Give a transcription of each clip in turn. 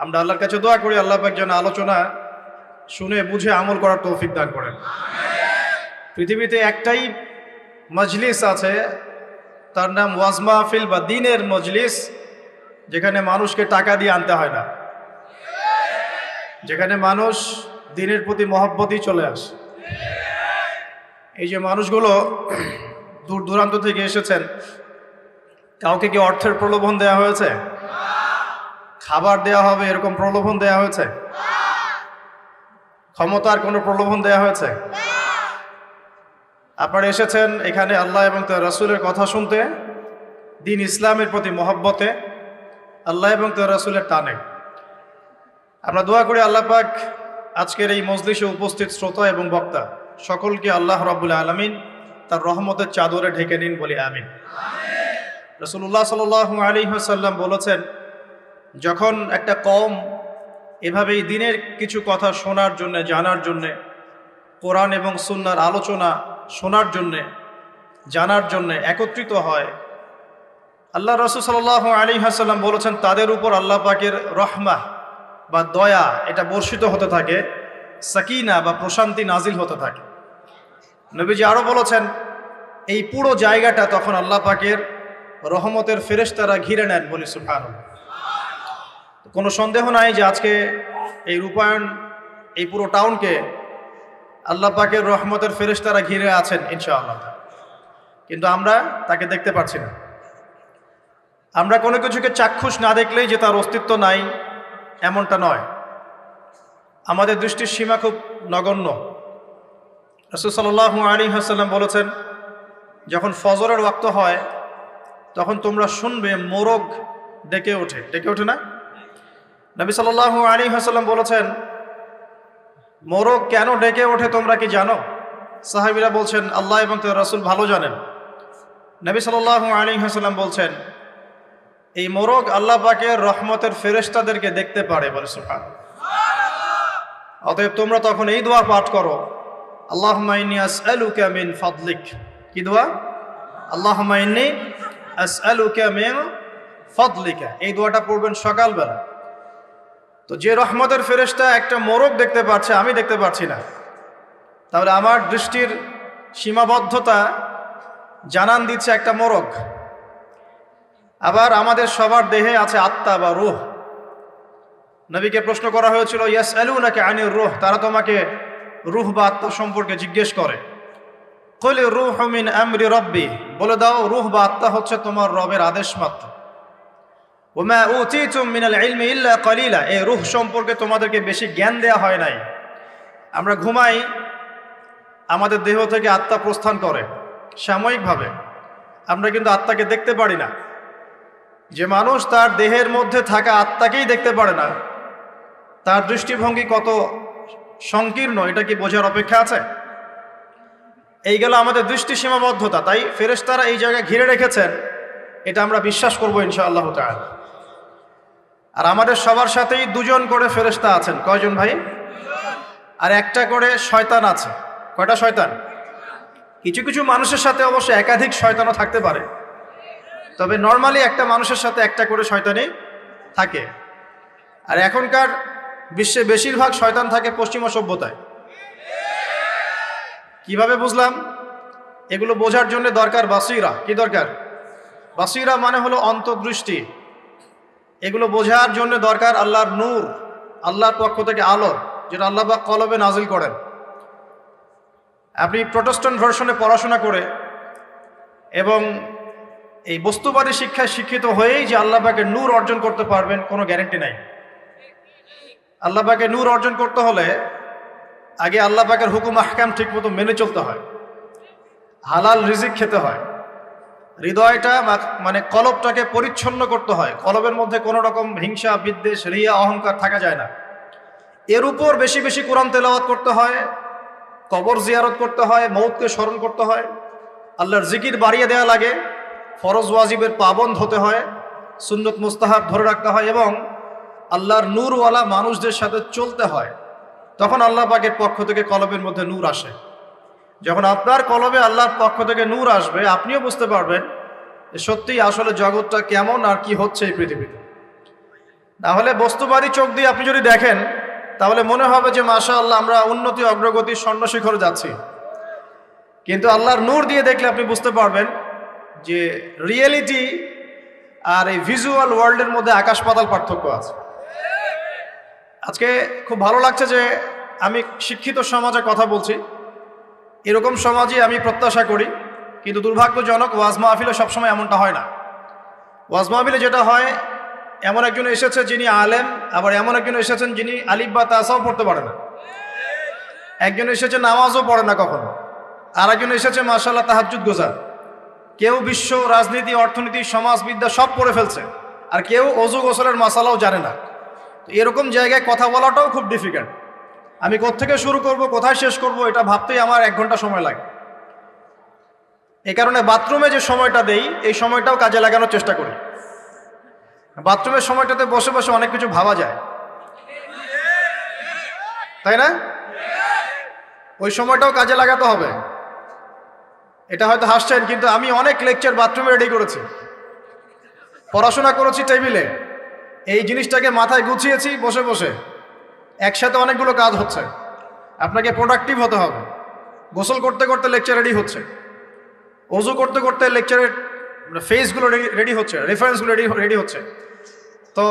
আমরা আল্লাহর কাছে দোয়া করি আল্লাহ পাক যেন আলোচনা শুনে বুঝে আমল করার তৌফিক দান করেন। পৃথিবীতে একটাই মজলিস আছে, তার নাম ওয়াজ মাহফিল বা দ্বীনের মজলিস, যেখানে মানুষকে টাকা দিয়ে আনতে হয় না, যেখানে মানুষ দ্বীনের প্রতি মহব্বতই চলে আসে। এই যে মানুষগুলো দূর দূরান্ত থেকে এসেছেন, কাউকে কি অর্থের প্রলোভন দেওয়া হয়েছে? খাবার দেওয়া হবে এরকম প্রলোভন দেওয়া হয়েছে? ক্ষমতার কোনো প্রলোভন দেওয়া হয়েছে? আপনারা এসেছেন এখানে আল্লাহ এবং তার রাসূলের কথা শুনতে, দ্বীন ইসলামের প্রতি মহব্বতে, আল্লাহ এবং তার রাসূলের টানে। আমরা দোয়া করি আল্লাহ পাক আজকের এই মজলিসে উপস্থিত শ্রোতা এবং বক্তা সকলকে আল্লাহ রাব্বুল আলামিন তার রহমতের চাদরে ঢেকে নিন, বলি আমিন। রাসূলুল্লাহ সাল্লাল্লাহু আলাইহি ওয়াসাল্লাম বলেছেন, যখন একটা কওম এভাবেই দ্বীনের কিছু কথা শোনার জন্যে, জানার জন্যে, কোরআন এবং সুন্নাহর আলোচনা শোনার জন্যে, জানার জন্যে একত্রিত হয়, আল্লাহ রাসূল সাল্লাল্লাহু আলাইহি ওয়াসাল্লাম বলেছেন তাদের উপর আল্লাহ পাকের রহমা বা দয়া এটা বর্ষিত হতে থাকে, সাকিনা বা প্রশান্তি নাজিল হতে থাকে। নবীজি আরও বলেছেন এই পুরো জায়গাটা তখন আল্লাহ পাকের রহমতের ফেরেশতারা ঘিরে নেন, বলি সুবহানাল্লাহ। কোনো সন্দেহ নাই যে আজকে এই রূপায়ণ, এই পুরো টাউনকে আল্লাহ পাকের রহমতের ফেরেশতারা ঘিরে আছেন ইনশাআল্লাহ, কিন্তু আমরা তাকে দেখতে পাচ্ছি না। আমরা কোনো কিছুকে চাক্ষুষ না দেখলেই যে তার অস্তিত্ব নাই এমনটা নয়, আমাদের দৃষ্টির সীমা খুব নগণ্য। রাসূল সাল্লাল্লাহু আলাইহি ওয়াসাল্লাম বলেছেন, যখন ফজরের ওয়াক্ত হয় তখন তোমরা শুনবে মোরগ ডেকে ওঠে, ডেকে ওঠে না? নবী সাল্লাল্লাহু আলাইহি ওয়াসাল্লাম বলেছেন, মোরগ কেন ডেকে ওঠে তোমরা কি জানো? সাহাবীরা বলছেন, আল্লাহ এবং তার রাসূল ভালো জানেন। নবী সাল্লাল্লাহু আলাইহি ওয়াসাল্লাম বলছেন, এই মোরগ আল্লাহ পাকের রহমতের ফেরেশতাদেরকে দেখতে পারে, বলে সুবহানাল্লাহ। অতএব তোমরা তখন এই দোয়া পাঠ করো, আল্লাহুম্মা ইন্নী আসআলুকা মিন ফাদলিক। কি দোয়া? আল্লাহুম্মা ইন্নী আসআলুকা মিন ফাদলিকা। এই দোয়াটা পড়বেন সকালবেলা। তো যে রহমতের ফেরেশতা একটা মোরগ দেখতে পাচ্ছে, আমি দেখতে পাচ্ছি না, তাহলে আমার দৃষ্টির সীমাবদ্ধতা জানান দিচ্ছে একটা মোরগ। আবার আমাদের সবার দেহে আছে আত্মা বা রূহ। নবীকে প্রশ্ন করা হয়েছিল, ইয়াসআলুনাকা আনির রূহ, তারা তোমাকে রূহ বা আত্মা সম্পর্কে জিজ্ঞেস করে। কুল রূহু মিন আমরি রাব্বি, বলে দাও রূহ বা আত্মা হচ্ছে তোমার রবের আদেশ মাত্র। ওমা উতিতুম মিনাল ইলমি ইল্লা কালিলা, এই রূহ সম্পর্কে তোমাদেরকে বেশি জ্ঞান দেয়া হয় নাই। আমরা ঘুমাই, আমাদের দেহ থেকে আত্মা প্রস্থান করে সাময়িকভাবে, আমরা কিন্তু আত্মাকে দেখতে পারি না। যে মানুষ তার দেহের মধ্যে থাকা আত্মাকেই দেখতে পারে না, তার দৃষ্টিভঙ্গি কত সংকীর্ণ এটা কি বোঝার অপেক্ষা আছে? এই গেল আমাদের দৃষ্টি সীমাবদ্ধতা। তাই ফেরেশতারা এই জায়গায় ঘিরে রেখেছেন, এটা আমরা বিশ্বাস করবো ইনশাআল্লাহ তাআলা। আর আমাদের সবার সাথেই দুজন করে ফেরেশতা আছেন। কয়জন ভাই? আর একটা করে শয়তান আছে। কয়টা শয়তান? কিছু কিছু মানুষের সাথে অবশ্য একাধিক শয়তানও থাকতে পারে, তবে নর্মালি একটা মানুষের সাথে একটা করে শয়তানই থাকে। আর এখনকার বিশ্বে বেশিরভাগ শয়তান থাকে পশ্চিমা সভ্যতায়। কিভাবে বুঝলাম? এগুলো বোঝার জন্য দরকার বাসিরা। কি দরকার? বাসিরা মানে হলো অন্তর্দৃষ্টি। এগুলো বোঝার জন্য দরকার আল্লাহর নূর, আল্লাহর পক্ষ থেকে আলো, যেটা আল্লাহ পাক কলবে নাজিল করেন। আপনি প্রটেস্ট্যান্ট ভার্সনে পড়াশোনা করে এবং এই বস্তুবাদী শিক্ষায় শিক্ষিত হয়েই যে আল্লাহ পাকের নূর অর্জন করতে পারবেন কোনো গ্যারান্টি নাই। আল্লাহ পাকের নূর অর্জন করতে হলে আগে আল্লাহ পাকের হুকুম আহকাম ঠিক মতো মেনে চলতে হয়, হালাল রিজিক খেতে হয়, হৃদয়টা মানে কলবটাকে পরিচ্ছন্ন করতে হয়, কলবের মধ্যে কোনো রকম হিংসা, বিদ্বেষ, রিয়া, অহংকার থাকা যায় না। এর উপর বেশি বেশি কোরআন তেলাওয়াত করতে হয়, কবর জিয়ারত করতে হয়, মৌতকে স্মরণ করতে হয়, আল্লাহর জিকির বাড়িয়ে দেওয়া লাগে, ফরজ ওয়াজিবের পাবন্দ হতে হয়, সুন্নত মুস্তাহাব ধরে রাখতে হয় এবং আল্লাহর নূরওয়ালা মানুষদের সাথে চলতে হয়। তখন আল্লাহ পাকের পক্ষ থেকে কলবের মধ্যে নূর আসে। যখন আপনার কলবে আল্লাহর পক্ষ থেকে নূর আসবে, আপনিও বুঝতে পারবেন সত্যিই আসলে জগৎটা কেমন আর কি হচ্ছে এই পৃথিবীতে। না হলে বস্তুবাদী চোখ দিয়ে আপনি যদি দেখেন তাহলে মনে হবে যে মাশাআল্লাহ আমরা উন্নতি অগ্রগতি স্বর্ণ শিখরে যাচ্ছি, কিন্তু আল্লাহর নূর দিয়ে দেখলে আপনি বুঝতে পারবেন যে রিয়েলিটি আর এই ভিজুয়াল ওয়ার্ল্ডের মধ্যে আকাশ পাতাল পার্থক্য আছে। আজকে খুব ভালো লাগছে যে আমি শিক্ষিত সমাজে কথা বলছি, এরকম সমাজই আমি প্রত্যাশা করি, কিন্তু দুর্ভাগ্যজনক ওয়াজ মাহফিলে সবসময় এমনটা হয় না। ওয়াজ মাহফিলে যেটা হয়, এমন একজন এসেছে যিনি আলেম, আবার এমন একজন এসেছেন যিনি আলিফ বা তাসাও পড়তে পারে না, একজন এসেছে নামাজও পড়ে না কখনো, আর একজন এসেছে মাশাআল্লাহ তাহাজ্জুদ গোজার। কেউ বিশ্ব রাজনীতি, অর্থনীতি, সমাজবিদ্যা সব পড়ে ফেলছে, আর কেউ অজু গোসলের মাসালাও জানে না। তো এরকম জায়গায় কথা বলাটাও খুব ডিফিকাল্ট। আমি কোত্থেকে শুরু করব, কোথায় শেষ করব, এটা ভাবতেই আমার 1 ঘন্টা সময় লাগে। এই কারণে বাথরুমে যে সময়টা দেই, এই সময়টাও কাজে লাগানোর চেষ্টা করি। বাথরুমের সময়টাতে বসে বসে অনেক কিছু ভাবা যায়, তাই না? ওই সময়টাও কাজে লাগাতে হবে। এটা হয়তো হাসছেন, কিন্তু আমি অনেক লেকচার বাথরুমে রেডি করেছি, পড়াশোনা করেছি টেবিলে, এই জিনিসটাকে মাথায় গুছিয়েছি বসে বসে। একসাথে অনেকগুলো কাজ হচ্ছে, আপনাকে প্রোডাক্টিভ হতে হবে। গোসল করতে করতে লেকচার রেডি হচ্ছে, অজু করতে করতে লেকচারের ফেসগুলো রেডি হচ্ছে, রেফারেন্সগুলো রেডি হচ্ছে। তো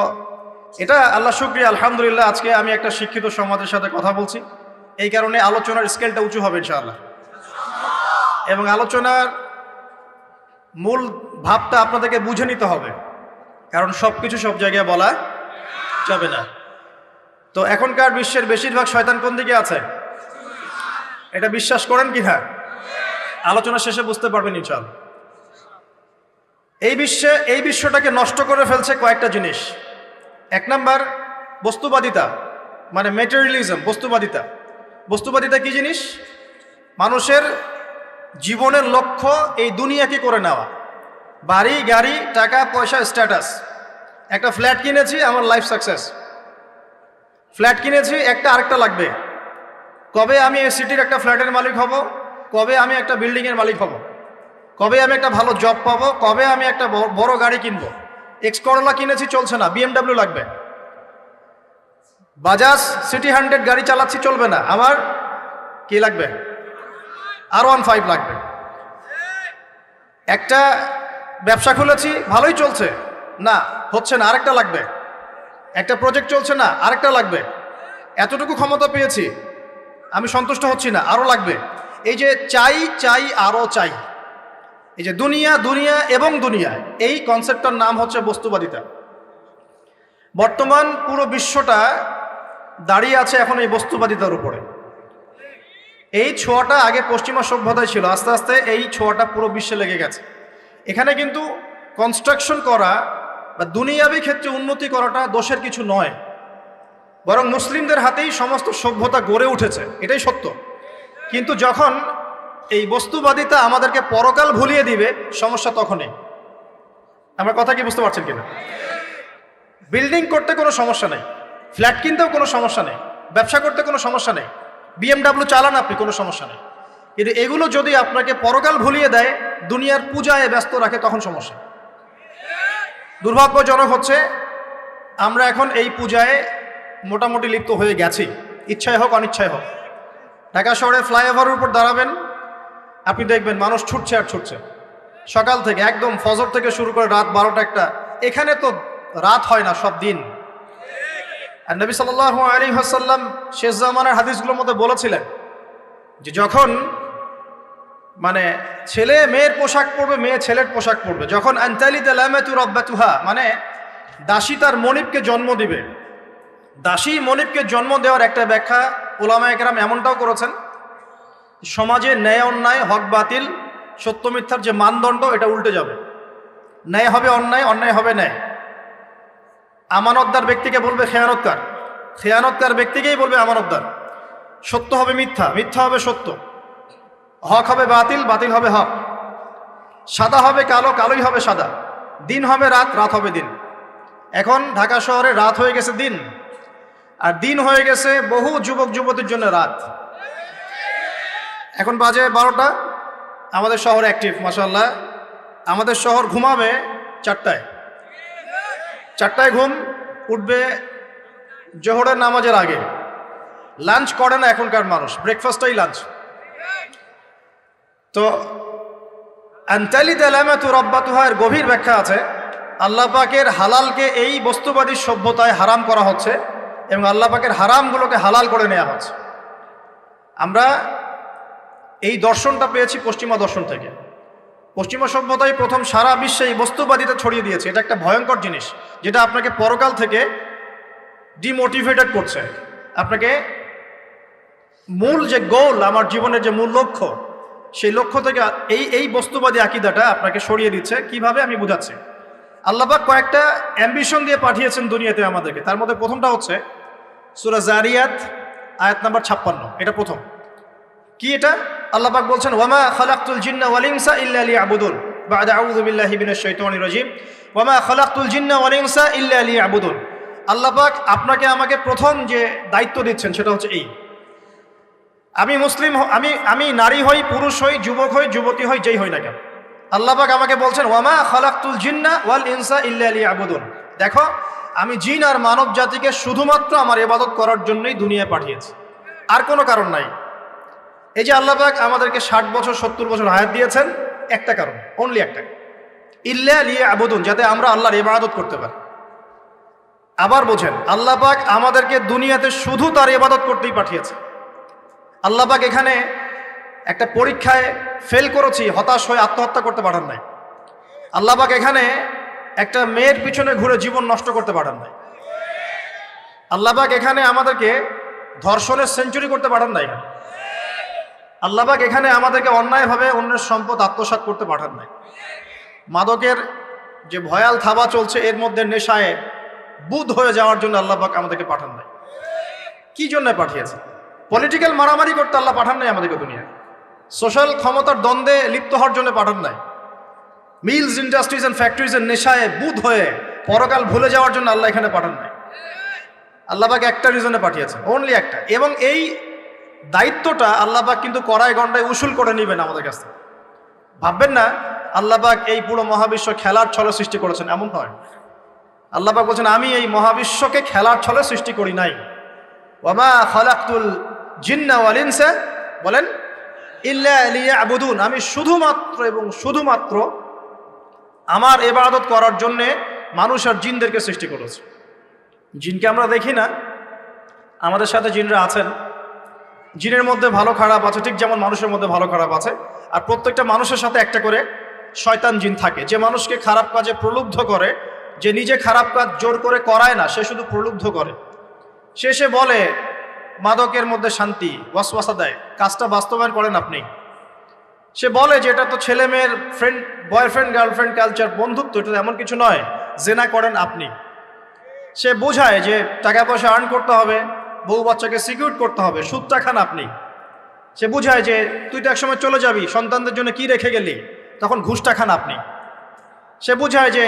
এটা আল্লাহ শুকরিয়া, আলহামদুলিল্লাহ আজকে আমি একটা শিক্ষিত সমাজের সাথে কথা বলছি, এই কারণে আলোচনার স্কেলটা উঁচু হবে ইনশাআল্লাহ। এবং আলোচনার মূল ভাবটা আপনাদেরকে বুঝে নিতে হবে, কারণ সব কিছু সব জায়গায় বলা যাবে না। তো এখনকার বিশ্বের বেশিরভাগ শয়তান কোন দিকে আছে, এটা বিশ্বাস করেন কি না? আলোচনা শেষে বুঝতে পারবেন ইনশাআল্লাহ। এই বিশ্বটাকে নষ্ট করে ফেলছে কয়েকটা জিনিস। 1 নাম্বার বস্তুবাদিতা, মানে ম্যাটেরিয়ালিজম। বস্তুবাদিতা কি জিনিস? মানুষের জীবনের লক্ষ্য এই দুনিয়াকে করে নেওয়া, বাড়ি গাড়ি টাকা পয়সা স্ট্যাটাস। একটা ফ্ল্যাট কিনেছি, আমার লাইফ সাকসেস। ফ্ল্যাট কিনেছি, একটা আরেকটা লাগবে। কবে আমি এই সিটির একটা ফ্ল্যাটের মালিক হব, কবে আমি একটা বিল্ডিংয়ের মালিক হব, কবে আমি একটা ভালো জব পাবো, কবে আমি একটা বড় গাড়ি কিনবো। এক্স করোলা কিনেছি, চলছে না, BMW লাগবে। বাজাজ সিটি 100 গাড়ি চালাচ্ছি, চলবে না, আমার কি লাগবে? R15 লাগবে। একটা ব্যবসা খুলেছি, ভালোই চলছে, না হচ্ছে না, আরেকটা লাগবে। একটা প্রজেক্ট চলছে না, আরেকটা লাগবে। এতটুকু ক্ষমতা পেয়েছি, আমি সন্তুষ্ট হচ্ছি না, আরও লাগবে। এই যে চাই চাই আরও চাই, এই যে দুনিয়া দুনিয়া এবং দুনিয়া, এই কনসেপ্টটার নাম হচ্ছে বস্তুবাদিতা। বর্তমান পুরো বিশ্বটা দাঁড়িয়ে আছে এখন এই বস্তুবাদিতার উপরে। এই ছোঁয়াটা আগে পশ্চিমা সভ্যতায় ছিল, আস্তে আস্তে এই ছোঁয়াটা পুরো বিশ্বে লেগে গেছে। এখানে কিন্তু কনস্ট্রাকশন করা বা দুনিয়াবী ক্ষেত্রে উন্নতি করাটা দোষের কিছু নয়, বরং মুসলিমদের হাতেই সমস্ত সভ্যতা গড়ে উঠেছে, এটাই সত্য। কিন্তু যখন এই বস্তুবাদিতা আমাদেরকে পরকাল ভুলিয়ে দিবে, সমস্যা তখনই। আমার কথা কি বুঝতে পারছেন কিনা? বিল্ডিং করতে কোনো সমস্যা নেই, ফ্ল্যাট কিনতেও কোনো সমস্যা নেই, ব্যবসা করতে কোনো সমস্যা নেই, BMW চালান আপনি, কোনো সমস্যা নেই। কিন্তু এগুলো যদি আপনাকে পরকাল ভুলিয়ে দেয়, দুনিয়ার পূজায় ব্যস্ত রাখে, তখন সমস্যা। দুর্ভাগ্যজনক হচ্ছে আমরা এখন এই পূজায় মোটামুটি লিপ্ত হয়ে গেছি, ইচ্ছায় হোক অনিচ্ছায় হোক। ঢাকা শহরে ফ্লাইওভারের উপর দাঁড়াবেন, আপনি দেখবেন মানুষ ছুটছে আর ছুটছে, সকাল থেকে একদম ফজর থেকে শুরু করে রাত 12টা-1টা। এখানে তো রাত হয় না, সব দিন। আর নবী সাল্লাল্লাহু আলাইহি ওয়াসাল্লাম শেষ জামানার হাদিসগুলোর মধ্যে বলেছিলেন যে যখন মানে ছেলে মেয়ের পোশাক পরবে, মেয়ে ছেলের পোশাক পরবে, যখন আনতালিদা লামাতু রাব্বাতুহা, মানে দাসী তার মনিবকে জন্ম দিবে। দাসী মনিবকে জন্ম দেওয়ার একটা ব্যাখ্যা উলামায়ে কেরাম এমনটাও করেছেন, সমাজে ন্যায় অন্যায়, হক বাতিল, সত্য মিথ্যার যে মানদণ্ড, এটা উল্টে যাবে। ন্যায় হবে অন্যায়, অন্যায় হবে ন্যায়। আমানতদার ব্যক্তিকে বলবে খেয়ানতকার, খেয়ানতকার ব্যক্তিকেই বলবে আমানতদার। সত্য হবে মিথ্যা, মিথ্যা হবে সত্য। হক হবে বাতিল, বাতিল হবে হক। সাদা হবে কালো, কালোই হবে সাদা। দিন হবে রাত, রাত হবে দিন। এখন ঢাকা শহরে রাত হয়ে গেছে দিন, আর দিন হয়ে গেছে বহু যুবক যুবতীর জন্য রাত। এখন বাজে 12টা, আমাদের শহর অ্যাক্টিভ মাশাআল্লাহ। আমাদের শহর ঘুমাবে 4টায় ঘুম, উঠবে জোহরের নামাজের আগে। লাঞ্চ করে না এখনকার মানুষ, ব্রেকফাস্টটাই লাঞ্চ। তো আনতালি দালামাতু রাব্বাতুহা এর গভীর ব্যাখ্যা আছে। আল্লাহ পাকের হালালকে এই বস্তুবাদী সভ্যতায় হারাম করা হচ্ছে এবং আল্লাহ পাকের হারামগুলোকে হালাল করে নেওয়া হচ্ছে। আমরা এই দর্শনটা পেয়েছি পশ্চিমা দর্শন থেকে। পশ্চিমা সভ্যতাই প্রথম সারা বিশ্বে এই বস্তুবাদিতা ছড়িয়ে দিয়েছে। এটা একটা ভয়ঙ্কর জিনিস, যেটা আপনাকে পরকাল থেকে ডিমোটিভেটেড করছে। আপনাকে মূল যে গোল, আমার জীবনের যে মূল লক্ষ্য, সেই লক্ষ্য থেকে এই বস্তুবাদী আকীদাটা আপনাকে সরিয়ে দিচ্ছে। কিভাবে আমি বুঝাচ্ছি। আল্লাহ পাক কয়েকটা অ্যাম্বিশন দিয়ে পাঠিয়েছেন দুনিয়াতে আমাদেরকে। তার মধ্যে প্রথমটা হচ্ছে সূরা জারিয়াত আয়াত নাম্বার 56। এটা প্রথম। কি এটা? আল্লাহ পাক বলছেন, ওয়ামা খালাকতুল জিন্না ওয়াল ইনসা ইল্লা লিয়াবুদুন, বা'দা আউযু বিল্লাহি মিনাশ শাইতানির রাজীম, ওয়ামা খালাকতুল জিন্না ওয়াল ইনসা ইল্লা লিয়াবুদুন। আল্লাহ পাক আপনাকে আমাকে প্রথম যে দায়িত্ব দিচ্ছেন সেটা হচ্ছে এই, আমি মুসলিম, আমি নারী হই, পুরুষ হই, যুবক হই, যুবতী হই, যেই হই না কেন, আল্লাহ পাক আমাকে বলছেন ওয়ামা খালাকতুল জিন্না ওয়াল ইনসা ইল্লা লিয়াবুদুন। দেখো, আমি জিন আর মানব জাতিকে শুধুমাত্র আমার ইবাদত করার জন্যই দুনিয়ায় পাঠিয়েছি, আর কোনো কারণ নাই। এই যে আল্লাহ পাক আমাদেরকে 60 বছর 70 বছর হায়াত দিয়েছেন, একটা কারণ, অনলি একটা, ইল্লা লিয়াবুদুন, যাতে আমরা আল্লাহর ইবাদত করতে পারি। আবার বোঝেন, আল্লাহ পাক আমাদেরকে দুনিয়াতে শুধু তার ইবাদত করতেই পাঠিয়েছে। আল্লাহ পাক এখানে একটা পরীক্ষায় ফেল করেছি হতাশ হয়ে আত্মহত্যা করতে পাঠান নাই। আল্লাহ পাক এখানে একটা মেয়ের পিছনে ঘুরে জীবন নষ্ট করতে পাঠান নাই। আল্লাহ পাক এখানে আমাদেরকে ধর্ষণের সেঞ্চুরি করতে পাঠান নাই। আল্লাহ পাক এখানে আমাদেরকে অন্যায়ভাবে অন্যের সম্পদ আত্মসাৎ করতে পাঠান নাই। মাদকের যে ভয়াল থাবা চলছে, এর মধ্যে নেশায় বুধ হয়ে যাওয়ার জন্য আল্লাহ পাক আমাদেরকে পাঠান নাই। কি জন্য পাঠিয়েছে? পলিটিক্যাল মারামারি করতে আল্লাহ পাঠান নাই আমাদেরকে দুনিয়ায়। সোশ্যাল ক্ষমতার দ্বন্দ্বে লিপ্ত হওয়ার জন্য পাঠান নাই। মিলস, ইন্ডাস্ট্রিজ অ্যান্ড ফ্যাক্টরিজের নেশায় বুধ হয়ে পরকাল ভুলে যাওয়ার জন্য আল্লাহ এখানে পাঠান নাই। আল্লাহ পাক একটা রিজনে পাঠিয়েছে, অনলি একটা। এবং এই দায়িত্বটা আল্লাহ পাক কিন্তু কড়াই গন্ডায় উসুল করে নেবেন আমাদের কাছে। ভাববেন না আল্লাহ পাক এই পুরো মহাবিশ্ব খেলার ছলে সৃষ্টি করেছেন, এমন নয়। আল্লাহ পাক বলছেন, আমি এই মহাবিশ্বকে খেলার ছলে সৃষ্টি করি নাই। ওয়ামা খালাকতুল জিন্না ওয়াল ইনসা, বলেন, ইল্লা লিয়াবুদুন, আমি শুধুমাত্র এবং শুধুমাত্র আমার ইবাদত করার জন্যে মানুষ আর জিনদেরকে সৃষ্টি করেছে। জিনকে আমরা দেখি না, আমাদের সাথে জিনরা আছেন। জিনের মধ্যে ভালো খারাপ আছে, ঠিক যেমন মানুষের মধ্যে ভালো খারাপ আছে। আর প্রত্যেকটা মানুষের সাথে একটা করে শয়তান জিন থাকে, যে মানুষকে খারাপ কাজে প্রলুব্ধ করে, যে নিজে খারাপ কাজ জোর করে করায় না, সে শুধু প্রলুব্ধ করে। সে বলে মাদকের মধ্যে শান্তি, ওয়াসওয়াসা দেয়, কাজটা বাস্তবায়ন করেন আপনি। সে বলে যে এটা তো ছেলে মেয়ের ফ্রেন্ড, বয়ফ্রেন্ড গার্লফ্রেন্ড কালচার, বন্ধুত্ব, এটা এমন কিছু নয়, জেনা করেন আপনি। সে বোঝায় যে টাকা পয়সা আর্ন করতে হবে, বউ বাচ্চাকে সিকিউর করতে হবে, সুদটা খান আপনি। সে বুঝায় যে তুই তো একসময় চলে যাবি, সন্তানদের জন্য কি রেখে গেলি, তখন ঘুষটা খান আপনি। সে বুঝায় যে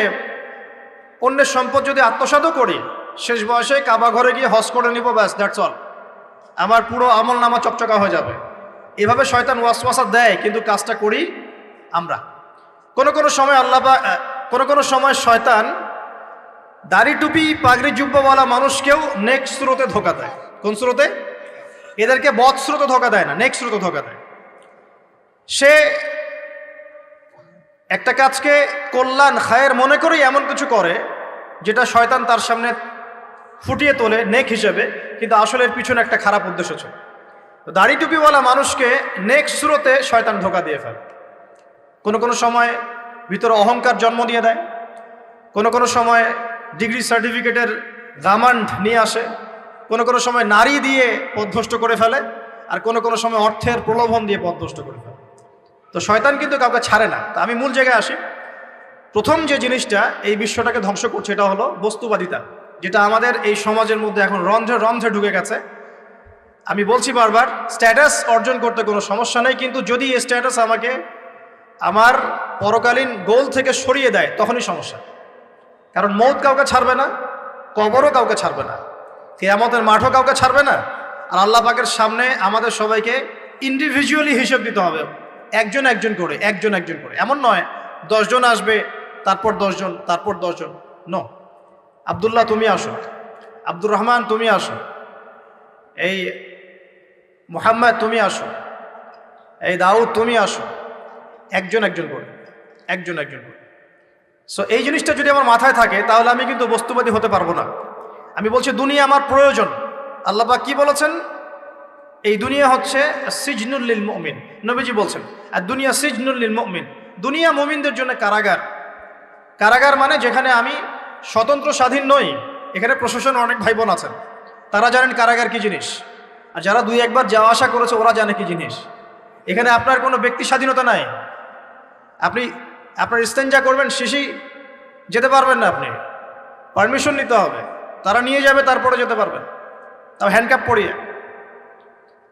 অন্যের সম্পদ যদি আত্মসাৎও করি, শেষ বয়সে কাবা ঘরে গিয়ে হজ করে নিব, ব্যাস, দ্যাটস অল, আমার পুরো আমল নামা চকচকা হয়ে যাবে। এভাবে শয়তান ওয়াসওয়াসা দেয়, কিন্তু কাজটা করি আমরা। কোনো সময় কোনো সময় শয়তান দাড়ি টুপি পাগড়ি জুব্বাওয়ালা মানুষকেও নেক্সট স্রোতে ধোকা দেয়। কোন স্রোতে? এদেরকে বদ স্রোতে ধোকা দেয় না, নেক্সট স্রোতে ধোকা দেয়। সে একটা কাজকে কল্যাণ খায়ের মনে করেই এমন কিছু করে যেটা শয়তান তার সামনে ফুটিয়ে তোলে নেক হিসেবে, কিন্তু আসলে এর পিছনে একটা খারাপ উদ্দেশ্য ছিল। দাড়ি টুপিওয়ালা মানুষকে নেক্সট স্রোতে শয়তান ধোকা দিয়ে ফেলে। কোনো সময় ভিতরে অহংকার জন্ম দিয়ে দেয়, কোনো সময় ডিগ্রি সার্টিফিকেটের গামান্ড নিয়ে আসে, কোনো সময় নারী দিয়ে পথভ্রষ্ট করে ফেলে, আর কোনো সময় অর্থের প্রলোভন দিয়ে পথভ্রষ্ট করে ফেলে। তো শয়তান কিন্তু কাউকে ছাড়ে না। তা আমি মূল জায়গায় আসি। প্রথম যে জিনিসটা এই বিশ্বটাকে ধ্বংস করছে, এটা হলো বস্তুবাদিতা, যেটা আমাদের এই সমাজের মধ্যে এখন রন্ধ্রে রন্ধ্রে ঢুকে গেছে। আমি বলছি বারবার, স্ট্যাটাস অর্জন করতে কোনো সমস্যা নেই, কিন্তু যদি এই স্ট্যাটাস আমাকে আমার পরকালীন গোল থেকে সরিয়ে দেয়, তখনই সমস্যা। কারণ মৌত কাউকে ছাড়বে না, কবরও কাউকে ছাড়বে না, কিয়ামতের মাঠও কাউকে ছাড়বে না। আর আল্লাহ পাকের সামনে আমাদের সবাইকে ইন্ডিভিজুয়ালি হিসেব দিতে হবে, একজন একজন করে। এমন নয় 10 জন আসবে, তারপর 10 জন, তারপর 10 জন। নো, আব্দুল্লাহ তুমি আসো, আব্দুর রহমান তুমি আসো, এই মুহাম্মদ তুমি আসো, এই দাউদ তুমি আসো, একজন একজন করে, একজন একজন করে। সো এই জিনিসটা যদি আমার মাথায় থাকে তাহলে আমি কিন্তু বস্তুবাদী হতে পারবো না। আমি বলছি দুনিয়া আমার প্রয়োজন। আল্লাহ পাক কি বলেছেন? এই দুনিয়া হচ্ছে সিজনুল লিল মুমিন। নবীজি বলছেন আর দুনিয়া সিজনুল লিল মুমিন, দুনিয়া মুমিনদের জন্য কারাগার। কারাগার মানে যেখানে আমি স্বতন্ত্র স্বাধীন নই। এখানে প্রশাসন অনেক ভাই বোন আছেন, তারা জানেন কারাগার কি জিনিস, আর যারা দুই একবার যাওয়া আসা করেছে ওরা জানে কি জিনিস। এখানে আপনার কোনো ব্যক্তি স্বাধীনতা নাই। আপনি আপনার ইস্তেঞ্জা করবেন, শিশি যেতে পারবেন না, আপনি পারমিশন নিতে হবে, তারা নিয়ে যাবে, তারপরে যেতে পারবেন, তাও হ্যান্ডকাপ পরিয়ে।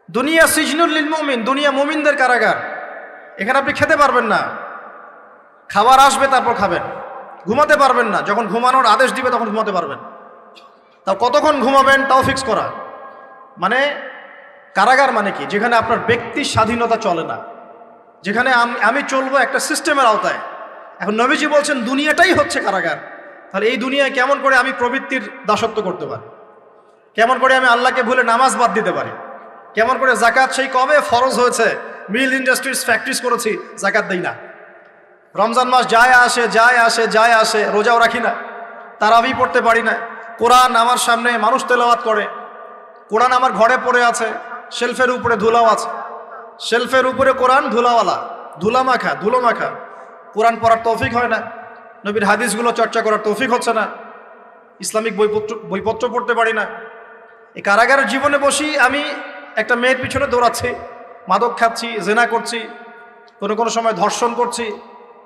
দুনিয়া সিজনুল লিল মুমিন, দুনিয়া মুমিনদের কারাগার। এখানে আপনি খেতে পারবেন না, খাবার আসবে তারপর খাবেন, ঘুমাতে পারবেন না, যখন ঘুমানোর আদেশ দিবে তখন ঘুমাতে পারবেন, তাও কতক্ষণ ঘুমাবেন তাও ফিক্স করা। মানে কারাগার মানে কি? যেখানে আপনার ব্যক্তি স্বাধীনতা চলে না, যেখানে আমি চলবো একটা সিস্টেমের আওতায়। এখন নবীজি বলছেন দুনিয়াটাই হচ্ছে কারাগার। তাহলে এই দুনিয়ায় কেমন করে আমি প্রবৃত্তির দাসত্ব করতে পারি? কেমন করে আমি আল্লাহকে ভুলে নামাজ বাদ দিতে পারি? কেমন করে জাকাত সেই কবে ফরজ হয়েছে, মিল ইন্ডাস্ট্রিজ ফ্যাক্টরিজ করেছি, জাকাত দেই না। রমজান মাস যায় আসে যায় আসে যায় আসে, রোজাও রাখি না, তারাবি পড়তে পারি না। কোরআন আমার সামনে মানুষ তেলাওয়াত করে, কোরআন আমার ঘরে পড়ে আছে, শেলফের উপরে ধুলাও আছে, শেলফের উপরে কোরআন ধুলাওয়ালা, ধুলো মাখা। কোরআন পড়ার তৌফিক হয় না, নবীর হাদিসগুলো চর্চা করার তৌফিক হচ্ছে না, ইসলামিক বইপত্র পড়তে পারি না। এই কারাগারের জীবনে বসি আমি একটা মেয়ের পিছনে দৌড়াচ্ছি, মাদক খাচ্ছি, জেনা করছি, কোনো সময় ধর্ষণ করছি,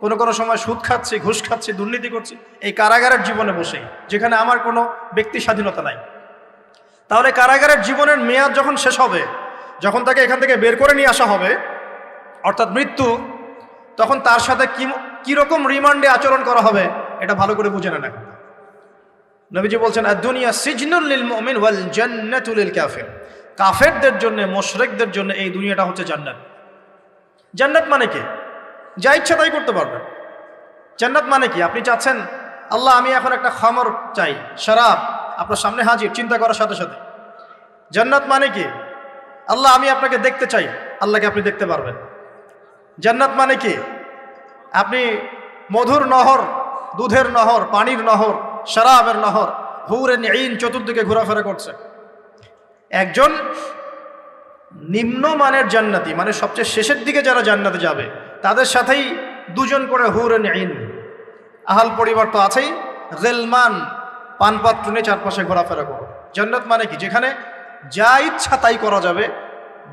কোনো সময় সুদ খাচ্ছি, ঘুষ খাচ্ছি, দুর্নীতি করছি, এই কারাগারের জীবনে বসেই, যেখানে আমার কোনো ব্যক্তি স্বাধীনতা নাই। তাহলে কারাগারের জীবনের মেয়াদ যখন শেষ হবে, যখন তাকে এখান থেকে বের করে নিয়ে আসা হবে, অর্থাৎ মৃত্যু, তখন তার সাথে কিরকম রিমান্ডে আচরণ করা হবে এটা ভালো করে বুঝে নেন। নবীজি বলছেন আদ-দুনিয়া সিজনুল লিল মুমিন ওয়াল জান্নাতু লিল কাফির। কাফেরদের জন্য, মুশরিকদের জন্য এই দুনিয়াটা হচ্ছে জান্নাত। জান্নাত মানে কি? যা ইচ্ছা তাই করতে পারবেন। জান্নাত মানে কি? আপনি চাচ্ছেন আল্লাহ আমি এখন একটা খামর চাই, শরাব আপনার সামনে হাজির, চিন্তা করার সাথে সাথে। জান্নাত মানে কি? আল্লাহ আমি আপনাকে দেখতে চাই, আল্লাহকে আপনি দেখতে পারবেন। জান্নাত মানে কি? আপনি মধুর নহর, দুধের নহর, পানির নহর, শরাবের নহর, হুরেন ঈন চতুর্দিকে ঘোরাফেরা করছে। একজন নিম্নমানের জান্নাতি, মানে সবচেয়ে শেষের দিকে যারা জান্নাতে যাবে, তাদের সাথেই দুজন করে হুরেন ঈন, আহাল পরিবার তো আছেই, গিলমান পানপাত্র নিয়ে চারপাশে ঘোরাফেরা করো। জান্নাত মানে কি? যেখানে যা ইচ্ছা তাই করা যাবে,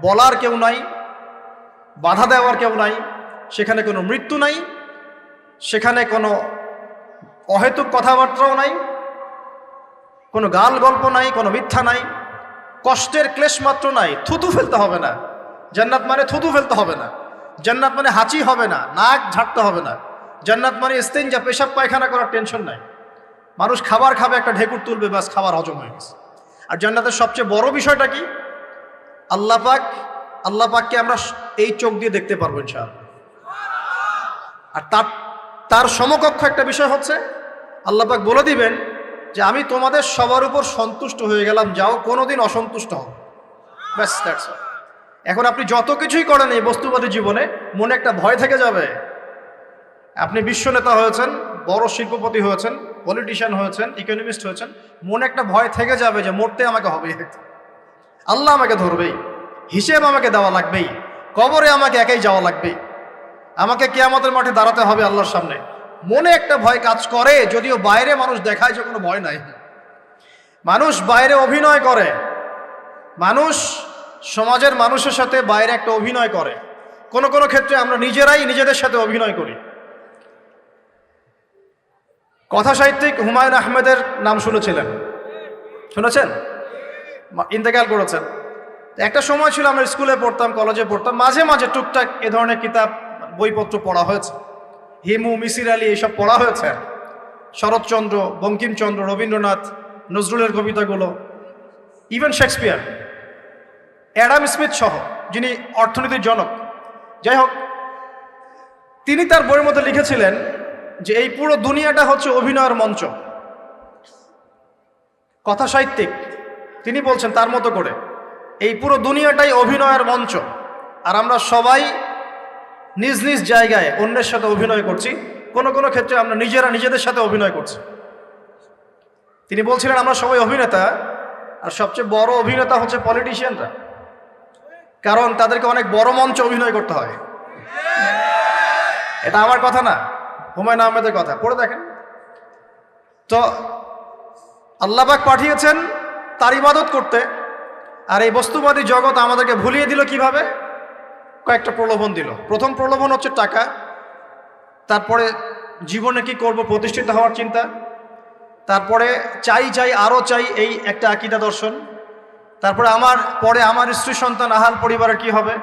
বলার কেউ নাই, বাধা দেওয়ার কেউ নাই, সেখানে কোনো মৃত্যু নাই, সেখানে কোনো অহেতুক কথাবার্তাও নাই, কোনো গাল গল্প নাই, কোনো মিথ্যা নাই, কষ্টের ক্লেশ মাত্র নাই, থুতু ফেলতে হবে না। জান্নাত মানে থুতু ফেলতে হবে না, জান্নাত মানে হাঁচি হবে না, নাক ঝাড়তে হবে না, জান্নাত মানে ইস্তেঞ্জা পেশাব পায়খানা করার টেনশন নাই। মানুষ খাবার খাবে, একটা ঢেকুর তুলবে, বাস খাবার হজম হয়ে গেছে। আর জান্নাতের সবচেয়ে বড় বিষয়টা কি? আল্লাহ পাককে আমরা এই চোখ দিয়ে দেখতে পারবো ইনশাআল্লাহ। আর তার সমকক্ষ একটা বিষয় হচ্ছে আল্লাহ পাক বলে দিবেন যে আমি তোমাদের সবার উপর সন্তুষ্ট হয়ে গেলাম, যাও কোনোদিন অসন্তুষ্ট হও, ব্যাস দ্যাটস অল। এখন আপনি যত কিছুই করেন এই বস্তুবাদী জীবনে, মনে একটা ভয় থেকে যাবে। আপনি বিশ্ব নেতা হয়েছেন, বড় শিল্পপতি হয়েছেন, পলিটিশিয়ান হয়েছেন, ইকোনমিস্ট হয়েছেন, মনে একটা ভয় থেকে যাবে যে মরতে আমাকে হবে, আল্লাহ আমাকে ধরবেই, হিসেব আমাকে দেওয়া লাগবেই, কবরে আমাকে একাই যাওয়া লাগবেই, আমাকে কিয়ামতের মাঠে দাঁড়াতে হবে আল্লাহর সামনে। মনে একটা ভয় কাজ করে, যদিও বাইরে মানুষ দেখায় যে কোনো ভয় নাই। মানুষ বাইরে অভিনয় করে, মানুষ সমাজের মানুষের সাথে বাইরে একটা অভিনয় করে। কোনো ক্ষেত্রে আমরা নিজেরাই নিজেদের সাথে অভিনয় করি। কথা সাহিত্যিক হুমায়ুন আহমেদের নাম শুনেছেন? ইন্তেকাল করেছেন। একটা সময় ছিল আমরা স্কুলে পড়তাম, কলেজে পড়তাম, মাঝে মাঝে টুকটাক এ ধরনের কিতাব বইপত্র পড়া হয়েছে। হিমু, মিসির আলী এইসব পড়া হয়েছে। শরৎচন্দ্র, বঙ্কিমচন্দ্র, রবীন্দ্রনাথ, নজরুলের কবিতাগুলো, ইভেন শেক্সপিয়ার, অ্যাডাম স্মিথ সহ, যিনি অর্থনীতির জনক। যাই হোক, তিনি তার বইয়ের মধ্যে লিখেছিলেন যে এই পুরো দুনিয়াটা হচ্ছে অভিনয়ের মঞ্চ। কথা সাহিত্যিক, তিনি বলছেন তার মতো করে এই পুরো দুনিয়াটাই অভিনয়ের মঞ্চ, আর আমরা সবাই নিজ নিজ জায়গায় অন্যের সাথে অভিনয় করছি, কোনো কোনো ক্ষেত্রে আমরা নিজেরা নিজেদের সাথে অভিনয় করছি। তিনি বলছিলেন আমরা সবাই অভিনেতা, আর সবচেয়ে বড় অভিনেতা হচ্ছে পলিটিশিয়ানরা, কারণ তাদেরকে অনেক বড় মঞ্চে অভিনয় করতে হয়। এটা আমার কথা না, হুমায়ুন আহমেদের কথা, পড়ে দেখেন। তো আল্লাহ পাক পাঠিয়েছেন তার ইবাদত করতে, আর এই বস্তুবাদী জগৎ আমাদেরকে ভুলিয়ে দিল কিভাবে? কয়েকটা প্রলোভন দিল। প্রথম প্রলোভন হচ্ছে টাকা, তারপরে জীবনে কি করব প্রতিষ্ঠিত হওয়ার চিন্তা, তারপরে চাই চাই আরও চাই এই একটা আকীদা দর্শন, তারপরে আমার স্ত্রী সন্তান আহাল পরিবারের কি হবে,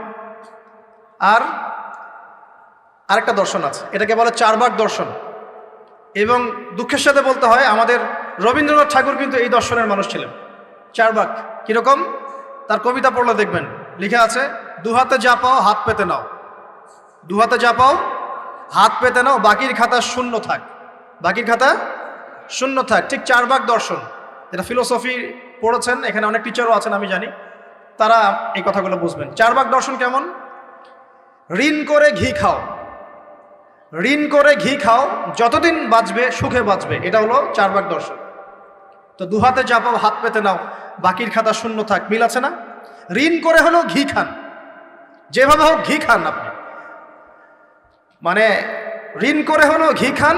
আর আরেকটা দর্শন আছে, এটাকে বলে চারবাক দর্শন। এবং দুঃখের সাথে বলতে হয় আমাদের রবীন্দ্রনাথ ঠাকুর কিন্তু এই দর্শনের মানুষ ছিলেন। চারবাক কিরকম? তার কবিতা পড়লে দেখবেন লিখা আছে, দুহাতে যা পাও হাত পেতে নাও, দুহাতে যা পাও হাত পেতে নাও, বাকির খাতা শূন্য থাক, বাকির খাতা শূন্য থাক। ঠিক চারবাক দর্শন, এটা ফিলোসফি পড়েছেন, এখানে অনেক টিচারও আছেন আমি জানি, তারা এই কথাগুলো বুঝবেন। চারবাক দর্শন কেমন? ঋণ করে ঘি খাও, ঋণ করে ঘি খাও, যতদিন বাঁচবে সুখে বাঁচবে, এটা হলো চারবাক দর্শন। তো দুহাতে যা পাও হাত পেতে নাও, বাকির খাতা শূন্য থাক, মিল আছে না? ঋণ করে হলো ঘি খান, যেভাবে হোক ঘি খান আপনি, মানে ঋণ করে হলো ঘি খান,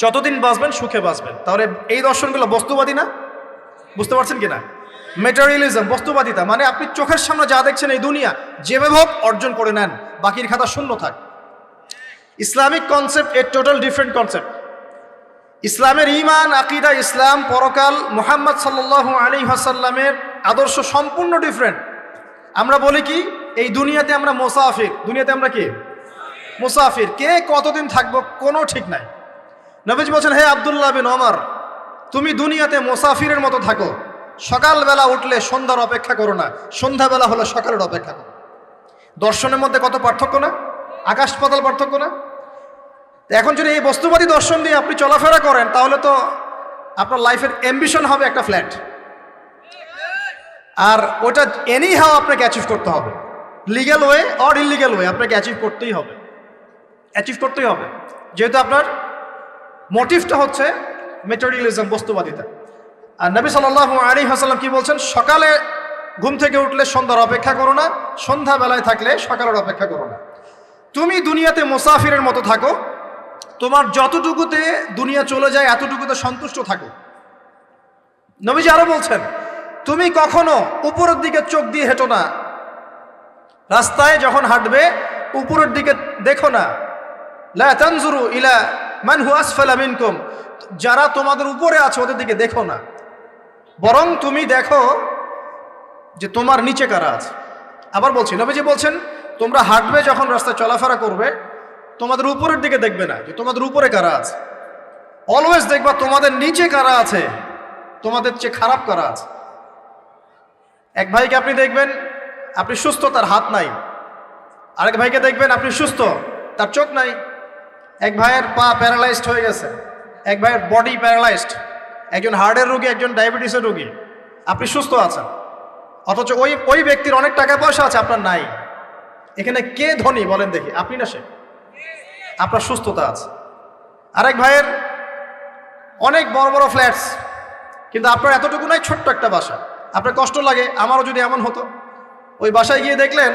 যতদিন বাঁচবেন সুখে বাঁচবেন। তাহলে এই দর্শনগুলো বস্তুবাদী না? বুঝতে পারছেন কিনা? ম্যাটেরিয়ালিজম, বস্তুবাদিতা, মানে আপনি চোখের সামনে যা দেখছেন এই দুনিয়া, যেভাবে হোক অর্জন করে নেন, বাকির খাতা শূন্য থাক। ইসলামিক কনসেপ্ট এ টোটাল ডিফারেন্ট কনসেপ্ট। ইসলামের ঈমান, আকীদা, ইসলাম, পরকাল, মুহাম্মদ সাল্লাল্লাহু আলাইহি ওয়াসাল্লামের আদর্শ সম্পূর্ণ ডিফারেন্ট। আমরা বলি কি, এই দুনিয়াতে আমরা মুসাফির, দুনিয়াতে আমরা কি মুসাফির, কে কতদিন থাকবো কোনো ঠিক নাই। নবীজি বলছেন, হে আব্দুল্লাহ বিন ওমর, তুমি দুনিয়াতে মুসাফিরের মতো থাকো, সকালবেলা উঠলে সন্ধ্যার অপেক্ষা করো না, সন্ধ্যাবেলা হলে সকালের অপেক্ষা করো। দর্শনের মধ্যে কত পার্থক্য না, আকাশ পাতাল পার্থক্য না? এখন যদি এই বস্তুবাদী দর্শন দিয়ে আপনি চলাফেরা করেন, তাহলে তো আপনার লাইফের অ্যাম্বিশন হবে একটা ফ্ল্যাট, আর ওটা এনি হাও আপনাকে অ্যাচিভ করতে হবে, legal way or illegal way, আপনাকে অ্যাচিভ করতেই হবে, অ্যাচিভ করতেই হবে, যেহেতু আপনার মোটিভটা হচ্ছে ম্যাটেরিয়ালিজম, বস্তুবাদিতা। আর নবী সাল্লাল্লাহু আলাইহি ওয়াসাল্লাম কি বলছেন? সকালে ঘুম থেকে উঠলে সন্ধ্যার অপেক্ষা করো না, সন্ধ্যাবেলায় থাকলে সকালের অপেক্ষা করো না। তুমি দুনিয়াতে মুসাফিরের মতো থাকো, তোমার যতটুকুতে দুনিয়া চলে যায় এতটুকুতে সন্তুষ্ট থাকো। নবীজি আরো বলছেন, তুমি কখনো উপরের দিকে চোখ দিয়ে হেঁটো না, রাস্তায় যখন হাঁটবে উপরের দিকে দেখো না। লা তানজুরু ইলা মান হুয়া আসফালা মিনকুম, যারা তোমাদের উপরে আছে ওদের দিকে দেখো না, বরং তুমি দেখো যে তোমার নিচে কারা আছে। আবার বলছি, নবীজি বলছেন, তোমরা হাঁটবে যখন রাস্তায় চলাফেরা করবে, তোমাদের উপরের দিকে দেখবে না যে তোমাদের উপরে কারা আছে, অলওয়েজ দেখবা তোমাদের নিচে কারা আছে, তোমাদের চেয়ে খারাপ কারা আছে। এক ভাইকে আপনি দেখবেন আপনি সুস্থ, তার হাত নাই। আরেক ভাইকে দেখবেন আপনি সুস্থ, তার চোখ নাই। এক ভাইয়ের পা প্যারালাইজড হয়ে গেছে, এক ভাইয়ের বডি প্যারালাইজড, একজন হার্টের রোগী, একজন ডায়াবেটিসের রোগী। আপনি সুস্থ আছেন, অথচ ওই ব্যক্তির অনেক টাকা পয়সা আছে, আপনার নাই। এখানে কে ধনী বলেন দেখি, আপনি না সে? আপনার সুস্থতা আছে। আরেক ভাইয়ের অনেক বড় বড় ফ্ল্যাটস, কিন্তু আপনার এতটুকু নাই, ছোট্ট একটা বাসা। আপনার কষ্ট লাগে, আমারও যদি এমন হতো। ওই বাসায় গিয়ে দেখলেন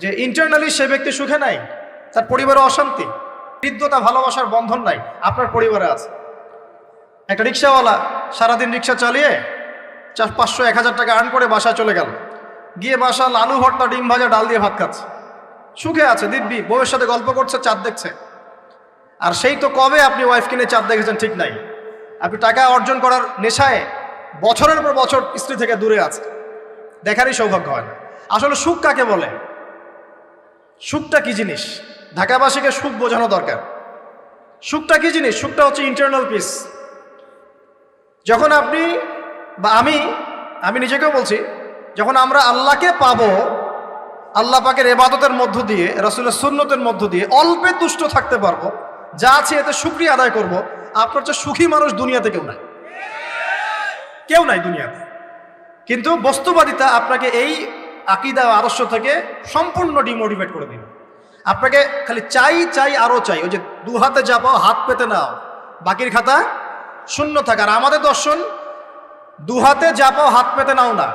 যে ইন্টারনালি সে ব্যক্তি সুখে নাই, তার পরিবারে অশান্তি, হৃদ্যতা, ভালোবাসার বন্ধন নাই, আপনার পরিবারে আছে। একটা রিক্সাওয়ালা সারাদিন রিক্সা চালিয়ে 500-1000 টাকা আর্ন করে বাসায় চলে গেল, গিয়ে বাসা আলু ভর্তা, ডিম ভাজা, ডাল দিয়ে ভাত খাচ্ছে, সুখে আছে, দিব্যি বউয়ের সাথে গল্প করছে, চাঁদ দেখছে। আর সেই তো কবে আপনি ওয়াইফ কিনে চাঁদ দেখেছেন ঠিক নাই, আপনি টাকা অর্জন করার নেশায় বছরের পর বছর স্ত্রী থেকে দূরে আছে, দেখারই সৌভাগ্য হয় না। আসলে সুখ কাকে বলে? সুখটা কি জিনিস? ঢাকাবাসীকে সুখ বোঝানো দরকার। সুখটা কি জিনিস? সুখটা হচ্ছে ইন্টারনাল পিস। যখন আপনি বা আমি নিজেকেও বলছি, যখন আমরা আল্লাহকে পাবো, আল্লাহ পাকের ইবাদতের মধ্য দিয়ে, রাসূলের সুন্নতের মধ্য দিয়ে অল্পে তুষ্ট থাকতে পারবো, যা আছে এতে শুকরিয়া আদায় করব, আপনার চেয়ে সুখী মানুষ দুনিয়াতে কেউ নাই। কেউ নাই দুনিয়াতে। কিন্তু বস্তুবাদিতা আপনাকে এই আকীদা আদর্শ থেকে সম্পূর্ণ ডিমোটিভেট করে দিবে। আপনাকে খালি চাই চাই আরো চাই, ওই যে দু হাতে যাবো হাত পেতে নাও, বাকির খাতা শূন্য থাক। আর আমাদের দর্শন দু হাতে যাবো হাত পেতে নাও না,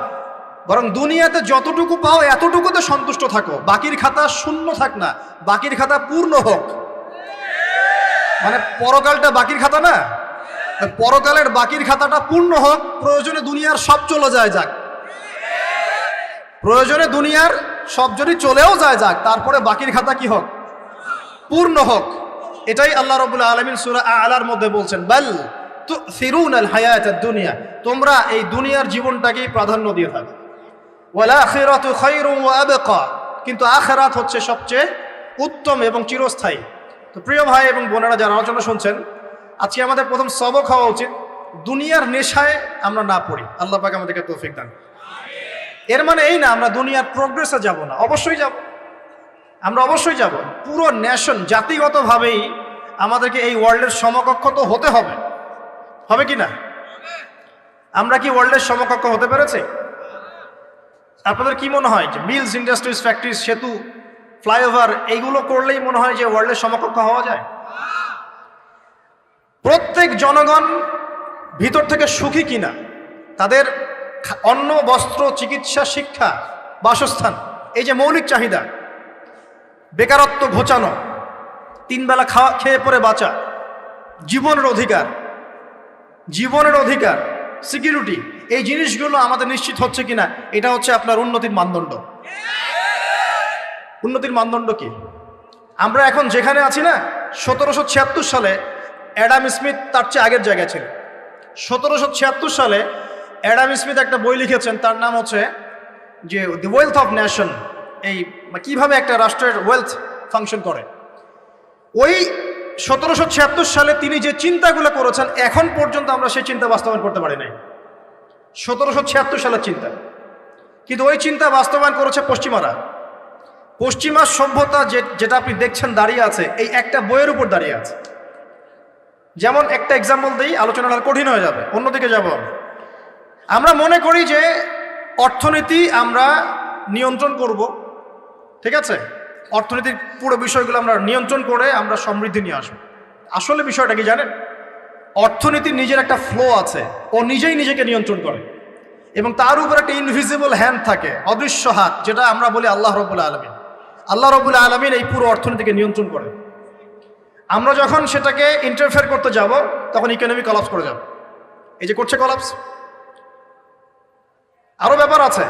বরং দুনিয়াতে যতটুকু পাও এতটুকুতে সন্তুষ্ট থাকো, বাকির খাতা শূন্য থাক না, বাকির খাতা পূর্ণ হোক। মানে পরকালটা বাকির খাতা না, পরকালের বাকির খাতাটা পূর্ণ হোক। প্রয়োজনে দুনিয়ার সব চলে যায় যাক, প্রয়োজনে দুনিয়ার সব যদি চলেও যায় যাক, তারপরে বাকির খাতা কি হোক? পূর্ণ হোক। এটাই আল্লাহ রাব্বুল আলামিন সূরা আ'লার মধ্যে বলছেন, বাল তুসিরুনাল হায়াতাদ দুনিয়া, তোমরা এই দুনিয়ার জীবনটাকেই প্রাধান্য দিয়ে থাকো। ওয়াল আখিরাতু খায়রুন ওয়া আবকা, কিন্তু আখিরাত হচ্ছে সবচেয়ে উত্তম এবং চিরস্থায়ী। তো প্রিয় ভাই এবং বোনেরা যারা আলোচনা শুনছেন, আজকে আমাদের প্রথম সবক হওয়া উচিত দুনিয়ার নেশায় আমরা না পড়ি। আল্লাহ পাক আমাদেরকে তৌফিক দান। এর মানে এই না আমরা দুনিয়ার প্রোগ্রেসে যাব না, অবশ্যই যাব, আমরা অবশ্যই যাব। পুরো নেশন জাতিগতভাবেই আমাদেরকে এই ওয়ার্ল্ডের সমকক্ষ তো হতে হবে, হবে কি না? আমরা কি ওয়ার্ল্ডের সমকক্ষ হতে পেরেছি? আপনাদের কি মনে হয় যে মিলস, ইন্ডাস্ট্রিজ, ফ্যাক্টরিজ, সেতু, ফ্লাইওভার এইগুলো করলেই মনে হয় যে ওয়ার্ল্ডের সমকক্ষ হওয়া যায়? প্রত্যেক জনগণ ভিতর থেকে সুখী কিনা, তাদের অন্ন, বস্ত্র, চিকিৎসা, শিক্ষা, বাসস্থান, এই যে মৌলিক চাহিদা, বেকারত্ব ঘোচানো, তিন বেলা খেয়ে পরে বাঁচা, জীবনের অধিকার, জীবনের অধিকার, সিকিউরিটি, এই জিনিসগুলো আমাদের নিশ্চিত হচ্ছে কিনা, এটা হচ্ছে আপনার উন্নতির মানদণ্ড। উন্নতির মানদণ্ড কি? আমরা এখন যেখানে আছি না, 1776 সালে অ্যাডাম স্মিথ তার চেয়ে আগের জায়গায় ছিল। 1776 সালে অ্যাডাম স্মিথ একটা বই লিখেছেন, তার নাম হচ্ছে যে দি ওয়েলথ অফ নেশন, এই কিভাবে একটা রাষ্ট্রের ওয়েলথ ফাংশন করে। ওই 1776 সালে তিনি যে চিন্তাগুলো করেছেন, এখন পর্যন্ত আমরা সেই চিন্তা বাস্তবায়ন করতে পারি নাই। 1776 সালের চিন্তা, কিন্তু ওই চিন্তা বাস্তবায়ন করেছে পশ্চিমারা। পশ্চিমা সভ্যতা যেটা আপনি দেখছেন দাঁড়িয়ে আছে, এই একটা বইয়ের উপর দাঁড়িয়ে আছে। যেমন একটা এক্সাম্পল দিই, আলোচনাটা কঠিন হয়ে যাবে, অন্যদিকে যাব। আমরা মনে করি যে অর্থনীতি আমরা নিয়ন্ত্রণ করব, ঠিক আছে, অর্থনীতির পুরো বিষয়গুলো আমরা নিয়ন্ত্রণ করে আমরা সমৃদ্ধি নিয়ে আসবো। আসলে বিষয়টা কি জানেন? অর্থনীতির নিজের একটা ফ্লো আছে, ও নিজেই নিজেকে নিয়ন্ত্রণ করে, এবং তার উপর একটা ইনভিজিবল হ্যান্ড থাকে, অদৃশ্য হাত, যেটা আমরা বলি আল্লাহ রাব্বুল আলামিন। আল্লাহ রাব্বুল আলামিন এই পুরো অর্থনীতিকে নিয়ন্ত্রণ করে। আমরা যখন সেটাকে ইন্টারফেয়ার করতে যাব, তখন ইকোনমি কলাপস করে যাবে। এই যে করছে কলাপস। আরো ব্যাপার আছে,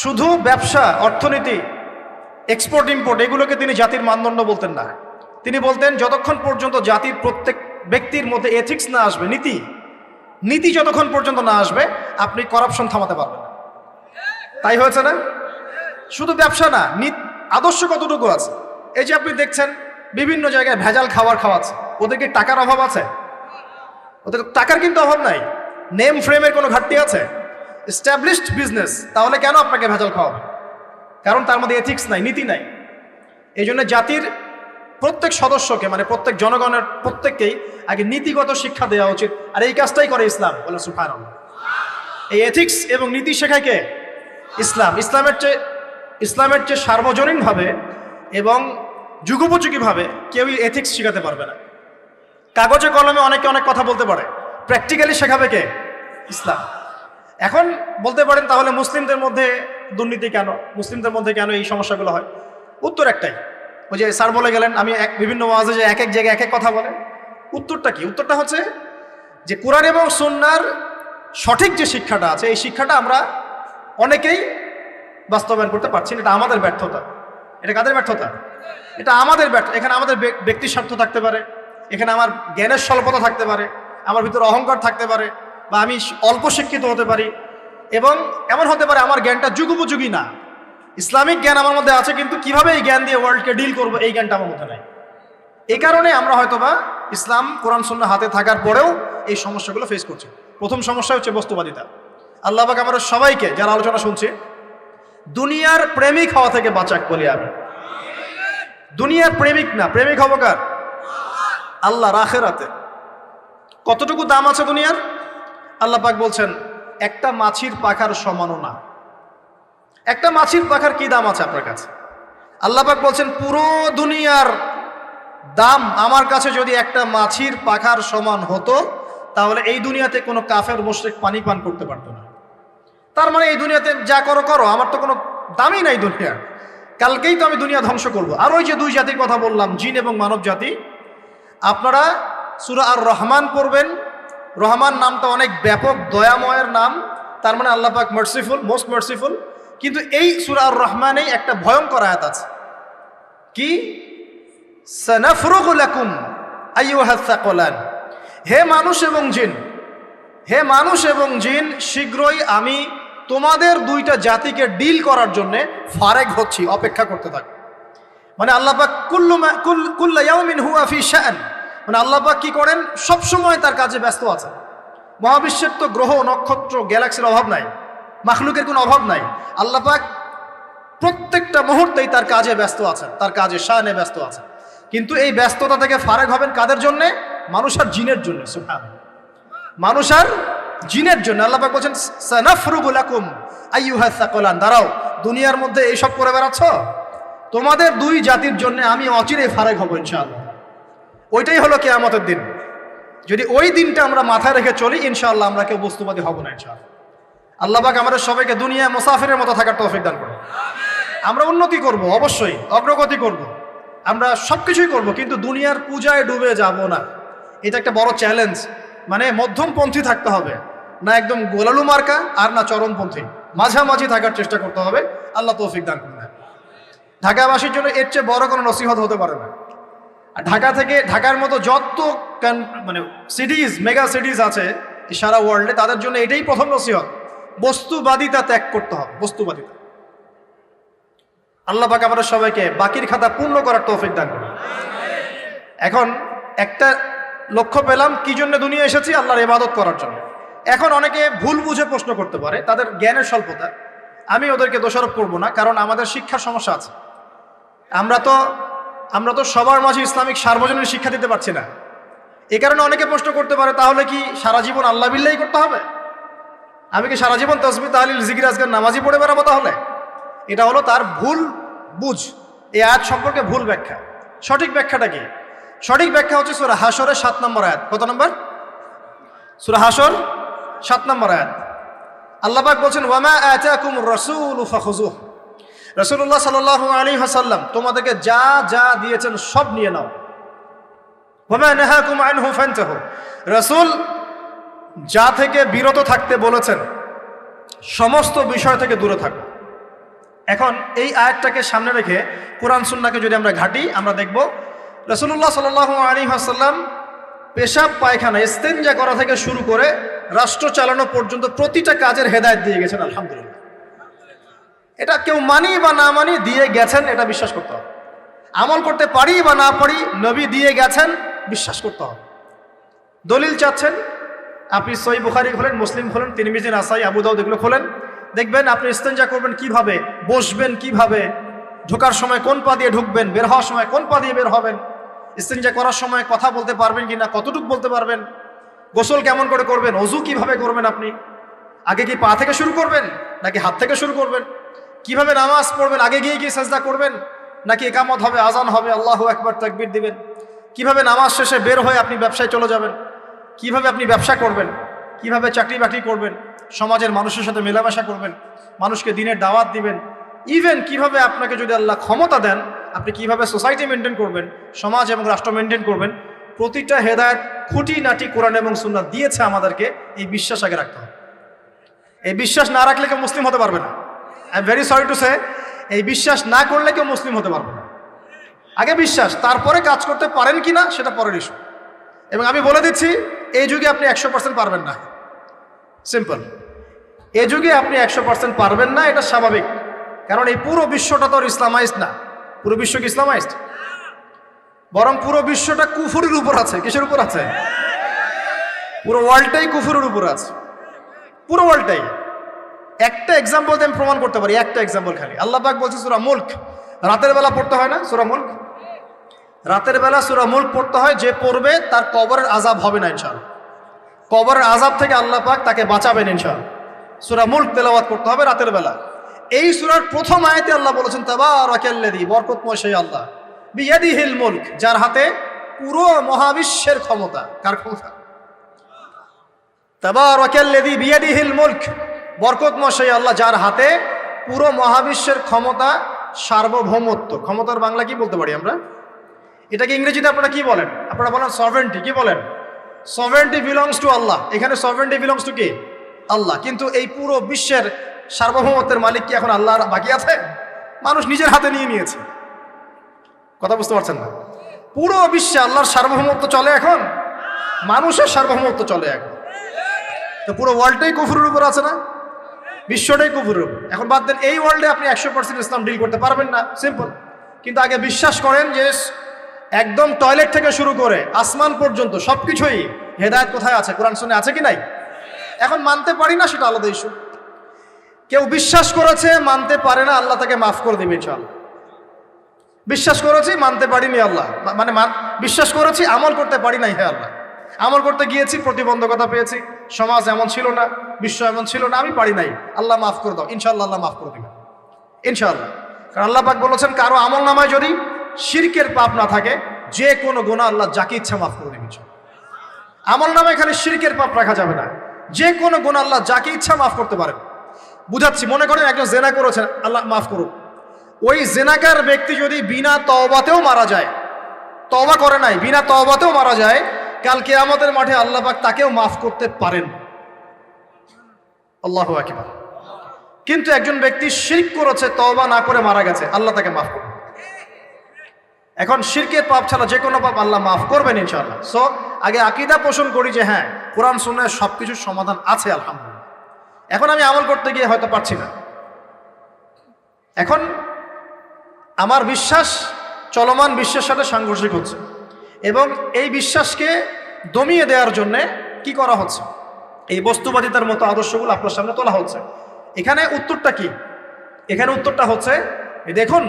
শুধু ব্যবসা, অর্থনীতি, এক্সপোর্ট ইম্পোর্ট, এগুলোকে তিনি জাতির মানদণ্ড বলতেন না। তিনি বলতেন যতক্ষণ পর্যন্ত জাতির প্রত্যেক ব্যক্তির মধ্যে এথিক্স না আসবে, নীতি যতক্ষণ পর্যন্ত না আসবে, আপনি করাপশন থামাতে পারবেন না। তাই হয়েছে না? শুধু ব্যবসা না, আদর্শ কতটুকু আছে? এই যে আপনি দেখছেন বিভিন্ন জায়গায় ভেজাল খাবার খাওয়াচ্ছে, ওদের কি টাকার অভাব আছে? ওদের টাকার কিন্তু অভাব নাই। নেম ফ্রেমের কোনো ঘাটতি আছে? এস্টাবলিশড বিজনেস, তাহলে কেন আপনাকে ভেজাল খাওয়াবে? কারণ তার মধ্যে এথিক্স নাই, নীতি নাই। এই জন্য জাতির প্রত্যেক সদস্যকে, মানে প্রত্যেক জনগণের প্রত্যেককেই আগে নীতিগত শিক্ষা দেওয়া উচিত। আর এই কাজটাই করে ইসলাম। বলে সুবহানাল্লাহ। এই এথিক্স এবং নীতি শেখায় কে? ইসলাম। ইসলামের চেয়ে সার্বজনীনভাবে এবং যুগোপযোগীভাবে কেউই এথিক্স শেখাতে পারবে না। কাগজে কলমে অনেকে অনেক কথা বলতে পারে, প্র্যাকটিক্যালি শেখাবে কে? ইসলাম। এখন বলতে পারেন তাহলে মুসলিমদের মধ্যে দুর্নীতি কেন, মুসলিমদের মধ্যে কেন এই সমস্যাগুলো হয়? উত্তর একটাই, ওই যে স্যার বলে গেলেন, আমি বিভিন্ন ওয়াজে যে এক এক জায়গায় এক এক কথা বলে। উত্তরটা কি? উত্তরটা হচ্ছে যে কোরআন এবং সুন্নাহর সঠিক যে শিক্ষাটা আছে, এই শিক্ষাটা আমরা অনেকেই বাস্তবায়ন করতে পারছি না। এটা আমাদের ব্যর্থতা। এটা কাদের ব্যর্থতা? এটা আমাদের ব্যর্থ। এখানে আমাদের ব্যক্তি স্বার্থ থাকতে পারে, এখানে আমার জ্ঞানের স্বল্পতা থাকতে পারে, আমার ভিতরে অহংকার থাকতে পারে, বা আমি অল্প শিক্ষিত হতে পারি, এবং এমন হতে পারে আমার জ্ঞানটা যুগোপযোগী না। ইসলামিক জ্ঞান আমার মধ্যে আছে, কিন্তু কিভাবে এই জ্ঞান দিয়ে ওয়ার্ল্ডকে ডিল করবো, এই জ্ঞানটা আমার মধ্যে নাই। এই কারণে আমরা হয়তোবা ইসলাম, কোরআন সুন্নাহ হাতে থাকার পরেও এই সমস্যাগুলো ফেস করছি। প্রথম সমস্যা হচ্ছে বস্তুবাদিতা। আল্লাহ পাক আমাদের সবাইকে, যারা আলোচনা শুনছে, দুনিয়ার প্রেমিক হওয়া থেকে বাঁচাক বলি আমি। দুনিয়ার প্রেমিক না, প্রেমিক হবো কার? আল্লাহর, আখিরাতে। কতটুকু দাম আছে দুনিয়ার? আল্লাহ পাক বলছেন একটা মাছির পাখার সমানও না। একটা মাছির পাখার কি দাম আছে আপনার কাছে? আল্লাহ পাক বলছেন পুরো দুনিয়ার দাম আমার কাছে যদি একটা মাছির পাখার সমান হতো, তাহলে এই দুনিয়াতে কোনো কাফের মুশরিক পানি পান করতে পারতো না। তার মানে এই দুনিয়াতে যা করো করো, আমার তো কোনো দামই নাই দুনিয়ার। কালকেই তো আমি দুনিয়া ধ্বংস করব। আর ওই যে দুই জাতির কথা বললাম, জিন এবং মানব জাতি, আপনারা সূরা আর রহমান পড়বেন। রহমান নামটা অনেক ব্যাপক, দয়াময়ের নাম, তার মানে আল্লাহ পাক মার্সিফুল, মোস্ট মার্সিফুল। কিন্তু এই সূরা আর রহমানেই একটা ভয়ঙ্কর আয়াত আছে, কি? সানাফরুগু লাকুম আইয়ুহাস সাকলান। হে মানুষ এবং জিন, হে মানুষ এবং জিন, শীঘ্রই আমি তোমাদের দুইটা জাতিকে ডিল করার জন্য ফারেক হচ্ছি, অপেক্ষা করতে থাক। মানে আল্লাহ পাক কুল্লু ইয়াউমিন হুয়া ফি শাআন, মানে আল্লাহ পাক কি করেন? সব সময় তার কাজে ব্যস্ত আছেন। মহাবিশ্বের তো গ্রহ নক্ষত্র গ্যালাক্সির অভাব নাই, মাখলুকের কোনো অভাব নাই। আল্লাহ পাক প্রত্যেকটা মুহূর্তেই তার কাজে ব্যস্ত আছেন, তার কাজে শানে ব্যস্ত আছেন। কিন্তু এই ব্যস্ততা থেকে ফারেক হবেন কাদের জন্যে? মানুষ আর জিনের জন্য। সুবহানাল্লাহ, মানুষ আর জিনের জন্য। আল্লাহ পাক বলছেন সানাফরুগু লাকুম আইয়ুহাস সাকলান। দাঁড়াও, দুনিয়ার মধ্যে এইসব করে বেড়াচ্ছ, তোমাদের দুই জাতির জন্য আমি অচিরেই ফারেক হব ইনশাআল্লাহ। ওইটাই হলো কিয়ামতের দিন। যদি ওই দিনটা আমরা মাথায় রেখে চলি, ইনশাআল্লাহ আমরা কেউ বস্তুবাদী হব না ইনশাআল্লাহ। আল্লাহ পাক আমাদের সবাইকে দুনিয়া মুসাফিরের মতো থাকার তৌফিক দান করুন। আমরা উন্নতি করব, অবশ্যই অগ্রগতি করব, আমরা সবকিছুই করব, কিন্তু দুনিয়ার পূজায় ডুবে যাব না। এটা একটা বড় চ্যালেঞ্জ। মানে মধ্যমপন্থী থাকতে হবে, না একদম গোলালু মার্কা আর না চরমপন্থী, মাঝামাঝি থাকার চেষ্টা করতে হবে। আল্লাহ তৌফিক দান করুন। ঢাকাবাসীর জন্য এর চেয়ে বড় কোনো নসিহত হতে পারে না। আর ঢাকার মতো যত মানে সিটিজ, মেগা সিটিজ আছে সারা ওয়ার্ল্ডে, তাদের জন্য এটাই প্রথম নসিহত, বস্তুবাদিতা ত্যাগ করতে হবে, বস্তুবাদিতা। আল্লাহ পাক আমাদের সবাইকে বাকির খাতা পূর্ণ করার তৌফিক দান করুন। এখন একটা লক্ষ্য পেলাম, কি জন্য দুনিয়া এসেছি? আল্লাহর ইবাদত করার জন্য। এখন অনেকে ভুল বুঝে প্রশ্ন করতে পারে, তাদের জ্ঞানের স্বল্পতা। আমি ওদেরকে দোষারোপ করব না, কারণ আমাদের শিক্ষার সমস্যা আছে। আমরা তো সবার মাঝে ইসলামিক সার্বজনীন শিক্ষা দিতে পারছি না। এই কারণে অনেকে প্রশ্ন করতে পারে, তাহলে কি সারা জীবন আল্লাহ বিল্লাহি করতে হবে? আমি কি সারা জীবন তাসবিহ তাহলিল জিকির আজকার নামাজি পড়ে বেড়াবো? তাহলে এটা হলো তার ভুল বুঝ। এই আয়াত সম্পর্কে ভুল ব্যাখ্যা। সঠিক ব্যাখ্যাটা কি? সঠিক ব্যাখ্যা হচ্ছে সূরা হাশরের 7 নম্বর আয়াত। কত নম্বর? সূরা হাশর 7 নম্বর আয়াত। আল্লাহ পাক বলছেন, ওয়ামা আতাকুমুর রাসূলু ফাখুযুহু। রাসূলুল্লাহ সাল্লাল্লাহু আলাইহি ওয়াসাল্লাম তোমাদেরকে যা যা দিয়েছেন সব নিয়ে নাও। ওয়ামা নাহাকুম আনহু ফান্তাহু। রাসূল যা থেকে বিরত থাকতে বলেছেন সমস্ত বিষয় থেকে দূরে থাকো। এখন এই আয়াতটাকে সামনে রেখে কোরআন সুন্নাহকে যদি আমরা ঘাঁটি, আমরা দেখব রাসূলুল্লাহ সাল্লাল্লাহু আলাইহি ওয়াসাল্লাম পেশাব পায়খানা ইস্তেনজা করা থেকে শুরু করে রাষ্ট্র চালানো পর্যন্ত প্রতিটা কাজের হেদায়েত দিয়ে গেছেন। আলহামদুলিল্লাহ, এটা কেউ মানি বা না মানি দিয়ে গেছেন, এটা বিশ্বাস করতে হবে। আমল করতে পারি বা না পারি, নবী দিয়ে গেছেন, বিশ্বাস করতে হবে। দলিল চাচ্ছেন, আপনি সহিহ বুখারী খোলেন, মুসলিম খোলেন, তিরমিজি, নাসাই, আবু দাউদ এগুলো খোলেন, দেখবেন আপনি ইস্তেনজা করবেন কিভাবে, বসবেন কিভাবে, ঢোকার সময় কোন পা দিয়ে ঢুকবেন, বের হওয়ার সময় কোন পা দিয়ে বের হবেন, ইস্তেনজা করার সময় কথা বলতে পারবেন কিনা, কতটুকু বলতে পারবেন, গোসল কেমন করে করবেন, ওযু কিভাবে করবেন, আপনি আগে কি পা থেকে শুরু করবেন নাকি হাত থেকে শুরু করবেন, কিভাবে নামাজ পড়বেন, আগে গিয়ে কি সাজদা করবেন নাকি ইকামত হবে, আজান হবে, আল্লাহু আকবার তাকবীর দিবেন, কিভাবে নামাজ শেষে বের হয়ে আপনি ব্যবসায় চলে যাবেন, কিভাবে আপনি ব্যবসা করবেন, কিভাবে চাকরি বাকরি করবেন, সমাজের মানুষের সাথে মেলামেশা করবেন, মানুষকে দিনের দাওয়াত দিবেন, ইভেন কিভাবে আপনাকে যদি আল্লাহ ক্ষমতা দেন আপনি কিভাবে সোসাইটি মেনটেন করবেন, সমাজ এবং রাষ্ট্র মেনটেন করবেন, প্রতিটা হেদায়েত খুঁটিনাটি কোরআন এবং সুন্নাহ দিয়েছে আমাদেরকে। এই বিশ্বাস আগে রাখতে হবে। এই বিশ্বাস না রাখলে কেউ মুসলিম হতে পারবে না। I am very sorry to say, এই বিশ্বাস না করলে কেউ মুসলিম হতে পারবে না। আগে বিশ্বাস, তারপরে কাজ করতে পারেন কি না সেটা পরের ইস্যু। এবং আমি বলে দিচ্ছি, এই যুগে আপনি 100% পারবেন না। সিম্পল, এই যুগে আপনি 100% পারবেন না, এটা স্বাভাবিক। কারণ এই পুরো বিশ্বটা তো ইসলামাইজড না। পুরো বিশ্ব কি ইসলামাইজড? বরং পুরো বিশ্বটা কুফরের উপর আছে। কিসের উপর আছে? পুরো ওয়ার্ল্ডটাই কুফরের উপর আছে, পুরো ওয়ার্ল্ডটাই। একটা এক্সাম্পল দিয়ে আমি প্রমাণ করতে পারি, একটা এক্সাম্পল খালি। আল্লাহ পাক বলছে সূরা মুলক, রাতের বেলা পড়তে হয় না সূরা মুলক? রাতের বেলা সূরা মুলক পড়তে হয়, যে পড়বে তার কবরের আযাব হবে না ইনশাআল্লাহ। কবরের আযাব থেকে আল্লাহ পাক তাকে বাঁচাবেন ইনশাআল্লাহ। সূরা মুলক তেলাওয়াত করতে হবে রাতের বেলা। এই সূরার প্রথম আয়াতে আল্লাহ বলেছেন তাবারাকাল্লাযী, বরকতময় সেই আল্লাহ, বিয়াদিহিল মুলক, যার হাতে পুরো মহাবিশ্বের ক্ষমতা। কার ক্ষমতা? তাবারাকাল্লাযী বিয়াদিহিল মুলক, বরকতময় সেই আল্লাহ যার হাতে পুরো মহাবিশ্বের ক্ষমতা, সার্বভৌমত্ব। ক্ষমতার বাংলা কি বলতে পারি আমরা? এটাকে ইংরেজিতে আপনারা কি বলেন? আপনারা বলেন সভরেন্টি। কি বলেন? সভরেন্টি বিলংস টু আল্লাহ। এখানে সভরেন্টি বিলংস টু কে? আল্লাহ। কিন্তু এই পুরো বিশ্বের সার্বভৌমত্বের মালিক কি এখন আল্লাহ বাকি আছে? মানুষ নিজের হাতে নিয়ে নিয়েছে। কথা বুঝতে পারছেন না? পুরো বিশ্বে আল্লাহর সার্বভৌমত্ব চলে এখন, মানুষের সার্বভৌমত্ব চলে এখন। তো পুরো ওয়ার্ল্ডটাই কুফরের উপর আছে না? বিশ্বটাই কুফরের উপর। এখন বাদ দেন, এই ওয়ার্ল্ডে আপনি 100% ইসলাম ডিল করতে পারবেন না, সিম্পল। কিন্তু আগে বিশ্বাস করেন যে একদম টয়লেট থেকে শুরু করে আসমান পর্যন্ত সবকিছুই হেদায়েত কোথায় আছে? কোরআন সুন্নাহ আছে কি নাই? এখন মানতে পারি না, সেটা আলাদা ইস্যু। কেউ বিশ্বাস করেছে, মানতে পারে না, আল্লাহ তাকে মাফ করে দিবে ইনশাআল্লাহ। বিশ্বাস করেছি, মানতে পারিনি, আল্লাহ মানে বিশ্বাস করেছি, আমল করতে পারি নাই, হে আল্লাহ আমল করতে গিয়েছি, প্রতিবন্ধকতা পেয়েছি, সমাজ এমন ছিল না, বিশ্ব এমন ছিল না, আমি পারি নাই, আল্লাহ মাফ করে দাও। ইনশাআল্লাহ আল্লাহ মাফ করে দিবে ইনশাআল্লাহ। কারণ আল্লাহ পাক বলেছেন, কারো আমল নামায় যদি শিরকের পাপ না থাকে, যে কোনো গুনাহ আল্লাহ যাকে ইচ্ছা মাফ করে দিবে। আমল নামায় খালি শিরকের পাপ রাখা যাবে না, যে কোনো গুনাহ আল্লাহ যাকে ইচ্ছা মাফ করতে পারেন। বুঝাচ্ছি, মনে করেন একজন জেনা করেছেন, আল্লাহ মাফ করুক। ওই জেনাকার ব্যক্তি যদি বিনা তওবাতেও মারা যায়, তওবা করে নাই, বিনা তওবাতেও মারা যায়, কাল কিয়ামতের মাঠে আল্লাহ পাক তাকেও মাফ করতে পারেন। আল্লাহু আকবার। কিন্তু একজন ব্যক্তি শিরক করেছে, তওবা না করে মারা গেছে, আল্লাহ তাকে মাফ করবেন। এখন শিরকের পাপ ছাড়া যে কোনো পাপ আল্লাহ মাফ করবেন ইনশাআল্লাহ। সো আগে আকীদা পোষণ করি যে হ্যাঁ, কোরআন সুন্নাহয় সবকিছুর সমাধান আছে আলহামদুলিল্লাহ। এখন আমি আমল করতে গিয়ে হয়তো পারছি না, এখন আমার বিশ্বাস চলমান বিশ্বের সাথে সাংঘর্ষিক হচ্ছে, এবং এই বিশ্বাসকে দমিয়ে দেওয়ার জন্যে কি করা হচ্ছে? এই বস্তুবাদিতার মতো আদর্শগুলো আপনার সামনে তোলা হচ্ছে। এখানে উত্তরটা কি? এখানে উত্তরটা হচ্ছে, দেখুন,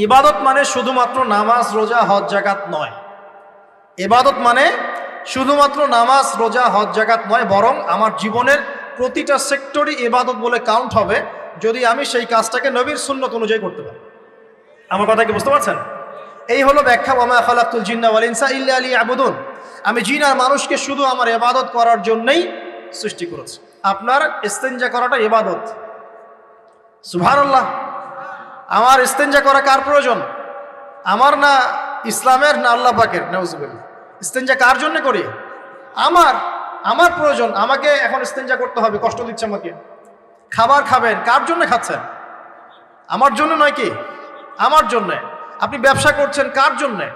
ইবাদত মানে শুধুমাত্র নামাজ, রোজা, হজ, যাকাত নয়। ইবাদত মানে শুধুমাত্র নামাজ, রোজা, হজ, যাকাত নয়, বরং আমার জীবনের প্রতিটা সেক্টরই ইবাদত বলে কাউন্ট হবে যদি আমি সেই কাজটাকে নবীর সুন্নত অনুযায়ী করতে পারি। আমার কথা কি বুঝতে পারছেন? এই হলো ব্যাখ্যা, ওয়ামা খালাকতুল জিন্না ওয়াল ইনসা ইল্লা লিয়াবুদুন। আমি জিন আর মানুষকে শুধু আমার ইবাদত করার জন্যই সৃষ্টি করেছি। আপনার ইস্তেঞ্জা করাটা ইবাদত। সুবহানাল্লাহ। আমার ইস্তেঞ্জা করা কার প্রয়োজন? আমার না ইসলামের, না আল্লাহ পাকের? নাউজুবিল্লাহ। ইস্তেঞ্জা কার জন্য করি? আমার প্রয়োজন। আমাকে এখন ইস্তেঞ্জা করতে হবে, কষ্ট দিচ্ছে আমাকে। খাবার খাবেন, কার জন্য খাচ্ছেন? আমার জন্য নয় কি? আমার জন্যে। আপনি ব্যবসা করছেন, কার জন্যে?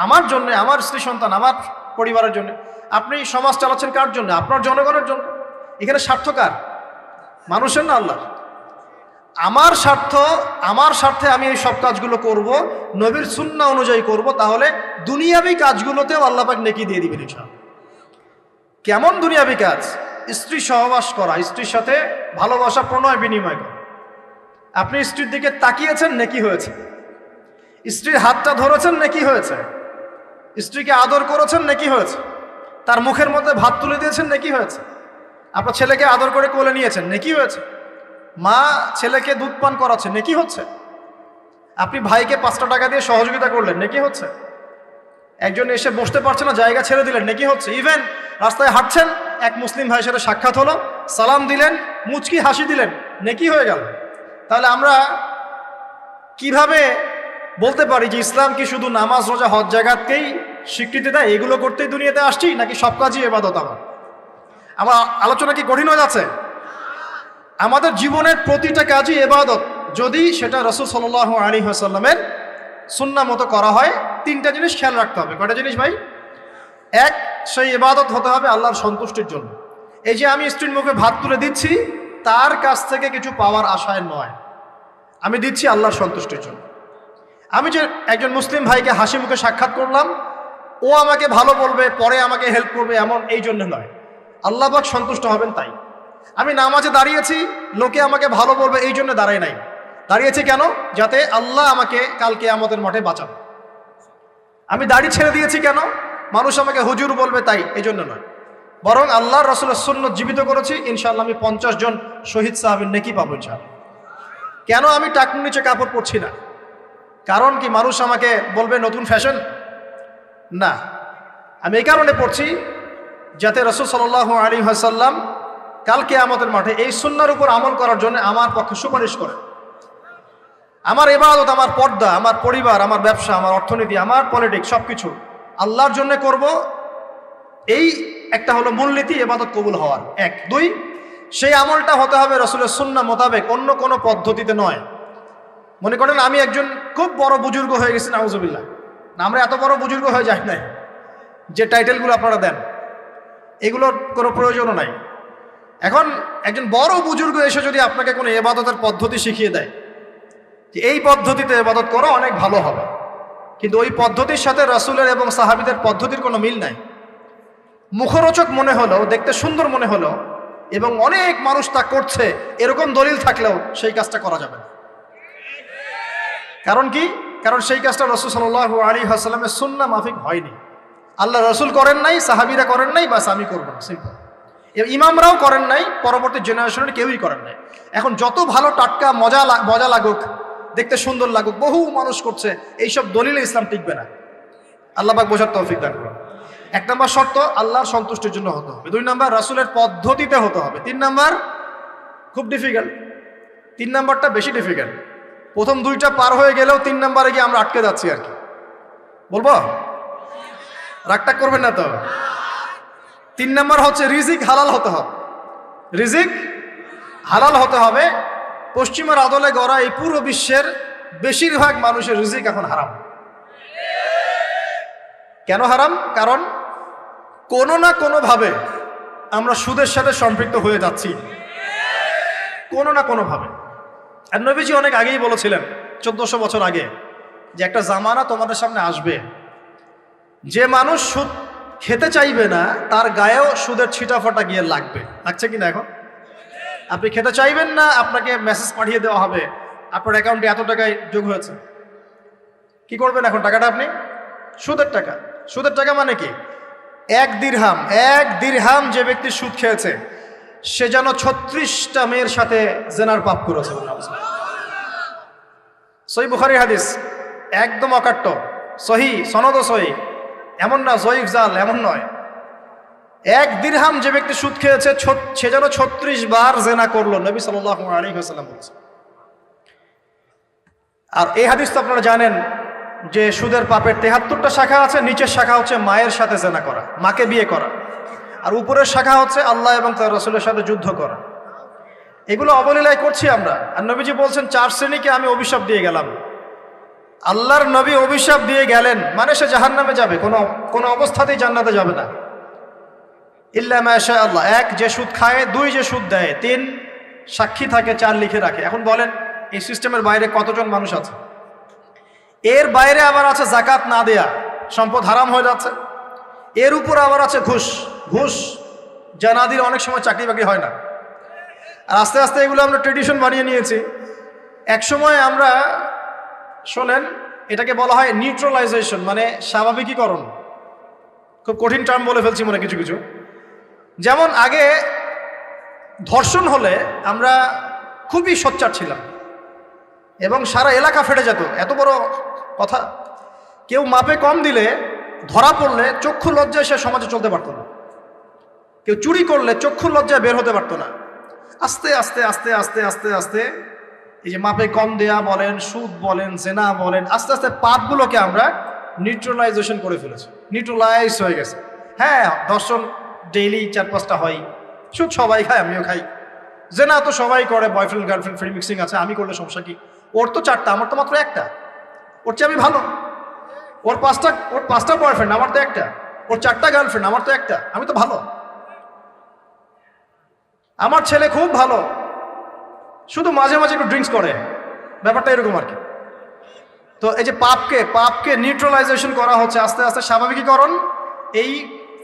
আমার জন্যে, আমার স্ত্রী সন্তান, আমার পরিবারের জন্য। আপনি সমাজ চালাচ্ছেন কার জন্য? আপনার জনগণের জন্য। এখানে স্বার্থ কার? মানুষের না আল্লাহর? আমার স্বার্থে আমি এই সব কাজগুলো করব, নবীর সুন্নাহ অনুযায়ী করব, তাহলে দুনিয়াবি কাজগুলোতেও আল্লাহ পাক নেকি দিয়ে দিবেন ইনশাআল্লাহ। কেমন দুনিয়াবি কাজ? স্ত্রী সহবাস করা, স্ত্রীর সাথে ভালোবাসা, প্রণয় বিনিময় করা। আপনি স্ত্রীর দিকে তাকিয়েছেন, নেকি হয়েছে। স্ত্রীর হাতটা ধরেছেন, নেকি হয়েছে। স্ত্রীকে আদর করেছেন, নেকি হয়েছে। তার মুখের মধ্যে ভাত তুলে দিয়েছেন, নেকি হয়েছে। আপনার ছেলেকে আদর করে কোলে নিয়েছেন, নেকি হয়েছে। মা ছেলেকে দুধ পান করাচ্ছে, নেকি হচ্ছে। আপনি ভাইকে 5টা টাকা দিয়ে সহযোগিতা করলেন, নেকি হচ্ছে। একজন এসে বসতে পারছে না, জায়গা ছেড়ে দিলেন, নেকি হচ্ছে। ইভেন রাস্তায় হাঁটছেন, এক মুসলিম ভাইয়ের সাথে সাক্ষাৎ হলো, সালাম দিলেন, মুচকি হাসি দিলেন, নেকি হয়ে গেল। তাহলে আমরা কিভাবে বলতে পারি যে ইসলাম কি শুধু নামাজ, রোজা, হজ, যাকাতকেই স্বীকৃতি দেয়? এগুলো করতেই দুনিয়াতে আসছি, নাকি সব কাজই ইবাদত? আমার আলোচনা কি কঠিন হয়ে যাচ্ছে? আমাদের জীবনের প্রতিটা কাজই ইবাদত, যদি সেটা রাসূল সাল্লাল্লাহু আলাইহি ওয়াসাল্লামের সুন্নাহ মতো করা হয়। 3টা জিনিস খেয়াল রাখতে হবে। কয়টা জিনিস ভাই? এক, সেই ইবাদত হতে হবে আল্লাহর সন্তুষ্টির জন্য। এই যে আমি স্ত্রীর মুখে ভাত তুলে দিচ্ছি, তার কাছ থেকে কিছু পাওয়ার আশায় নয়, আমি দিচ্ছি আল্লাহর সন্তুষ্টির জন্য। আমি যে একজন মুসলিম ভাইকে হাসি মুখে সাক্ষাৎ করলাম, ও আমাকে ভালো বলবে, পরে আমাকে হেল্প করবে, এমন এই জন্য নয়, আল্লাহ পাক সন্তুষ্ট হবেন তাই। আমি নামাজে দাঁড়িয়েছি, লোকে আমাকে ভালো বলবে, এই জন্য দাঁড়াই নাই। দাঁড়িয়েছি কেন? যাতে আল্লাহ আমাকে কাল কিয়ামতের মাঠে বাঁচান। আমি দাড়ি ছেড়ে দিয়েছি কেন? মানুষ আমাকে হুজুর বলবে তাই, এই জন্য নয়। বরং আল্লাহর রাসূলের সুন্নাত জীবিত করেছি, ইনশাআল্লাহ আমি 50 জন শহীদ সাহাবীর নেকি পাবো ইনশাআল্লাহ। কেন আমি টাকনুর নিচে কাপড় পরছি না? কারণ কি মানুষ আমাকে বলবে নতুন ফ্যাশন? না, আমি এই কারণে পড়ছি যাতে রাসূল সাল্লাল্লাহু আলাইহি ওয়াসাল্লাম কাল কিয়ামতের মাঠে এই সুন্নাহর উপর আমল করার জন্য আমার পক্ষে সুপারিশ করে। আমার ইবাদত, আমার পর্দা, আমার পরিবার, আমার ব্যবসা, আমার অর্থনীতি, আমার পলিটিক্স সবকিছু আল্লাহর জন্য করব, এই একটা হলো মূলনীতি ইবাদত কবুল হওয়ার। 1 2 সেই আমলটা হতে হবে রাসূলের সুন্নাহ মোতাবেক, অন্য কোনো পদ্ধতিতে নয়। মনে করেন আমি একজন খুব বড় বুজুর্গ হয়ে গেছি, নাউজুবিল্লাহ, না আমরা এত বড় বুজুর্গ হয়ে যাই নাই যে টাইটেলগুলো আপনারা দেন, এগুলোর কোনো প্রয়োজনও নাই। এখন একজন বড় বুজুর্গ এসে যদি আপনাকে কোনো ইবাদতের পদ্ধতি শিখিয়ে দেয় যে এই পদ্ধতিতে ইবাদত করা অনেক ভালো হবে, কিন্তু ওই পদ্ধতির সাথে রাসূলের এবং সাহাবীদের পদ্ধতির কোনো মিল নাই, মুখরোচক মনে হলো, দেখতে সুন্দর মনে হলো এবং অনেক মানুষ তা করছে এরকম দলিল থাকলেও সেই কাজটা করা যাবে না। কারণ কি? কারণ সেই কাজটা রাসূল সাল্লাল্লাহু আলাইহি ওয়াসাল্লামের সুন্নাহ মাফিক হয়নি। আল্লাহ রাসূল করেন নাই, সাহাবীরা করেন নাই, বাস আমি করব না, সিম্পল। ইমামরাও করেন নাই, পরবর্তী জেনারেশনের কেউই করেন নাই। এখন যত ভালো টাটকা মজা লাগুক, দেখতে সুন্দর লাগুক, বহু মানুষ করছে, এইসব দলিলে ইসলাম টিকবে না। আল্লাহ পাক বোঝার তৌফিক দান করুন। 1 নম্বর শর্ত আল্লাহর সন্তুষ্টির জন্য হতে হবে। 2 নম্বর রাসূলের পদ্ধতিতে হতে হবে। 3 নম্বর খুব ডিফিকাল্ট, 3 নম্বরটা বেশি ডিফিকাল্ট। প্রথম 2টা পার হয়ে গেলেও 3 নম্বরে গিয়ে আমরা আটকে যাচ্ছি আর কি। বলবো? রাগটা করবেন না তো? 3 নম্বর হচ্ছে রিজিক হালাল হতে হবে। রিজিক হালাল হতে হবে। পশ্চিমের আদলে গড়া এই পুরো বিশ্বের বেশিরভাগ মানুষের রিজিক এখন হারাম। কেন হারাম? কারণ কোনো না কোনোভাবে আমরা সুদের সাথে সম্পৃক্ত হয়ে যাচ্ছি, কোনো না কোনোভাবে। আর নবীজি অনেক আগেই বলেছিলেন, 1400 বছর আগে, যে একটা জামানা তোমাদের সামনে আসবে, যে মানুষ সুদ খেতে চাইবে না তার গায়েও সুদের ছিটাফাটা গিয়ে লাগবে। লাগছে কিনা? এখন আপনি খেতে চাইবেন না, আপনাকে মেসেজ পাঠিয়ে দেওয়া হবে আপনার অ্যাকাউন্টে এত টাকায় যোগ হয়েছে। কি করবেন এখন? টাকাটা আপনি সুদের টাকা। সুদের টাকা মানে কি? 1 দিরহাম যে ব্যক্তি সুদ খেয়েছে সে যেন 36টা মেয়ের সাথে জেনার পাপ করেছে। সহিহ বুখারীর হাদিস, একদম অকাট্য, সহিহ, সনদ সহিহ, এমন না জয়ীফ জাল, এমন নয়। 1 দিরহাম যে ব্যক্তি সুদ খেয়েছে সে যেন 36 বার জেনা করলো, নবী সাল্লাল্লাহু আলাইহি ওয়াসাল্লাম বলেছেন। আর এই হাদিস তো আপনারা জানেন যে সুদের পাপের 73টা শাখা আছে। নিচের শাখা হচ্ছে মায়ের সাথে জেনা করা, মাকে বিয়ে করা, আর উপরের শাখা হচ্ছে আল্লাহ এবং তার রাসূলের সাথে যুদ্ধ করা। এগুলো অবলীলায় করছি আমরা। আর নবীজি বলছেন 4 শ্রেণীকে আমি অভিশাপ দিয়ে গেলাম। আল্লাহর নবী অভিশাপ দিয়ে গেলেন মানে সে জাহান্নামে যাবে, কোনো অবস্থাতেই জান্নাতে যাবে না। ইল্লা মা শা আল্লাহ। 1 যে সুদ খায়, 2 যে সুদ দেয়, 3 সাক্ষী থাকে, 4 লিখে রাখে। এখন বলেন এই সিস্টেমের বাইরে কতজন মানুষ আছে? এর বাইরে আবার আছে যাকাত না দেয়া, সম্পদ হারাম হয়ে যাচ্ছে। এর উপর আবার আছে ঘুষ যা না দিলে অনেক সময় চাকরি বাকরি হয় না। আর আস্তে আস্তে এগুলো আমরা ট্রেডিশন বানিয়ে নিয়েছি। এক সময় আমরা, শোনেন, এটাকে বলা হয় নিউট্রালাইজেশন, মানে স্বাভাবিকীকরণ। খুব কঠিন টার্ম বলে ফেলছি মনে কিছু কিছু। যেমন আগে ধর্ষণ হলে আমরা খুবই সোচ্চার ছিলাম এবং সারা এলাকা ফেটে যেত, এত বড় কথা। কেউ মাপে কম দিলে, ধরা পড়লে চক্ষু লজ্জায় সে সমাজে চলতে পারতো না। কেউ চুরি করলে চক্ষু লজ্জায় বের হতে পারতো না। আস্তে আস্তে আস্তে আস্তে আস্তে আস্তে এই যে মাপে কম দেয়া বলেন, সুদ বলেন, জেনা বলেন, আস্তে আস্তে পাপগুলোকে আমরা নিউট্রালাইজেশন করে ফেলেছি, নিউট্রালাইজ হয়ে গেছে। হ্যাঁ, ধর্ষণ ডেইলি 4-5টা হয়, সুদ সবাই খায়, আমিও খাই, জেনা তো সবাই করে, বয়ফ্রেন্ড গার্লফ্রেন্ড ফ্রি মিক্সিং আছে, আমি করলে সমস্যা কি? ওর তো 4টা, আমার তো মাত্র 1টা। ওর চেয়ে আমি ভালো। ওর 5টা বয়ফ্রেন্ড, আমার তো 1টা। ওর 4টা গার্লফ্রেন্ড, আমার তো 1টা। আমি তো ভালো। আমার ছেলে খুব ভালো, শুধু মাঝে মাঝে একটু ড্রিঙ্কস করে, ব্যাপারটা এরকম আর কি। তো এই যে পাপকে নিউট্রালাইজেশন করা হচ্ছে আস্তে আস্তে, স্বাভাবিকীকরণ। এই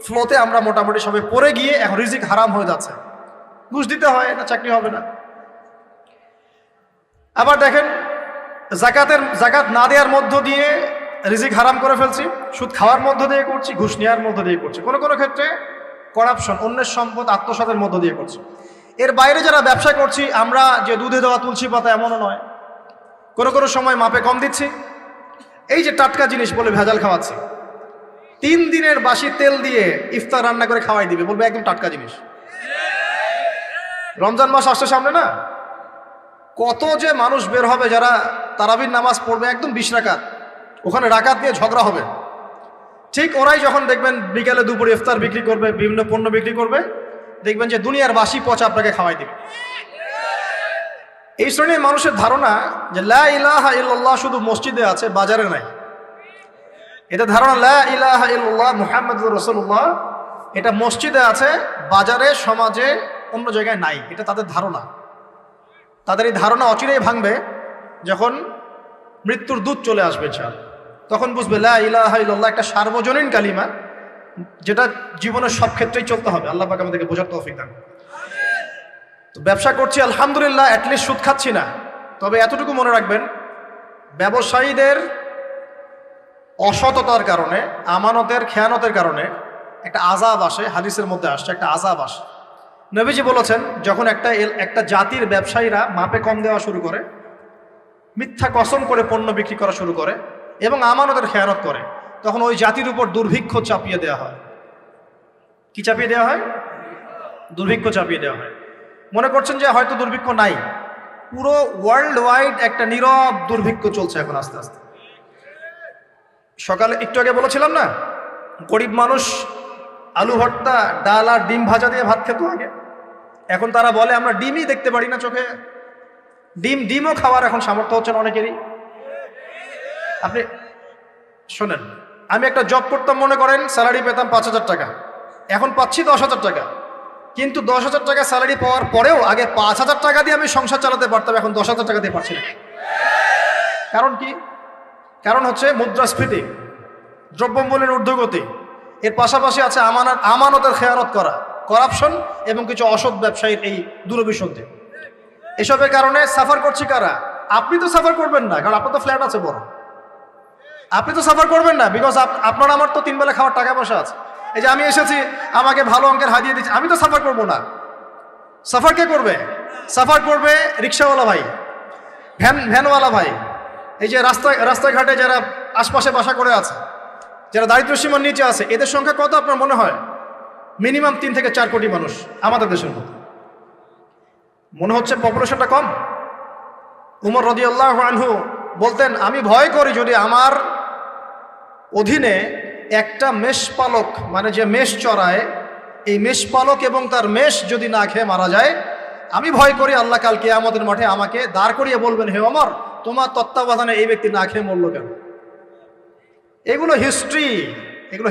ফ্লোতে আমরা মোটামুটি সবাই পড়ে গিয়ে এখন রিজিক হারাম হয়ে যাচ্ছে। ঘুষ দিতে হয় না, চাকরি হবে না। আবার দেখেন, জাকাত না দেওয়ার মধ্য দিয়ে রিজিক হারাম করে ফেলছি, সুদ খাওয়ার মধ্য দিয়ে করছি, ঘুষ নেওয়ার মধ্য দিয়ে করছি। কোনো কোনো ক্ষেত্রে করাপশন, অন্যের সম্পদ আত্মসাতের মধ্য দিয়ে করছি। এর বাইরে যারা ব্যবসা করছি, আমরা যে দুধে দেওয়া তুলসী পাতা এমনও নয়, কোনো কোনো সময় মাপে কম দিচ্ছি। এই যে টাটকা জিনিস বলে ভেজাল খাওয়াচ্ছি, 3 দিনের বাসি তেল দিয়ে ইফতার রান্না করে খাওয়াই দিবে, বলবে একদম টাটকা জিনিস। রমজান মাস আসছে সামনে না, কত যে মানুষ বের হবে যারা তারাবির নামাজ পড়বে একদম 20 রাকাত, ওখানে রাকাত নিয়ে ঝগড়া হবে। ঠিক ওরাই যখন দেখবেন বিকালে দুপুরে ইফতার বিক্রি করবে, বিভিন্ন পণ্য বিক্রি করবে, দেখবেন যে দুনিয়ার বাসি পচা আপনাকে খাওয়াই দিবে। এই শ্রেণীর মানুষের ধারণা যে লা ইলাহা ইল্লাল্লাহ শুধু মসজিদে আছে, বাজারে নাই। এটা ধারণা লা ইলাহা ইল্লাল্লাহ মুহাম্মাদুর রাসূলুল্লাহ এটা মসজিদে আছে, বাজারে, সমাজে, অন্য জায়গায় নাই। এটা তাদের ধারণা। তাদের এই ধারণা অচিরেই ভাঙবে যখন মৃত্যুর দূত চলে আসবে। তখন বুঝবে লা ইলাহা ইল্লাল্লাহ একটা সার্বজনীন কালিমা, যেটা জীবনের সব ক্ষেত্রেই চলতে হবে। আল্লাহ পাক আমাদেরকে বোঝার তৌফিক দান। তো ব্যবসা করছি আলহামদুলিল্লাহ, অ্যাটলিস্ট সুদ খাচ্ছি না। তবে এতটুকু মনে রাখবেন, ব্যবসায়ীদের অসততার কারণে, আমানতের খেয়ানতের কারণে একটা আযাব আসে। হাদিসের মধ্যে আসছে একটা আযাব আসে। নবীজি বলেছেন, যখন একটা জাতির ব্যবসায়ীরা মাপে কম দেওয়া শুরু করে, মিথ্যা কসম করে পণ্য বিক্রি করা শুরু করে এবং আমানতের খেয়ানত করে, তখন ওই জাতির উপর দুর্ভিক্ষ চাপিয়ে দেওয়া হয়। কি চাপিয়ে দেওয়া হয়? দুর্ভিক্ষ চাপিয়ে দেওয়া হয়। মনে করছেন যে হয়তো দুর্ভিক্ষ নাই, পুরো ওয়ার্ল্ড ওয়াইড একটা নীরব দুর্ভিক্ষ চলছে এখন আস্তে আস্তে। সকালে একটু আগে বলেছিলাম না, গরিব মানুষ আলু ভর্তা, ডাল আর ডিম ভাজা দিয়ে ভাত খেত আগে। এখন তারা বলে আমরা ডিমই দেখতে পারি না চোখে। ডিমও খাওয়ার এখন সামর্থ্য হচ্ছে না অনেকেরই। আপনি শোনেন, আমি একটা জব করতাম, মনে করেন স্যালারি পেতাম 5,000 টাকা, এখন পাচ্ছি 10,000 টাকা। কিন্তু 10,000 টাকা স্যালারি পাওয়ার পরেও আগে 5,000 টাকা দিয়ে আমি সংসার চালাতে পারতাম, এখন 10,000 টাকা দিয়ে পারছি না। কারণ কি? কারণ হচ্ছে মুদ্রাস্ফীতি, দ্রব্যমূল্যের ঊর্ধ্বগতি, এর পাশাপাশি আছে আমানতের খেয়ানত করা, করাপশন এবং কিছু অসৎ ব্যবসায়ীর এই দুরভিসন্ধি। এসবের কারণে সাফার করছি কারা? আপনি তো সাফার করবেন না, কারণ আপনার তো ফ্ল্যাট আছে বড়। আপনি তো সাফার করবেন না, বিকজ আপনার আমার তো 3 বেলা খাওয়ার টাকা পয়সা আছে। এই যে আমি এসেছি, আমাকে ভালো অঙ্কের হাদিয়ে দিচ্ছি, আমি তো সাফার করবো না। সাফার কে করবে? সাফার করবে রিক্সাওয়ালা ভাই, ভ্যানওয়ালা ভাই, এই যে রাস্তাঘাটে যারা আশপাশে বাসা করে আছে, যারা দারিদ্র্য সীমার নিচে আছে। এদের সংখ্যা কত আপনার মনে হয়? মিনিমাম 3 থেকে 4 কোটি মানুষ আমাদের দেশের মধ্যে। মনে হচ্ছে পপুলেশনটা কম? উমর রাদিয়াল্লাহু আনহু বলতেন, আমি ভয় করি যদি আমার অধীনে একটা মেষপালক, মানে যে মেষ চড়ায়, এই মেষপালক এবং তার মেষ যদি না খেয়ে মারা যায়, আমি ভয় করি আল্লাহ কাল কিয়ামতের মাঠে আমাকে দাঁড় করিয়ে বলবেন, হে ওমর, তোমার তত্ত্বাবধানে এই ব্যক্তি না খেয়ে মরল কেন? এগুলো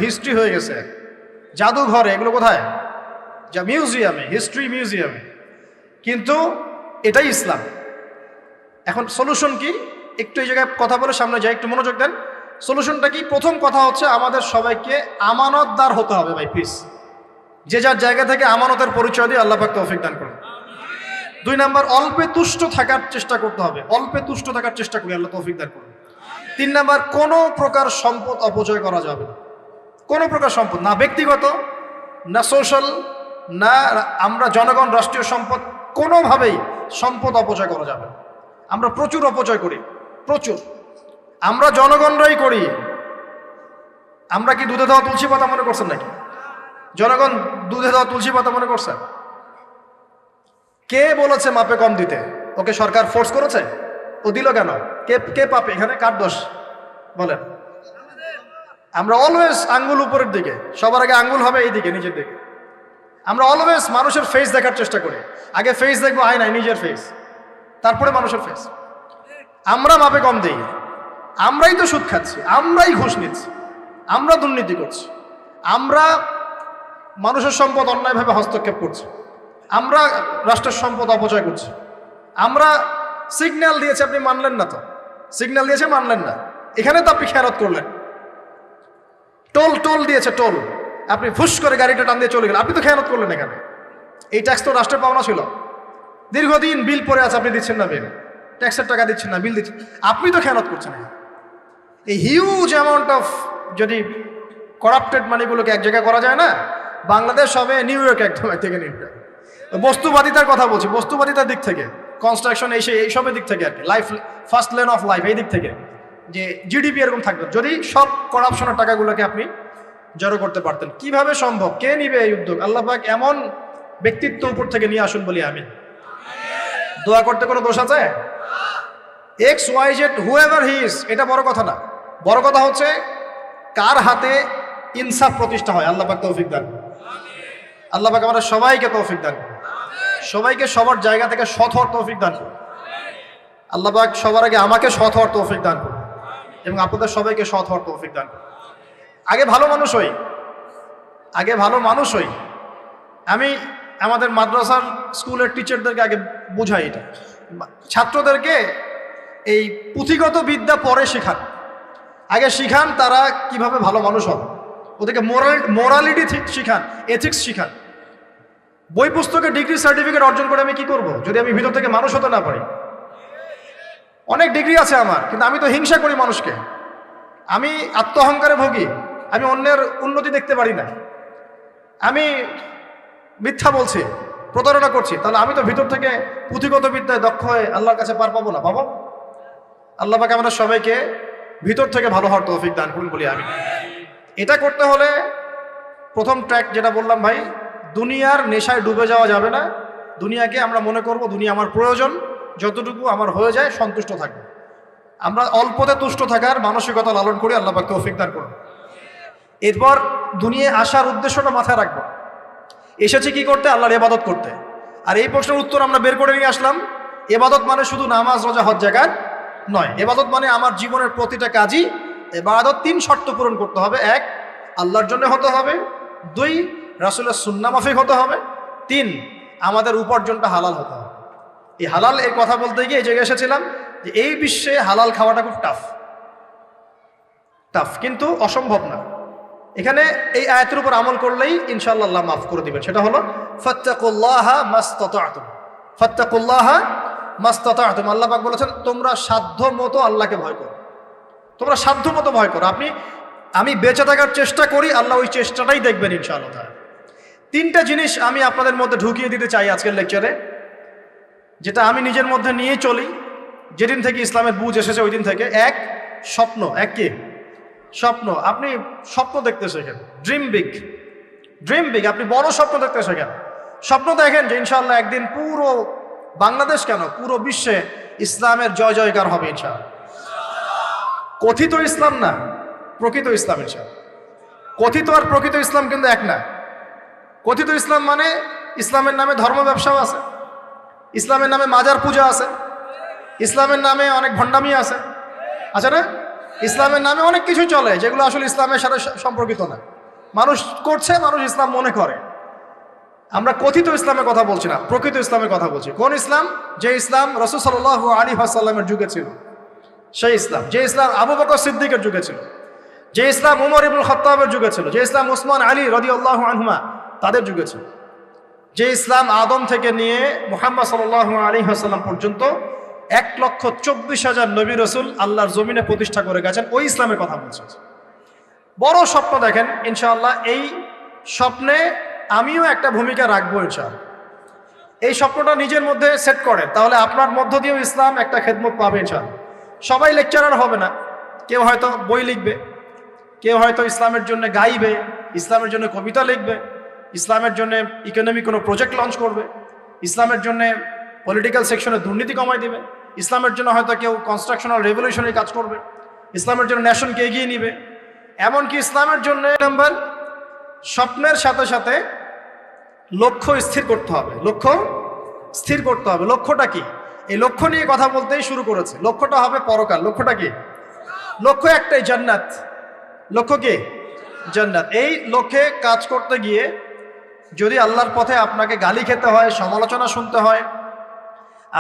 হিস্ট্রি হয়ে গেছে জাদুঘরে। এগুলো কোথায়? যা মিউজিয়ামে, হিস্ট্রি মিউজিয়ামে। কিন্তু এটাই ইসলাম। এখন সলিউশন কি? একটু এই জায়গায় কথা বলে সামনে যাই, একটু মনোযোগ দেন। সলিউশনটা কি? প্রথম কথা হচ্ছে আমাদের সবাইকে আমানতদার হতে হবে ভাই, প্লিজ। যে যার জায়গা থেকে আমানতের পরিচয় দিয়ে আল্লাহ পাক তৌফিক দান করুন। 2 নাম্বার, অল্পে তুষ্ট থাকার চেষ্টা করতে হবে। অল্পে তুষ্ট থাকার চেষ্টা করি, আল্লাহ তৌফিক দান করুন। 3 নাম্বার, কোনো প্রকার সম্পদ অপচয় করা যাবে না। কোনো প্রকার সম্পদ না, ব্যক্তিগত না সোশ্যাল না আমরা জনগণ, রাষ্ট্রীয় সম্পদ, কোনোভাবেই সম্পদ অপচয় করা যাবে না। আমরা প্রচুর অপচয় করি, প্রচুর। আমরা জনগণরাই করি। আমরা কি দুধে দেওয়া তুলসী পাতা মনে করছেন নাকি? জনগণ দুধে দেওয়া তুলসী পাতা মনে করছেন? কে বলেছে মাপে কম দিতে? ওকে সরকার ফোর্স করেছে? ও দিল কেন? কে পাপে এখানে? কার দোষ বলেন? আমরা অলওয়েজ আঙ্গুল উপরের দিকে, সবার আগে আঙ্গুল হবে এই দিকে, নিজের দিকে। আমরা অলওয়েজ মানুষের ফেস দেখার চেষ্টা করি। আগে ফেস দেখবো, আয়নায় নিজের ফেস, তারপরে মানুষের ফেস। আমরা মাপে কম দিই। আমরাই তো সুদ খাচ্ছি, আমরাই ঘুষ নিচ্ছি, আমরা দুর্নীতি করছি, আমরা মানুষের সম্পদ অন্যায়ভাবে হস্তক্ষেপ করছি, আমরা রাষ্ট্রের সম্পদ অপচয় করছি। আমরা সিগন্যাল দিয়েছে, আপনি মানলেন না। তো সিগন্যাল দিয়েছে, মানলেন না। এখানে তো আপনি খেয়ানত করলেন। টোল দিয়েছে, টোল, আপনি ফুস করে গাড়িটা টান দিয়ে চলে গেলেন, আপনি তো খেয়ানত করলেন। এখানে এই ট্যাক্স তো রাষ্ট্রের পাওনা ছিল, দীর্ঘদিন বিল পড়ে আছে, আপনি দিচ্ছেন না বিল, ট্যাক্সের টাকা দিচ্ছেন না, বিল দিচ্ছেন, আপনি তো খেয়ানত করছেন। এই হিউজ অ্যামাউন্ট অফ যদি করাপ্টেড মানিগুলোকে এক জায়গায় করা যায় না, বাংলাদেশ হবে নিউ ইয়র্ক, একদম থেকে নিউ ইয়র্ক। বস্তুবাদিতার কথা বলছি, বস্তুবাদিতার দিক থেকে, কনস্ট্রাকশন এইসবের দিক থেকে আর কি, life first lane of life এই দিক থেকে, যে জিডিপি এরকম থাকবে যদি সব করাপশনের টাকাগুলোকে আপনি জড়ো করতে পারতেন। কিভাবে সম্ভব? কে নিবে এই উদ্যোগ? আল্লাহ পাক এমন ব্যক্তিত্ব উপর থেকে নিয়ে আসুন বলি আমি। দোয়া করতে কোনো দোষ আছে? X Y Z whoever he is, এটা বড় কথা না। বড় কথা হচ্ছে কার হাতে ইনসাফ প্রতিষ্ঠা হয়। আল্লাহ পাক তৌফিক দান। আল্লাহ পাক আমাদের সবাইকে তৌফিক দান, সবাইকে সবার জায়গা থেকে সৎ হওয়ার তৌফিক দান করুন। আল্লাহ পাক সবার আগে আমাকে সৎ হওয়ার তৌফিক দান করুন এবং আপনাদের সবাইকে সৎ হওয়ার তৌফিক দান করুন। আগে ভালো মানুষ হই, আগে ভালো মানুষ হই। আমি আমাদের মাদ্রাসার স্কুলের টিচারদেরকে আগে বুঝাই, এটা ছাত্রদেরকে এই পুঁথিগত বিদ্যা পরে শেখান, আগে শিখান তারা কিভাবে ভালো মানুষ হবে। ওদেরকে মোরালিটি শিখান, এথিক্স শিখান। বই পুস্তকে ডিগ্রি সার্টিফিকেট অর্জন করে আমি কি করব যদি আমি ভিতর থেকে মানুষ হতে না পারি? অনেক ডিগ্রি আছে আমার, কিন্তু আমি তো হিংসা করি মানুষকে, আমি আত্মঅহংকারে ভোগী, আমি অন্যের উন্নতি দেখতে পারি না, আমি মিথ্যা বলছি, প্রতারণা করছি, তাহলে আমি তো ভিতর থেকে পুঁথিগত বিদ্যায় দক্ষ হয়ে আল্লাহর কাছে পার পাবো না। পাবো? আল্লাহ পাক আমাদের সবাইকে ভিতর থেকে ভালো হওয়ার তৌফিক দান করুন বলি আমি। এটা করতে হলে প্রথম ট্র্যাক যেটা বললাম ভাই, দুনিয়ার নেশায় ডুবে যাওয়া যাবে না। দুনিয়াকে আমরা মনে করব দুনিয়া আমার প্রয়োজন, যতটুকু আমার হয়ে যায় সন্তুষ্ট থাকবে। আমরা অল্পতে তুষ্ট থাকার মানসিকতা লালন করি, আল্লাহ পাক তৌফিক দান করুন। এরপর দুনিয়ায় আসার উদ্দেশ্যটা মাথায় রাখবো, এসেছি কি করতে? আল্লাহর ইবাদত করতে। আর এই প্রশ্নের উত্তর আমরা বের করে নিয়ে আসলাম। ইবাদত মানে শুধু নামাজ, রোজা, হজ জাকাত নয়। ইবাদত মানে আমার জীবনের প্রতিটা কাজই ইবাদত। 3 শর্ত পূরণ করতে হবে। 1, আল্লাহর জন্য হতে হবে। 2, রাসূলের সুন্নাহ মাফিক হতে হবে। 3, আমাদের উপার্জনটা হালাল হতে হবে। এই হালাল এর কথা বলতে গিয়ে এই জায়গায় এসেছিলাম যে এই বিশ্বে হালাল খাওয়াটা খুব টাফ, কিন্তু অসম্ভব না। এখানে এই আয়াতের উপর আমল করলেই ইনশাআল্লাহ আল্লাহ মাফ করে দিবেন। সেটা হলো ফাত্তাকুল্লাহা মাসতাতা'তুম, ফাত্তাকুল্লাহা মাসতাতা'তুম। আল্লাহ পাক বলেছেন তোমরা সাধ্য মতো আল্লাহকে ভয় করো, তোমরা সাধ্য মতো ভয় করো। আমি বেঁচে থাকার চেষ্টা করি, আল্লাহ ওই চেষ্টাটাই দেখবেন ইনশাআল্লাহ। 3টা জিনিস আমি আপনাদের মধ্যে ঢুকিয়ে দিতে চাই আজকের লেকচারে, যেটা আমি নিজের মধ্যে নিয়ে চলি যেদিন থেকে ইসলামের বুঝ এসেছে ওই দিন থেকে। 1, স্বপ্ন। 1 কি? স্বপ্ন। আপনি স্বপ্ন দেখতে শেখেন, ড্রিম বিগ। আপনি বড় স্বপ্ন দেখতে শেখেন। স্বপ্ন দেখেন যে ইনশাআল্লাহ একদিন পুরো বাংলাদেশ কেন পুরো বিশ্বে ইসলামের জয় জয়কার হবে ইনশাআল্লাহ। কথিত ইসলাম না, প্রকৃত ইসলাম ইনশাআল্লাহ। কথিত আর প্রকৃত ইসলাম কিন্তু এক না। কথিত ইসলাম মানে ইসলামের নামে ধর্ম ব্যবসাও আছে, ইসলামের নামে মাজার পূজা আছে, ইসলামের নামে অনেক ভণ্ডামি আছে না? ইসলামের নামে অনেক কিছু চলে যেগুলো আসলে ইসলামের সাথে সম্পর্কিত না। মানুষ করছে, মানুষ ইসলাম মনে করে। আমরা কথিত ইসলামের কথা বলছি না, প্রকৃত ইসলামের কথা বলছি। কোন ইসলাম? যে ইসলাম রাসূল সাল্লাল্লাহু আলাইহি ওয়াসাল্লামের যুগে ছিল, সেই ইসলাম। যে ইসলাম আবু বকর সিদ্দিকের যুগে ছিল, যে ইসলাম উমর ইবনুল খাত্তাবের যুগে ছিল, যে ইসলাম উসমান আলী রাদিয়াল্লাহু আনহুমা তাদের যুগে ছিল, যে ইসলাম আদম থেকে নিয়ে মুহাম্মদ সাল্লাল্লাহু আলাইহি ওয়াসাল্লাম পর্যন্ত 1,24,000 নবী রাসূল আল্লাহর জমিনে প্রতিষ্ঠা করে গেছেন, ওই ইসলামের কথা বলছি। বড় স্বপ্ন দেখেন ইনশাআল্লাহ। এই স্বপ্নে আমিও একটা ভূমিকা রাখবো ইনশাআল্লাহ। এই স্বপ্নটা নিজের মধ্যে সেট করেন, তাহলে আপনার মধ্য দিয়েও ইসলাম একটা খেদমত পাবে ইনশাআল্লাহ। সবাই লেকচারার হবে না, কেউ হয়তো বই লিখবে, কেউ হয়তো ইসলামের জন্য গাইবে, ইসলামের জন্য কবিতা লিখবে, ইসলামের জন্য ইকোনমিক কোনো প্রজেক্ট লঞ্চ করবে, ইসলামের জন্য পলিটিক্যাল সেকশনে দুর্নীতি কমাই দেবে, ইসলামের জন্য হয়তো কেউ কনস্ট্রাকশনাল রেভলিউশনারি কাজ করবে, ইসলামের জন্য নেশনকে এগিয়ে নিবে। এমনকি ইসলামের জন্য নাম্বার স্বপ্নের সাথে সাথে লক্ষ্য স্থির করতে হবে। লক্ষ্যটা কি? এই লক্ষ্য নিয়ে কথা বলতেই শুরু করেছে। লক্ষ্যটা হবে পরকাল। লক্ষ্যটা কি? লক্ষ্য একটাই, জান্নাত। লক্ষ্য কি? জান্নাত। এই লক্ষ্যে কাজ করতে গিয়ে যদি আল্লাহর পথে আপনাকে গালি খেতে হয়, সমালোচনা শুনতে হয়,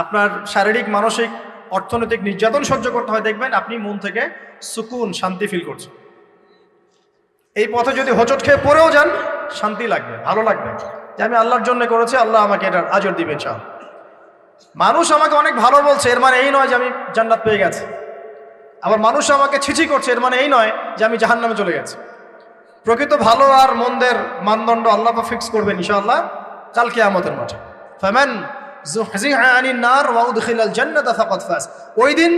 আপনার শারীরিক, মানসিক, অর্থনৈতিক নির্যাতন সহ্য করতে হয়, দেখবেন আপনি মন থেকে সুকুন, শান্তি ফিল করছেন। এই পথে যদি হোঁচট খেয়ে পড়েও যান, শান্তি লাগবে, ভালো লাগবে যে আমি আল্লাহর জন্য করেছি, আল্লাহ আমাকে এটার আজর দিবেন ইনশাআল্লাহ। মানুষ আমাকে অনেক ভালো বলছে, এর মানে এই নয় যে আমি জান্নাত পেয়ে গেছি। আবার মানুষ আমাকে ছিছি করছে, এর মানে এই নয় যে আমি জাহান্নামে চলে গেছি। প্রকৃত ভালো আর মন্দের মানদণ্ড আল্লাহ ফিক্স করবেন ইনশাআল্লাহ কাল কিয়ামতের মাঠে। ফামান যুহজিহা আনিন নার ওয়া উদখিলাল জান্নাতা ফাকাদ ফাজ। ওই দিন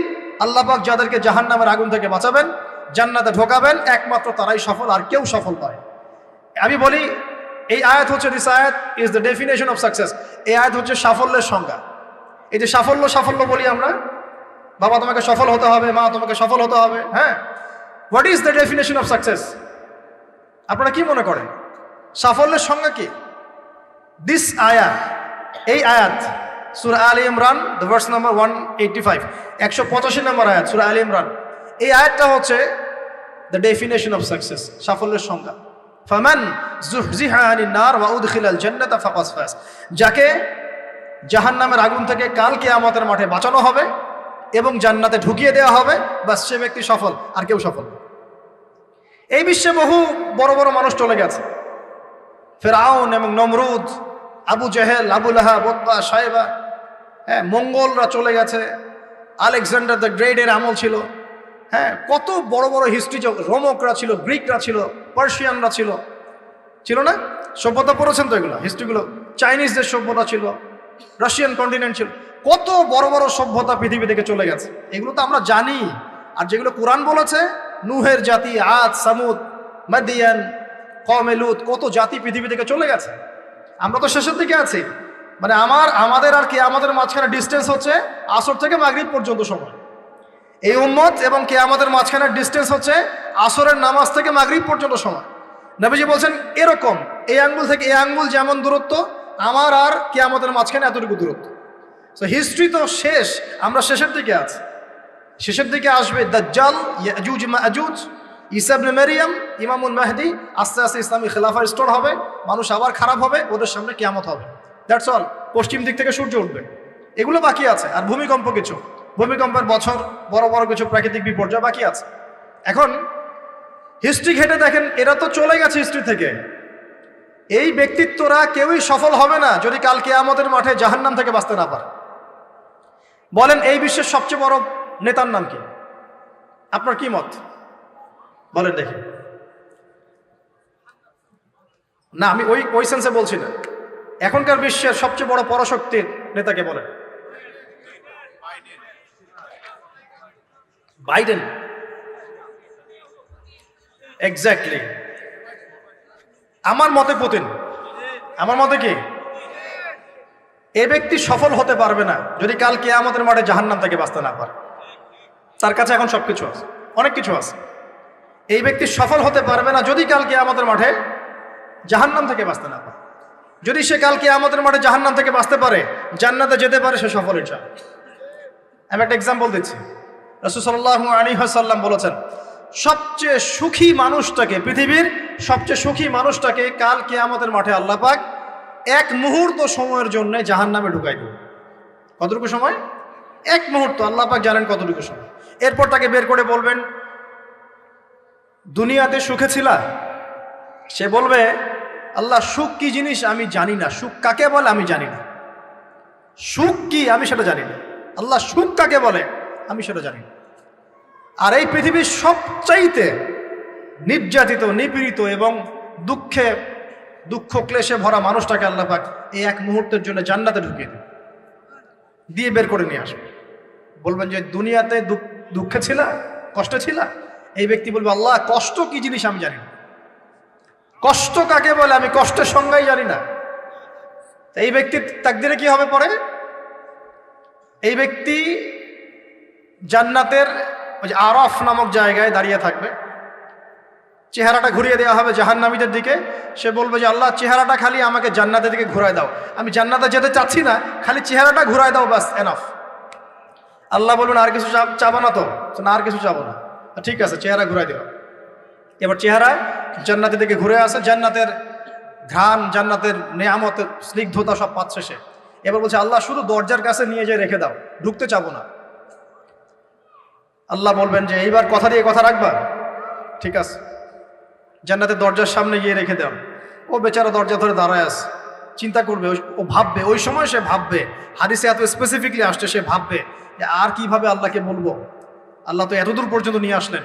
আল্লাহ পাক যাদেরকে জাহান্নামের আগুন থেকে বাঁচাবেন, জান্নাতে ঢোকাবেন, একমাত্র তারাই সফল, আর কেউ সফল নয়। আমি বলি এই আয়াত হচ্ছে, দিস আয়াত is the definition of success. এই আয়াত হচ্ছে সাফল্যের সংজ্ঞা। এই যে সাফল্য সাফল্য বলি আমরা, বাবা তোমাকে সফল হতে হবে, মা তোমাকে সফল হতে হবে, হ্যাঁ, what is the definition of success? আপনারা কি মনে করেন সাফল্যের সংজ্ঞা কি? দিস আয়াত, এই আয়াত সূরা আলে ইমরান দ্য ভার্স নাম্বার 185, 185 নম্বর আয়াত সূরা আলে ইমরান। এই আয়াতটা হচ্ছে দ্য ডেফিনেশন অফ সাকসেস, সাফল্যের সংজ্ঞা। ফামান যুহজিহা আনিন নার ওয়া উদখিলাল জান্নাতা ফাকাদ ফাজ। যাকে জাহান্নামের আগুন থেকে কাল কিয়ামতের মাঠে বাঁচানো হবে এবং জান্নাতে ঢুকিয়ে দেওয়া হবে, বাস সে ব্যক্তি সফল, আর কেউ সফল না। এই বিশ্বে বহু বড় বড় মানুষ চলে গেছে, ফেরাউন এবং নমরুদ, আবু জেহেল, আবু লাহাব, উতবা, সাইবা, হ্যাঁ, মঙ্গলরা চলে গেছে, আলেকজান্ডার দ্য গ্রেটের আমল ছিল, হ্যাঁ, কত বড় বড় হিস্ট্রি, রোমকরা ছিল, গ্রিকরা ছিল, পার্সিয়ানরা ছিল, ছিল না? সভ্যতা পড়েছেন তো এগুলো, হিস্ট্রিগুলো। চাইনিজদের সভ্যতা ছিল, রাশিয়ান কন্টিনেন্ট ছিল, কত বড় বড় সভ্যতা পৃথিবী থেকে চলে গেছে। এগুলো তো আমরা জানি। আর যেগুলো কোরআন বলেছে, নুহের জাতি, আদ, সামুদ, মাদিয়ান, কওমে লূত, কত জাতি পৃথিবী থেকে চলে গেছে। আমরা তো শেষের দিকে আছি। মানে আমাদের আর কিয়ামতের মাঝখানে ডিস্টেন্স হচ্ছে আসর থেকে মাগরিব পর্যন্ত সময়। এই উম্মত এবং কিয়ামতের মাঝখানে ডিস্টেন্স হচ্ছে আসরের নামাজ থেকে মাগরিব পর্যন্ত সময়। নবীজি বলছেন এরকম, এই আঙ্গুল থেকে এই আঙ্গুল যেমন দূরত্ব, আমার আর কিয়ামতের মাঝখানে এতটুকু দূরত্ব। সো হিস্ট্রি তো শেষ, আমরা শেষের দিকে আছি। শেষের দিকে আসবে দাজ্জাল, ইয়াজুজ মাজুজ, ঈসা ইবনে মারইয়াম, ইমামুল মাহদি। আস্তে আস্তে ইসলামী খেলাফা রিস্টোর হবে, মানুষ আবার খারাপ হবে, ওদের সামনে কিয়ামত হবে। That's all. পশ্চিম দিক থেকে সূর্য উঠবে, এগুলো বাকি আছে। আর ভূমিকম্প কিছু, ভূমিকম্পের বছর, বড় বড় কিছু প্রাকৃতিক বিপর্যয় বাকি আছে। এখন হিস্ট্রি ঘেটে দেখেন, এরা তো চলে গেছে হিস্ট্রি থেকে। এই ব্যক্তিত্বরা কেউই সফল হবে না যদি কাল কিয়ামতের মাঠে জাহান্নাম থেকে বাঁচতে না পারে। বলেন এই বিশ্বের সবচেয়ে বড় নেতার নাম কি? আপনার কি মত বলেন দেখি। না, আমি ওই সেন্সে বলছি না। এখনকার বিশ্বের সবচেয়ে বড় পরাশক্তির নেতাকে বলেন। বাইডেন। এক্স্যাক্টলি। আমার মতে পুতিন। আমার মতে কি? এ ব্যক্তি সফল হতে পারবে না যদি কাল কিয়ামতের মাঠে জাহান্নাম থেকে বাঁচতে না পারে। তার কাছে এখন সবকিছু আছে, অনেক কিছু আছে। এই ব্যক্তি সফল হতে পারবে না যদি কাল কিয়ামতের মাঠে জাহান্নাম থেকে বাঁচতে না পারে। যদি সে কাল কিয়ামতের মাঠে জাহান্নাম থেকে বাঁচতে পারে, জান্নাতে যেতে পারে, সে সফল ইনশাআল্লাহ। আমি একটা এক্সাম্পল দিচ্ছি। রাসূল সাল্লাল্লাহু আলাইহি ওয়াসাল্লাম বলেছেন, সবচেয়ে সুখী মানুষটাকে, পৃথিবীর সবচেয়ে সুখী মানুষটাকে কাল কিয়ামতের মাঠে আল্লাহ পাক এক মুহূর্ত সময়ের জন্য জাহান্নামে ঢুকাই দেবে। কতটুকু সময়? এক মুহূর্ত। আল্লাহ পাক জানেন কতটুকু সময়। এরপর তাকে বের করে বলবেন, দুনিয়াতে সুখে ছিলা? সে বলবে, আল্লাহ সুখ কি জিনিস আমি জানি না, সুখ কাকে বলে আমি জানি না, সুখ কি আমি সেটা জানি না। আল্লাহ সুখ কাকে বলে আমি সেটা জানি না। আর এই পৃথিবীর সবচাইতে নির্যাতিত, নিপীড়িত এবং দুঃখ ক্লেশে ভরা মানুষটাকে আল্লাহ পাক এই এক মুহূর্তের জন্য জান্নাতে ঢুকিয়ে দেবে, দিয়ে বের করে নিয়ে আসবে। বলবেন যে দুনিয়াতে দুঃখে ছিলা, কষ্টে ছিলা? এই ব্যক্তি বলবে, আল্লাহ কষ্ট কি জিনিস আমি জানি না, কষ্ট কাকে বলে আমি কষ্টের সংজ্ঞাই জানি না। এই ব্যক্তির তাকদিরে কি হবে পরে? এই ব্যক্তি জান্নাতের ওই যে আরাফ নামক জায়গায় দাঁড়িয়ে থাকবে, চেহারাটা ঘুরিয়ে দেওয়া হবে জাহান্নামীদের দিকে। সে বলবে যে আল্লাহ চেহারাটা খালি আমাকে জান্নাতের দিকে ঘুরায় দাও, আমি জান্নাতে যেতে চাচ্ছি না, খালি চেহারাটা ঘুরায় দাও, বাস এনাফ। আল্লাহ বলবেন আর কিছু চাবো না? তো না, আর কিছু চাবো না। ঠিক আছে, চেহারা ঘুরাই দেওয়া। এবার চেহারা জান্নাতের দিকে ঘুরে আসে, জান্নাতের ঘ্রাণ, জান্নাতের নেয়ামতের স্নিগ্ধতা সব পাচ্ছে সে। এবার বলছে আল্লাহ শুধু দরজার কাছে নিয়ে যেয়ে রেখে দাও, ঢুকতে চাবো না। আল্লাহ বলবেন যে এইবার কথা দিয়ে কথা রাখবা? ঠিক আছে, জান্নাতের দরজার সামনে গিয়ে রেখে দাও। ও বেচারা দরজা ধরে দাঁড়ায় আছে, চিন্তা করবে, ও ভাববে, ওই সময় সে ভাববে, হাদিসে এত স্পেসিফিকলি আসছে, সে ভাববে যে আর কিভাবে আল্লাহকে বলবো, আল্লাহ তো এতদূর পর্যন্ত নিয়ে আসলেন।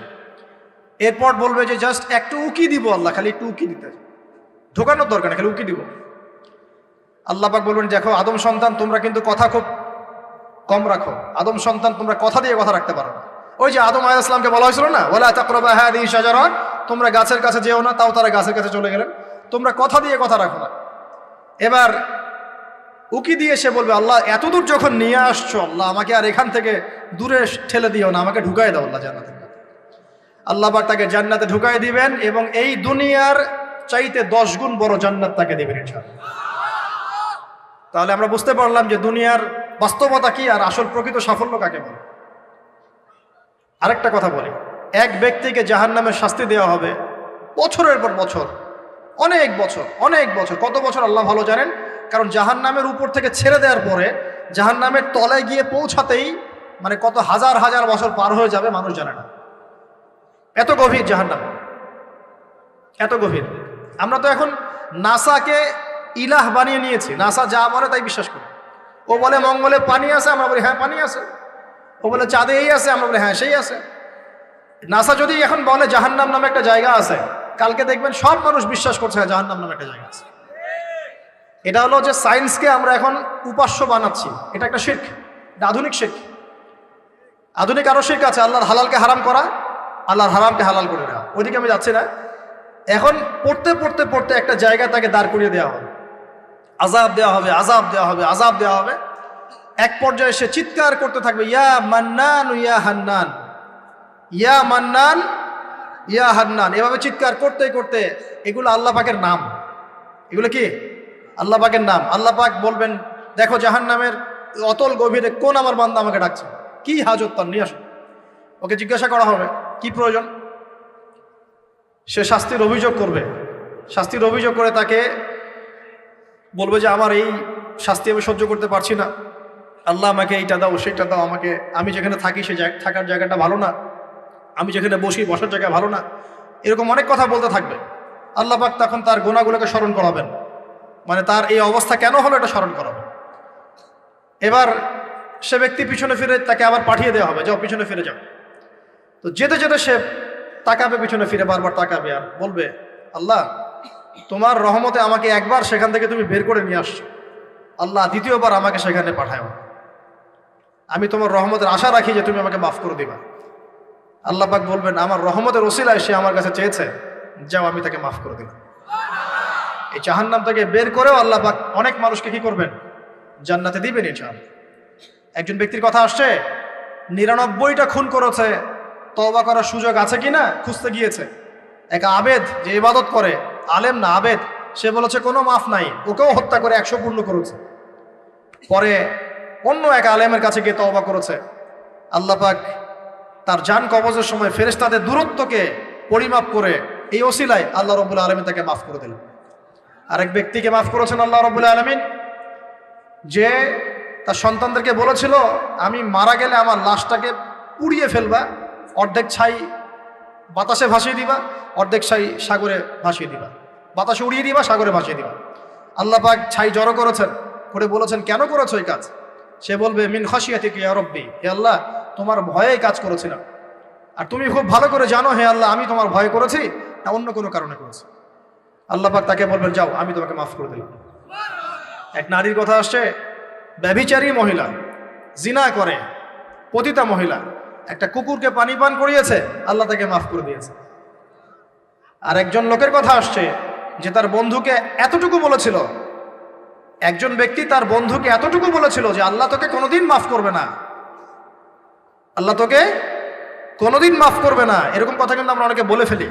এরপর বলবে যে জাস্ট একটু উকি দিব আল্লাহ, খালি একটু উকি দিতে, ঢোকানোর দরকার না, খালি উকি দিব। আল্লাহ পাক বলবেন দেখো আদম সন্তান তোমরা কিন্তু কথা খুব কম রাখো, আদম সন্তান তোমরা কথা দিয়ে কথা রাখতে পারো না। ওই যে আদম আলাইহিস সালামকে বলা হয়েছিল না, ওয়ালা তাকরাবা হাযিহি শাজারা, তোমরা গাছের কাছে যেও না, তাও তারা গাছের কাছে চলে গেলেন। তোমরা কথা দিয়ে কথা রাখো না। এবার উকি দিয়ে সে বলবে আল্লাহ এতদূর যখন নিয়ে আসছো আল্লাহ আমাকে আর এখান থেকে দূরে ঠেলে দিও না, আমাকে ঢুকাই দাও আল্লাহ জান্নাতে। আল্লাহ পাক তাকে জান্নাতে ঢুকাই দিবেন এবং এই দুনিয়ার চাইতে 10 গুণ বড় জান্নাত তাকে দিবেন ইনশাআল্লাহ। তাহলে আমরা বুঝতে পারলাম যে দুনিয়ার বাস্তবতা কি আর আসল প্রকৃত সাফল্য কাকে বলে। আরেকটা কথা বলি, এক ব্যক্তিকে জাহান্নামের শাস্তি দেওয়া হবে বছরের পর বছর, অনেক বছর, অনেক বছর, কত বছর আল্লাহ ভালো জানেন। কারণ জাহান্নামের উপর থেকে ছেড়ে দেওয়ার পরে জাহান্নামের তলায় গিয়ে পৌঁছাতেই মানে কত হাজার হাজার বছর পার হয়ে যাবে মানুষ জানে না। এত গভীর জাহান্নাম, এত গভীর। আমরা তো এখন নাসাকে ইলাহ বানিয়ে নিয়েছি, নাসা যা বলে তাই বিশ্বাস করি। ও বলে মঙ্গলে পানি আছে, আমরা বলি হ্যাঁ পানি আছে। ও বলে চাঁদে এই আছে, আমরা বলি হ্যাঁ সেই আছে। নাসা যদি এখন বলে জাহান্নাম নামে একটা জায়গা আছে, কালকে দেখবেন সব মানুষ বিশ্বাস করছে জাহান্নাম নামে একটা জায়গা আছে। এটা হলো যে সায়েন্সকে আমরা এখন উপাস্য বানাচ্ছি, এটা একটা শিরক, এটা আধুনিক শিরক। আধুনিক আরো শিরক আছে, আল্লাহর হালালকে হারাম করা, আল্লাহর হারামকে হালাল করে দেওয়া। ওইদিকে আমি যাচ্ছি না। এখন পড়তে পড়তে পড়তে একটা জায়গায় তাকে দাঁড় করিয়ে দেওয়া হবে, আযাব দেওয়া হবে, আযাব দেওয়া হবে, আযাব দেওয়া হবে। এক পর্যায়ে সে চিৎকার করতে থাকবে ইয়া মান্নান ইয়া হান্নান, ইয়া মান্নান ইয়া হান্নান, এভাবে চিৎকার করতে করতে, এগুলো আল্লাহ পাকের নাম। এগুলো কি আল্লাহ পাকের নাম। আল্লাহ পাক বলবেন দেখো জাহান্নামের অতল গভীরে কোন আমার বান্দা আমাকে ডাকছে, কি হাজত তার, নিয়ে আসো। ওকে জিজ্ঞাসা করা হবে কি প্রয়োজন। সে শাস্তির অভিযোগ করবে, শাস্তির অভিযোগ করে তাকে বলবে যে আমার এই শাস্তি আমি সহ্য করতে পারছি না, আল্লাহ আমাকে এইটা দাও সেইটা দাও, আমাকে আমি যেখানে থাকি সে থাকার জায়গাটা ভালো না, আমি যেখানে বসি বসার জায়গা ভালো না, এরকম অনেক কথা বলতে থাকবে। আল্লাহ পাক তখন তার গুনাহগুলোকে স্মরণ করাবেন, মানে তার এই অবস্থা কেন হলো এটা স্মরণ করাবেন। এবার সে ব্যক্তি পিছনে ফিরে তাকে আবার পাঠিয়ে দেওয়া হবে, যাও পিছনে ফিরে যাও। তো যেতে যেতে সে তাকাবে পিছনে ফিরে, বারবার তাকাবে আর বলবে আল্লাহ তোমার রহমতে আমাকে একবার সেখান থেকে তুমি বের করে নিয়ে আসছো, আল্লাহ দ্বিতীয়বার আমাকে সেখানে পাঠাও, আমি তোমার রহমতের আশা রাখি যে তুমি আমাকে মাফ করে দিবা। আল্লাহ পাক বলবেন আমার রহমতের ওসিলায় সে আমার কাছে চেয়েছে, যাও আমি তাকে মাফ করে দিলাম। এই জাহান্নাম থেকে বের করেও আল্লাহ পাক অনেক মানুষকে কি করবেন, জান্নাতে দিবেন ইনশাআল্লাহ। একজন ব্যক্তির কথা আসছে 99টা খুন করেছে, তওবা করার সুযোগ আছে কিনা খুঁজতে গিয়েছে। এক আবেদ যে ইবাদত করে, আলেম না আবেদ, সে বলেছে কোনো মাফ নাই, ওকেও হত্যা করে 100 পূর্ণ করেছে। পরে অন্য এক আলেমের কাছে গিয়ে তওবা করেছে, আল্লাহ পাক তার জান কবজের সময় ফেরেশতাদের দূরত্বকে পরিমাপ করে এই ওসিলায় আল্লাহ রাব্বুল আলামিন তাকে মাফ করে দিলেন। আরেক ব্যক্তিকে মাফ করেছেন আল্লাহ রাব্বুল আলামিন, যে তার সন্তানদেরকে বলেছিল আমি মারা গেলে আমার লাশটাকে পুড়িয়ে ফেলবা, অর্ধেক ছাই বাতাসে ভাসিয়ে দিবা, অর্ধেক ছাই সাগরে ভাসিয়ে দিবা, বাতাসে উড়িয়ে দিবা, সাগরে ভাসিয়ে দিবা। আল্লাহ পাক ছাই জড়ো করেছেন, করে বলেছেন কেন করেছো এই কাজ? সে বলবে মিন খাশিয়াতিকা ইয়া রাব্বি, হে আল্লাহ তোমার ভয়ে কাজ করেছিলাম, আর তুমি খুব ভালো করে জানো হে আল্লাহ আমি তোমার ভয় করেছি না অন্য কোনো কারণে করেছি। আল্লাহ পাক তাকে বলবেন যাও আমি তোমাকে মাফ করে দিলাম। এক নারীর কথা আসছে, ব্যভিচারী মহিলা, জিনা করে, পতিতা মহিলা, একটা কুকুরকে পানি পান করিয়েছে, আল্লাহ তাকে মাফ করে দিয়েছে। আর একজন লোকের কথা আসছে যে তার বন্ধুকে এতটুকু বলেছিল, একজন ব্যক্তি তার বন্ধুকে এতটুকু বলেছিল যে আল্লাহ তোকে কোনোদিন মাফ করবে না, আল্লাহ তোকে কোনোদিন মাফ করবে না। এরকম কথা কিন্তু আমরা অনেকে বলে ফেলি।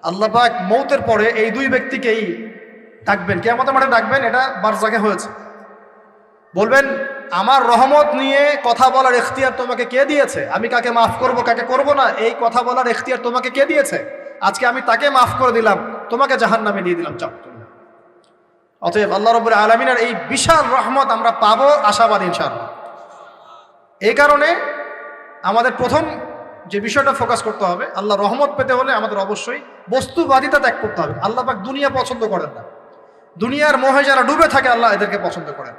আল্লাহ পাক মৌতের পরে এই দুই ব্যক্তিকেই ডাকবেন, কিয়ামতের মাঠে ডাকবেন, এটা বারজাখে হয়েছে। বলবেন আমার রহমত নিয়ে কথা বলার এখতিয়ার তোমাকে কে দিয়েছে? আমি কাকে মাফ করব কাকে করব না এই কথা বলার এখতিয়ার তোমাকে কে দিয়েছে? আজকে আমি তাকে মাফ করে দিলাম, তোমাকে জাহান্নামে দিয়ে দিলাম, চাপ। অতএব আল্লাহ রাব্বুল আলামিনের এই বিশাল রহমত আমরা পাবো, আশাবাদী ইনশাআল্লাহ। এই কারণে আমাদের প্রথম যে বিষয়টা ফোকাস করতে হবে, আল্লাহ রহমত পেতে হলে আমাদের অবশ্যই বস্তুবাদিতা ত্যাগ করতে হবে। আল্লাহ পাক দুনিয়া পছন্দ করেন না, দুনিয়ার মোহে যারা ডুবে থাকে আল্লাহ এদেরকে পছন্দ করেন।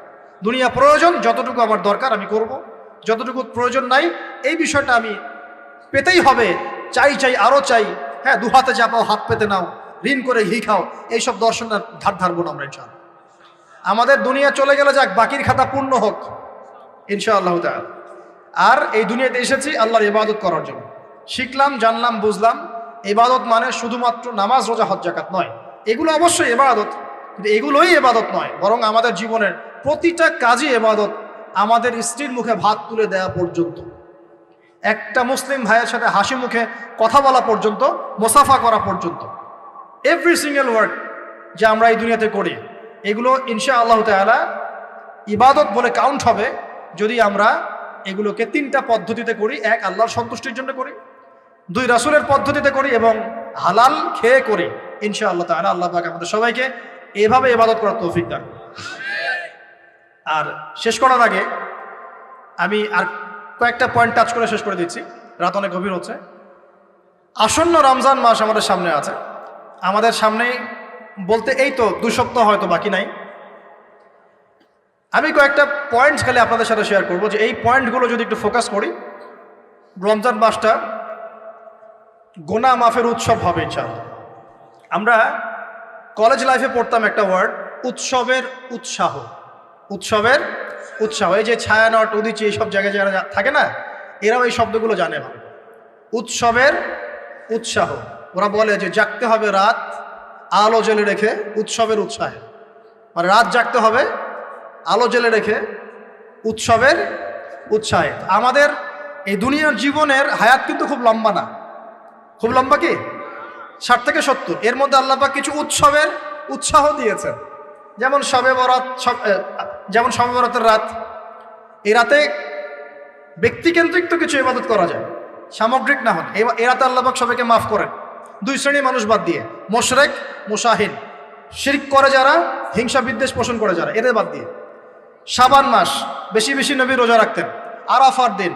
দুনিয়া প্রয়োজন, যতটুকু আমার দরকার আমি করব, যতটুকু প্রয়োজন নাই এই বিষয়টা আমি পেতেই হবে, চাই চাই আরো চাই, হ্যাঁ, দু হাতে চাপাও হাত পেতে নাও, ঋণ করে ঘি খাও, এইসব দর্শনের ধার ধারবো না আমরা ইনশাআল্লাহ। আমাদের দুনিয়া চলে গেলে যাক, বাকির খাতা পূর্ণ হোক ইনশাআল্লাহ তাআলা। আর এই দুনিয়াতে এসেছি আল্লাহর ইবাদত করার জন্য। শিখলাম, জানলাম, বুঝলাম ইবাদত মানে শুধুমাত্র নামাজ, রোজা, হজ, যাকাত নয়। এগুলো অবশ্যই ইবাদত, কিন্তু এগুলোই ইবাদত নয়, বরং আমাদের জীবনের প্রতিটা কাজই ইবাদত। আমাদের স্ত্রীর মুখে ভাত তুলে দেওয়া পর্যন্ত, একটা মুসলিম ভাইয়ের সাথে হাসি মুখে কথা বলা পর্যন্ত, মুসাফা করা পর্যন্ত, এভরি সিঙ্গেল ওয়ার্ড যে আমরা এই দুনিয়াতে করি, এগুলো ইনশাআল্লাহ তাআলা ইবাদত বলে কাউন্ট হবে যদি আমরা এগুলোকে তিনটা পদ্ধতিতে করি। এক, আল্লাহর সন্তুষ্টির জন্য করি। দুই, রাসূলের পদ্ধতিতে করি। এবং হালাল খেয়ে করি ইনশাআল্লাহ তাআলা। আল্লাহ পাক আমাদের সবাইকে এভাবে ইবাদত করার তৌফিক দান। আর শেষ করার আগে আমি আর কয়েকটা পয়েন্ট টাচ করে শেষ করে দিচ্ছি, রাত অনেক গভীর হচ্ছে। আসন্ন রমজান মাস আমাদের সামনে আছে। আমাদের সামনে বলতে এই তো 2 সপ্তাহ হয়তো বাকি নাই। আমি কয়েকটা পয়েন্টস খালি আপনাদের সাথে শেয়ার করবো, যে এই পয়েন্টগুলো যদি একটু ফোকাস করি, রমজান মাসটা গোনা মাফের উৎসব হবে ইনশাআল্লাহ। আমরা কলেজ লাইফে পড়তাম একটা ওয়ার্ড, উৎসবের উৎসাহ। উৎসবের উৎসাহ, এই যে ছায়ানট, উদিচি, এইসব জায়গায় যারা থাকে না, এরাও এই শব্দগুলো জানে ভালো। উৎসবের উৎসাহ, ওরা বলে যে জাগতে হবে রাত আলো জ্বেলে রেখে উৎসবের উৎসাহে, মানে রাত জাগতে হবে আলো জ্বেলে রেখে উৎসবের উৎসাহে। আমাদের এই দুনিয়ার জীবনের হায়াত কিন্তু খুব লম্বা না, খুব লম্বা কি 60 থেকে 70। এর মধ্যে আল্লাহ পাক কিছু উৎসবের উৎসাহ দিয়েছেন, যেমন শবে বরাত, যেমন শবে বরাতের রাত। এই রাতে ব্যক্তিকেন্দ্রিক তো কিছু ইবাদত করা যায়, সামগ্রিক না হন। এই রাতে আল্লাহ পাক সবাইকে মাফ করেন, 2 শ্রেণীর মানুষ বাদ দিয়ে, মুশরিক, মুশাহিন, শিরক করে যারা, হিংসা বিদ্বেষ পোষণ করে যারা, এদের বাদ দিয়ে। শাবান মাস বেশি বেশি নবী রোজা রাখতেন। আরাফার দিন,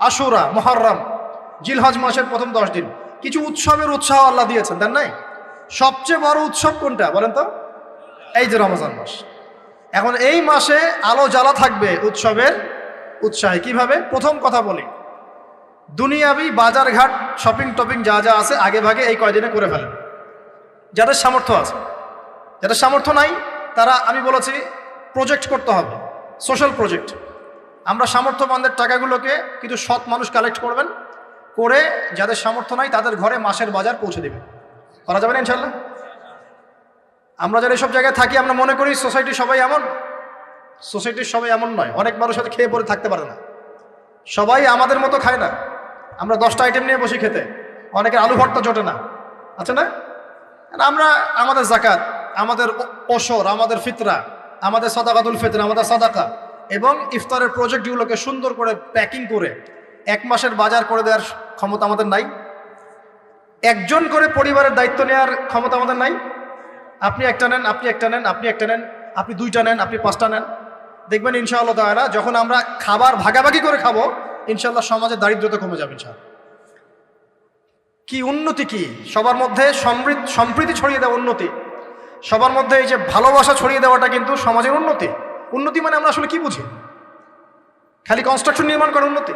আশুরা, মুহররম, জিলহজ মাসের প্রথম 10 দিন, কিছু উৎসবের উৎসাহ আল্লাহ দিয়েছেন, তাই নাই? সবচেয়ে বড় উৎসব কোনটা বলেন তো? এই যে রমজান মাস। এখন এই মাসে আলো জ্বালা থাকবে উৎসবের উৎসাহে। কিভাবে? প্রথম কথা বলি, দুনিয়াবি বাজারঘাট, শপিং টপিং যা যা আছে আগে ভাগে এই কয়দিনে করে ফেলেন, যাদের সামর্থ্য আছে। যাদের সামর্থ্য নাই তারা, আমি বলেছি, প্রজেক্ট করতে হবে, সোশ্যাল প্রজেক্ট। আমরা সামর্থ্যবানদের টাকাগুলোকে কিছু সৎ মানুষ কালেক্ট করবেন, করে যাদের সামর্থ্য নাই তাদের ঘরে মাসের বাজার পৌঁছে দেবেন। করা যাবে না ইনশাল্লাহ? আমরা যারা এইসব জায়গায় থাকি, আমরা মনে করি সোসাইটির সবাই এমন। সোসাইটির সবাই এমন নয়। অনেক মানুষ হয়তো খেয়ে পরে থাকতে পারে না, সবাই আমাদের মতো খায় না। আমরা 10টা আইটেম নিয়ে বসি খেতে, অনেকের আলু ভর্তা জোটে না, আছে না? আমরা আমাদের জাকাত, আমাদের ওশর, আমাদের ফিতরা, আমাদের সাদাকাতুল ফিতর, আমাদের সাদাকা এবং ইফতারের প্রজেক্টগুলোকে সুন্দর করে প্যাকিং করে 1 মাসের বাজার করে দেওয়ার ক্ষমতা আমাদের নাই। একজন করে পরিবারের দায়িত্ব নেওয়ার ক্ষমতা আমাদের নাই। আপনি একটা নেন, আপনি একটা নেন, আপনি একটা নেন, আপনি 2টা নেন, আপনি 5টা নেন। দেখবেন ইনশাআল্লাহ তাআলা যখন আমরা খাবার ভাগাভাগি করে খাবো, ইনশাআল্লাহ সমাজে দারিদ্রতা কমে যাবে ইনশাআল্লাহ। কি উন্নতি, কি সবার মধ্যে সম্প্রীতি ছড়িয়ে দেওয়া উন্নতি, সবার মধ্যে এই যে ভালোবাসা ছড়িয়ে দেওয়াটা কিন্তু সমাজের উন্নতি। উন্নতি মানে আমরা আসলে কি বুঝি? খালি কনস্ট্রাকশন নির্মাণ করার উন্নতি?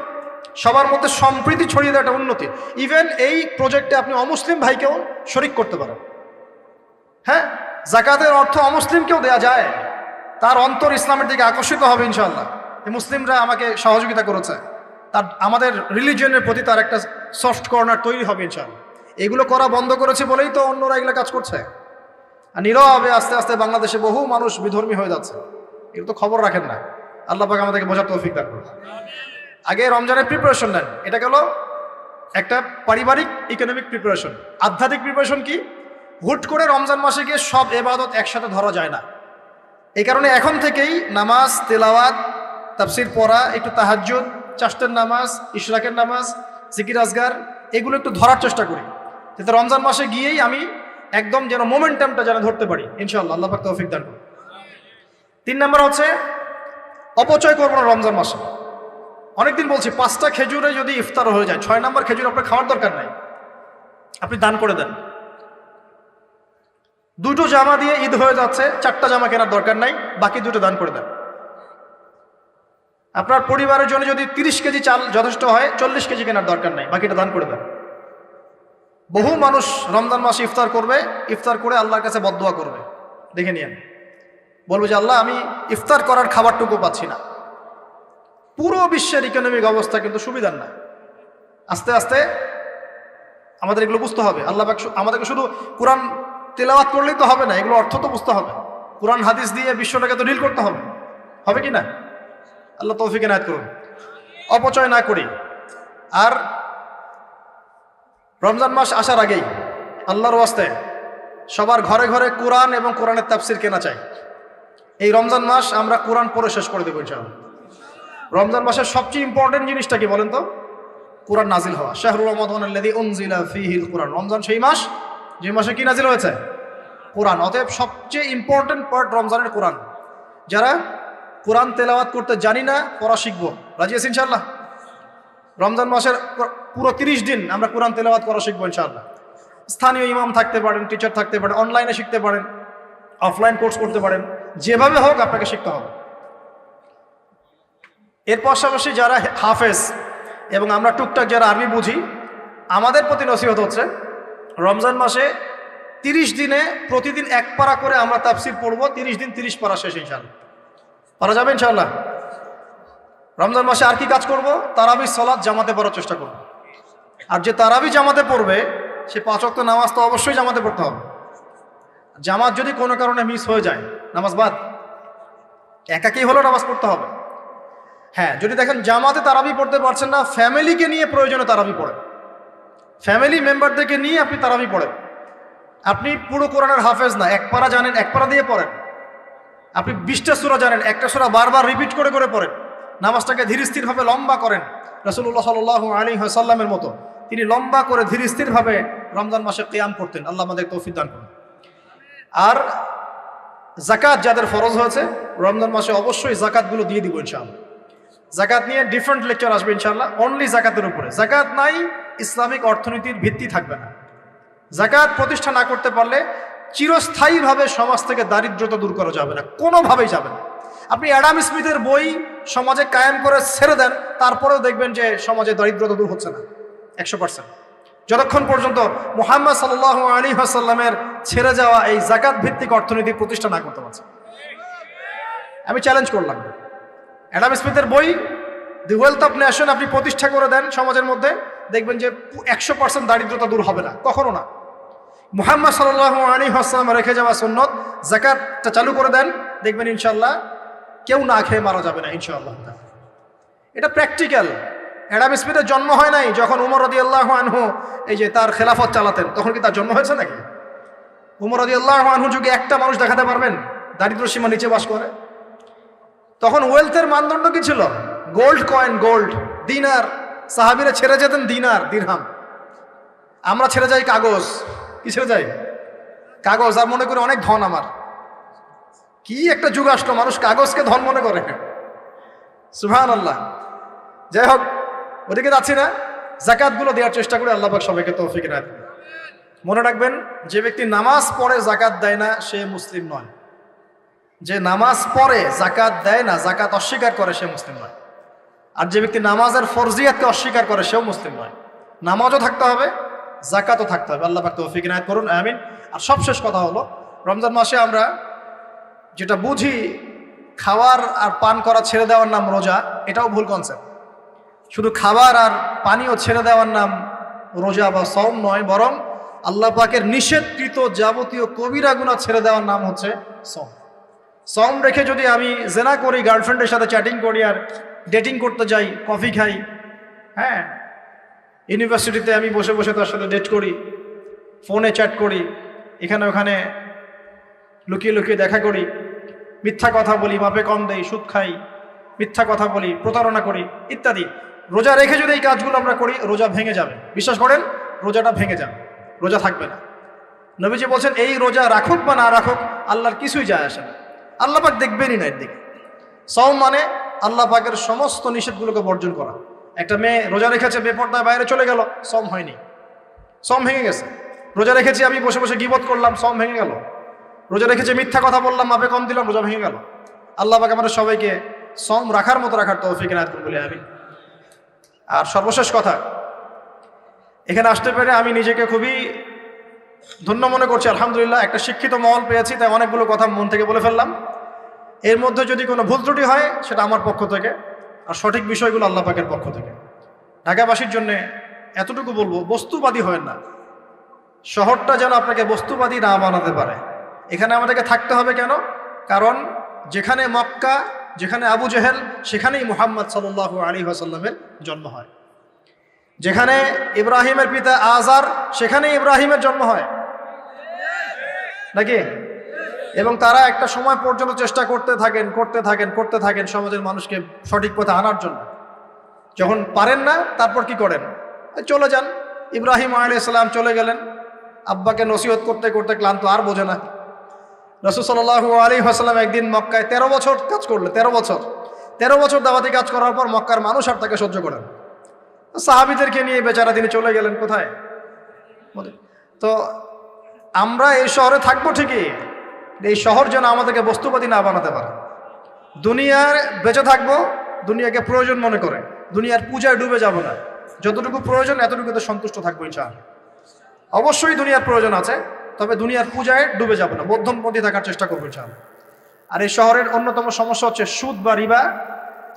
সবার মধ্যে সম্প্রীতি ছড়িয়ে দেওয়াটা উন্নতি। ইভেন এই প্রজেক্টে আপনি অমুসলিম ভাইকেও শরিক করতে পারেন। হ্যাঁ, জাকাতের অর্থ অমুসলিমকেও দেয়া যায়, তার অন্তর ইসলামের দিকে আকর্ষিত হবে ইনশাআল্লাহ। এই মুসলিমরা আমাকে সহযোগিতা করেছে, তার আমাদের রিলিজিয়নের প্রতি তার একটা সফট কর্নার তৈরি হবে ইনশাআল্লাহ। এগুলো করা বন্ধ করেছে বলেই তো অন্যরা এগুলো কাজ করছে। আর নীরবে আস্তে আস্তে বাংলাদেশে বহু মানুষ বিধর্মী হয়ে যাচ্ছে, এগুলো তো খবর রাখেন না। আল্লাহ পাক আমাদেরকে বোঝার তৌফিক দান করুন। আগে রমজানের প্রিপারেশন নেন, এটা গেল একটা পারিবারিক ইকোনমিক প্রিপারেশন। আধ্যাত্মিক প্রিপারেশন কি? হুট করে রমজান মাসে গিয়ে সব ইবাদত একসাথে ধরা যায় না। এই কারণে এখন থেকেই নামাজ, তেলাওয়াত, তাফসির পড়া, একটু তাহাজ্জুদ, চাষ্টের নামাজ, ইশরাকের নামাজ, জিকির আজগার, এগুলো একটু ধরার চেষ্টা করি, যাতে রমজান মাসে গিয়েই আমি একদম যেন মোমেন্টামটা যেন ধরতে পারি ইনশাআল্লাহ। আল্লাহ পাক তৌফিক দান করুন। 3 নম্বর হচ্ছে অপচয় করবো না রমজান মাসে। অনেকদিন বলছি 5টা খেজুরে যদি ইফতার হয়ে যায়, 6 নম্বর খেজুর আপনার খাওয়ার দরকার নাই, আপনি দান করে দেন। 2টো জামা দিয়ে ঈদ হয়ে যাচ্ছে, 4টা জামা কেনার দরকার নাই, বাকি 2টো দান করে দেন। আপনার পরিবারের জন্য যদি 30 কেজি চাল যথেষ্ট হয়, 40 কেজি কেনার দরকার নাই, বাকিটা দান করে দেন। বহু মানুষ রমজান মাসে ইফতার করবে, ইফতার করে আল্লাহর কাছে বদদোয়া করবে। দেখে নিয়েন, বলবে যে আল্লাহ আমি ইফতার করার খাবারটুকু পাচ্ছি না। পুরো বিশ্বের ইকোনমিক অবস্থা কিন্তু সুবিধার না। আস্তে আস্তে আমাদের এগুলো বুঝতে হবে। আল্লাহ পাক আমাদেরকে শুধু কোরআন তেলাওয়াত করলেই তো হবে না, এগুলো অর্থ তো বুঝতে হবে। কোরআন হাদিস দিয়ে বিশ্বটাকে তো ডিল করতে হবে, হবে কি না? আল্লাহ তৌফিক এনায়েত করুন। অপচয় না করি। আর রমজান মাস আসার আগেই আল্লাহর ওয়াস্তে সবার ঘরে ঘরে কোরআন এবং কোরআনের তাফসির কেনা চাই। এই রমজান মাস আমরা কোরআন পড়ে শেষ করে দেবো ইনশাআল্লাহ। রমজান মাসের সবচেয়ে ইম্পর্টেন্ট জিনিসটা কি বলেন তো? কোরআন নাজিল হওয়া। শাহরুর রমাদানাল্লাযী উনজিলা ফীহিল কুরআন। রমজান সেই মাস যে মাসে কি নাজিল হয়েছে? কোরআন। অতএব সবচেয়ে ইম্পর্টেন্ট পার্ট রমজানের কোরআন। যারা কোরআন তেলাওয়াত করতে জানি না, পড়া শিখবো, রাজি আছি ইনশাআল্লাহ? রমজান মাসের পুরো 30 দিন আমরা কোরআন তেলাওয়াত করা শিখবো ইনশাআল্লাহ। স্থানীয় ইমাম থাকতে পারেন, টিচার থাকতে পারেন, অনলাইনে শিখতে পারেন, অফলাইন কোর্স করতে পারেন, যেভাবে হোক আপনাকে শিখতে হবে। এর পাশাপাশি যারা হাফেজ এবং আমরা টুকটাক যারা আরবি বুঝি, আমাদের প্রতি নসিহত হচ্ছে রমজান মাসে 30 দিনে প্রতিদিন 1 পারা করে আমরা তাফসির পড়বো। 30 দিন 30 পারা শেষ ইনশাআল্লাহ। পারা যাবে ইনশাআল্লাহ? রমজান মাসে আর কি কাজ করব? তারাবি সালাত জামাতে পড়ার চেষ্টা করব। আর যে তারাবি জামাতে পড়বে সে 5 ওয়াক্ত নামাজ তো অবশ্যই জামাতে পড়তে হবে। জামাত যদি কোনো কারণে মিস হয়ে যায়, নামাজ বাদ। একাকেই হলেও নামাজ পড়তে হবে। হ্যাঁ, যদি দেখেন জামাতে তারাবি পড়তে পারছেন না, ফ্যামিলিকে নিয়ে প্রয়োজনে তারাবি পড়েন। ফ্যামিলি মেম্বারদেরকে নিয়ে আপনি তারাবি পড়েন। আপনি পুরো কোরআনের হাফেজ না, 1 পারা জানেন, 1 পারা দিয়ে পড়েন। আপনি 20টা সূরা জানেন, একটা সূরা বারবার রিপিট করে করে পড়েন। নামাজটাকে ধীর স্থিরভাবে লম্বা করেন। রাসূলুল্লাহ সাল্লাল্লাহু আলাইহি ওয়াসাল্লামের মতো তিনি লম্বা করে ধীর স্থিরভাবে রমজান মাসে কিয়াম করতেন। আল্লাহ আমাদের তৌফিক দান করুন। আর যাকাত যাদের ফরজ হয়েছে রমজান মাসে অবশ্যই যাকাতগুলো দিয়ে দিব ইনশাআল্লাহ। যাকাত নিয়ে ডিফারেন্ট লেকচার আসবে ইনশাআল্লাহ, অনলি যাকাতের উপরে। যাকাত নাই, ইসলামিক অর্থনীতির ভিত্তি থাকবে না। যাকাত প্রতিষ্ঠা না করতে পারলে চিরস্থায়ীভাবে সমাজ থেকে দারিদ্রতা দূর করা যাবে না, কোনোভাবেই যাবে না। আপনি অ্যাডাম স্মিথের বই সমাজে কায়েম করে ছেড়ে দেন, তারপরেও দেখবেন যে সমাজে দারিদ্রতা দূর হচ্ছে না 100%। যতক্ষণ পর্যন্ত মুহাম্মদ সাল্লাল্লাহু আলাইহি ওয়াসাল্লামের ছেড়ে যাওয়া এই যাকাত ভিত্তিক অর্থনীতি প্রতিষ্ঠা না করতে পারছে। আমি চ্যালেঞ্জ করলাম, অ্যাডাম স্মিথের বই দি ওয়েলথ অফ নেশন আপনি প্রতিষ্ঠা করে দেন সমাজের মধ্যে, দেখবেন যে 100% দারিদ্রতা দূর হবে না, কখনো না। মুহাম্মদ সাল্লাল্লাহু আলাইহি ওয়াসাল্লাম রেখে যাওয়া সুন্নত যাকাতটা চালু করে দেন, দেখবেন ইনশাআল্লাহ কেউ না খেয়ে মারা যাবে না ইনশাআল্লাহ। এটা প্র্যাকটিক্যাল। অ্যাডাম স্মিথের জন্ম হয় নাই যখন উমর রাদিয়াল্লাহু আনহু এই যে তার খেলাফত চালাতেন, তখন কি তার জন্ম হয়েছে নাকি? উমর রাদিয়াল্লাহু আনহু যুগে একটা মানুষ দেখাতে পারবেন দারিদ্র সীমা নিচে বাস করে? তখন ওয়েলথের মানদণ্ড কি ছিল? গোল্ড কয়েন, গোল্ড, দিনার। সাহাবীরা ছেড়ে যেতেন দিনার, দিরহাম। আমরা ছেড়ে যাই কাগজ। কি ছেড়ে যাই? কাগজ। আর মনে করি অনেক ধন আমার। কি একটা যুগ আসলো, মানুষ কাগজকে ধন মনে করে। সুবহানাল্লাহ। যাই হোক, ওদিকে যাচ্ছি না। যাকাতগুলো দেওয়ার চেষ্টা করে আল্লাহ পাক সবাইকে তৌফিক এনায়েত করুন। মনে রাখবেন, যে ব্যক্তি নামাজ পড়ে যাকাত দেয় না সে মুসলিম নয়। যে নামাজ পড়ে যাকাত দেয় না, যাকাত অস্বীকার করে, সে মুসলিম নয়। আর যে ব্যক্তি নামাজের ফরজিয়াতকে অস্বীকার করে সেও মুসলিম নয়। নামাজও থাকতে হবে, যাকাতও থাকতে হবে। আল্লাহ পাক তৌফিক এনায়েত করুন, আমিন। আর সবশেষ কথা হলো, রমজান মাসে আমরা যেটা বুঝি খাওয়ার আর পান করা ছেড়ে দেওয়ার নাম রোজা, এটাও ভুল কনসেপ্ট। শুধু খাবার আর পানীয় ছেড়ে দেওয়ার নাম রোজা বা সওম নয়, বরং আল্লাহ পাকের নিষেধকৃত যাবতীয় কবিরা গুনাহ ছেড়ে দেওয়ার নাম হচ্ছে সওম। সওম রেখে যদি আমি জেনা করি, গার্লফ্রেন্ডের সাথে চ্যাটিং করি, আর ডেটিং করতে যাই, কফি খাই, হ্যাঁ, ইউনিভার্সিটিতে আমি বসে বসে তার সাথে ডেট করি, ফোনে চ্যাট করি, এখানে ওখানে লুকিয়ে লুকিয়ে দেখা করি, মিথ্যা কথা বলি, মাপে কম দেই, সুদ খাই, মিথ্যা কথা বলি, প্রতারণা করি ইত্যাদি। রোজা রেখে যদি এই কাজগুলো আমরা করি, রোজা ভেঙে যাবে। বিশ্বাস করেন, রোজাটা ভেঙে যাবে, রোজা থাকবে না। নবীজি বলছেন, এই রোজা রাখুক বা না রাখুক আল্লাহর কিছুই যায় আসে না, আল্লাহ পাক দেখবেনই না এর দিকে। সওম মানে আল্লাহ পাকের সমস্ত নিষেধগুলোকে বর্জন করা। একটা মেয়ে রোজা রেখেছে, বেপরদায় বাইরে চলে গেল, সওম হয়নি, সওম ভেঙে গেছে। রোজা রেখেছি, আমি বসে বসে গীবত করলাম, সওম ভেঙে গেল। রোজা রেখেছি, মিথ্যা কথা বললাম, মাপে কম দিলাম, রোজা ভেঙে গেল। আল্লাহ পাক আমাদের সবাইকে সওম রাখার মতো রাখার তৌফিক এনায়েত করুন বলে আমিন। আর সর্বশেষ কথা, এখানে আসতে পেরে আমি নিজেকে খুবই ধন্য মনে করছি। আলহামদুলিল্লাহ, একটা শিক্ষিত মহল পেয়েছি, তাই অনেকগুলো কথা মন থেকে বলে ফেললাম। এর মধ্যে যদি কোনো ভুল ত্রুটি হয় সেটা আমার পক্ষ থেকে, আর সঠিক বিষয়গুলো আল্লাহ পাকের পক্ষ থেকে। ঢাকাবাসীর জন্য এতটুকু বলবো, বস্তুবাদী হয় না। শহরটা যেন আপনাকে বস্তুবাদী না বানাতে পারে। এখানে আমাদেরকে থাকতে হবে কেন? কারণ যেখানে মক্কা, যেখানে আবু জেহেল, সেখানেই মুহাম্মদ সাল্লাল্লাহু আলাইহি ওয়াসাল্লামের জন্ম হয়। যেখানে ইব্রাহিমের পিতা আজার, সেখানেই ইব্রাহিমের জন্ম হয় নাকি? এবং তারা একটা সময় পর্যন্ত চেষ্টা করতে থাকেন সমাজের মানুষকে সঠিক পথে আনার জন্য। যখন পারেন না, তারপর কি করেন? চলে যান। ইব্রাহিম আলাইহিস সালাম চলে গেলেন, আব্বাকে নসিহত করতে করতে ক্লান্ত, আর বোঝে না। রাসূল সাল্লাল্লাহু আলাইহি ওয়াসাল্লাম একদিন মক্কায় 13 বছর কাজ করলেন। 13 বছর দাওয়াতি কাজ করার পর মক্কার মানুষ আর তাকে সহ্য করেন। সাহাবীদেরকে নিয়ে বেচারা তিনি চলে গেলেন কোথায়? তো আমরা এই শহরে থাকবো ঠিকই, এই শহর যেন আমাদেরকে বস্তুবাদী না বানাতে পারে। দুনিয়ার বেঁচে থাকবো, দুনিয়াকে প্রয়োজন মনে করে, দুনিয়ার পূজায় ডুবে যাব না। যতটুকু প্রয়োজন এতটুকুতে সন্তুষ্ট থাকবো ইনশাআল্লাহ। অবশ্যই দুনিয়ার প্রয়োজন আছে, তবে দুনিয়ার পূজায় ডুবে যাব না, মধ্যমপন্থী থাকার চেষ্টা করবো ইনশাআল্লাহ। আর এই শহরের অন্যতম সমস্যা হচ্ছে সুদ বা রিবা।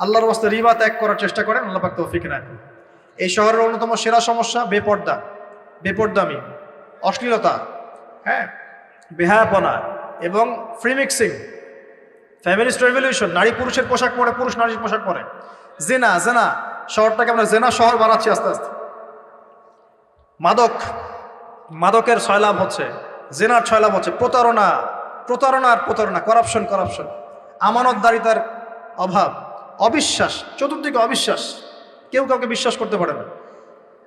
আল্লাহর ওয়াস্তে রিবা ত্যাগ করার চেষ্টা করেন, আল্লাহ পাক তৌফিক দেন। এই শহরের অন্যতম সেরা সমস্যা বেপর্দামি, অশ্লীলতা, হ্যাঁ, বেহায়াপনা এবং ফ্রি মিক্সিং, ফ্যামিলিস্ট রেভলিউশন, নারী পুরুষের পোশাক পরে, পুরুষ নারীর পোশাক পরে, জেনা। শহরটাকে আমরা জেনা শহর বানাচ্ছি আস্তে আস্তে। মাদকের ছয়লাভ হচ্ছে, জেনার ছয়লাভ হচ্ছে, প্রতারণা, কারাপশন, আমানতদারিতার অভাব, অবিশ্বাস, চতুর্দিকে অবিশ্বাস, কেউ কাউকে বিশ্বাস করতে পারে না।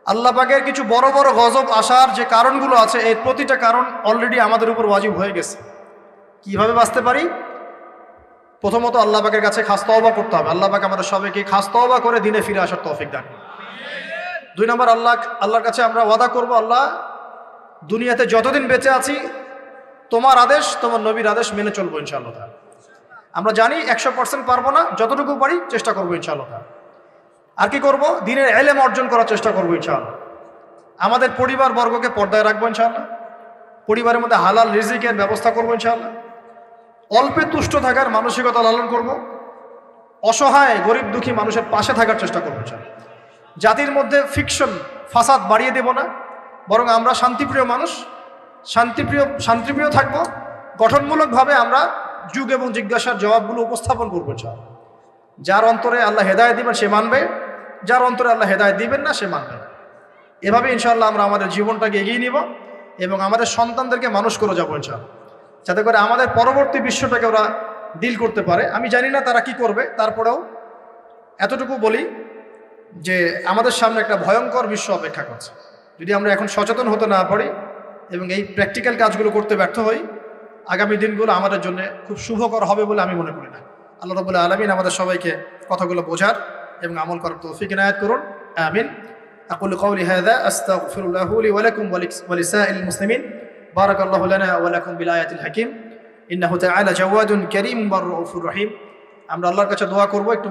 আল্লাহ পাকের কিছু বড় বড় গজব আসার যে কারণগুলো আছে, এই প্রতিটা কারণ অলরেডি আমাদের উপর ওয়াজিব হয়ে গেছে। কিভাবে বাঁচতে পারি? প্রথমত আল্লাহ পাকের কাছে খাস তওবা করতে হবে। আল্লাহ পাক আমাদের সবাইকে খাস তওবা করে দিনে ফিরে আসার তৌফিক দান। 2 নম্বর, আল্লাহর কাছে আমরা ওয়াদা করব, আল্লাহ দুনিয়াতে যতদিন বেঁচে আছি তোমার আদেশ, তোমার নবীর আদেশ মেনে চলবো ইনশাআল্লাহ। আমরা জানি 100% পারবো না, যতটুকু পারি চেষ্টা করবো ইনশাআল্লাহ। আর কি করব? দ্বীনের ইলম অর্জন করার চেষ্টা করবো ইনশাআল্লাহ। আমাদের পরিবার বর্গকে পর্দায় রাখবো ইনশাআল্লাহ। পরিবারের মধ্যে হালাল রিজিকের ব্যবস্থা করবো ইনশাআল্লাহ। অল্পে তুষ্ট থাকার মানসিকতা লালন করব। অসহায় গরিব দুঃখী মানুষের পাশে থাকার চেষ্টা করবো ইনশাআল্লাহ। জাতির মধ্যে ফিকশন, ফাসাদ বাড়িয়ে দেব না, বরং আমরা শান্তিপ্রিয় মানুষ, শান্তিপ্রিয় থাকবো। গঠনমূলকভাবে আমরা যুগ এবং জিজ্ঞাসার জবাবগুলো উপস্থাপন করবো ইনশাআল্লাহ। যার অন্তরে আল্লাহ হেদায়েত দিবেন সে মানবে, যার অন্তরে আল্লাহ হেদায়েত দিবেন না সে মানবে না। এভাবে ইনশাআল্লাহ আমরা আমাদের জীবনটাকে এগিয়ে নিব এবং আমাদের সন্তানদেরকে মানুষ করে যাবো ইনশাআল্লাহ, যাতে করে আমাদের পরবর্তী বিশ্বটাকে ওরা ডিল করতে পারে। আমি জানি না তারা কি করবে, তারপরেও এতটুকু বলি যে আমাদের সামনে একটা ভয়ঙ্কর বিশ্ব অপেক্ষা করছে। যদি আমরা এখন সচেতন হতে না পারি এবং এই প্র্যাকটিক্যাল কাজগুলো করতে ব্যর্থ হই, আগামী দিনগুলো আমাদের জন্য খুব শুভকর হবে বলে আমি মনে করি না। আল্লাহ রাব্বুল আলামিন আমাদের সবাইকে কথাগুলো বোঝার এবং আমল করার তৌফিক ইনায়াত করুন, আমিন। আকুলু কওলি হাযা আস্তাগফিরুল্লাহ লি ওয়া লাকুম ওয়া লিসাইরিল মুসলিমিন। বারাকাল্লাহু লানা ওয়া লাকুম বিল আয়াতিল হাকীম। ইন্নাহু তাআলা জাওয়াদুন কারীম ওয়া রাউফুর রহিম। আমরা আল্লাহর কাছে দোয়া করব একটু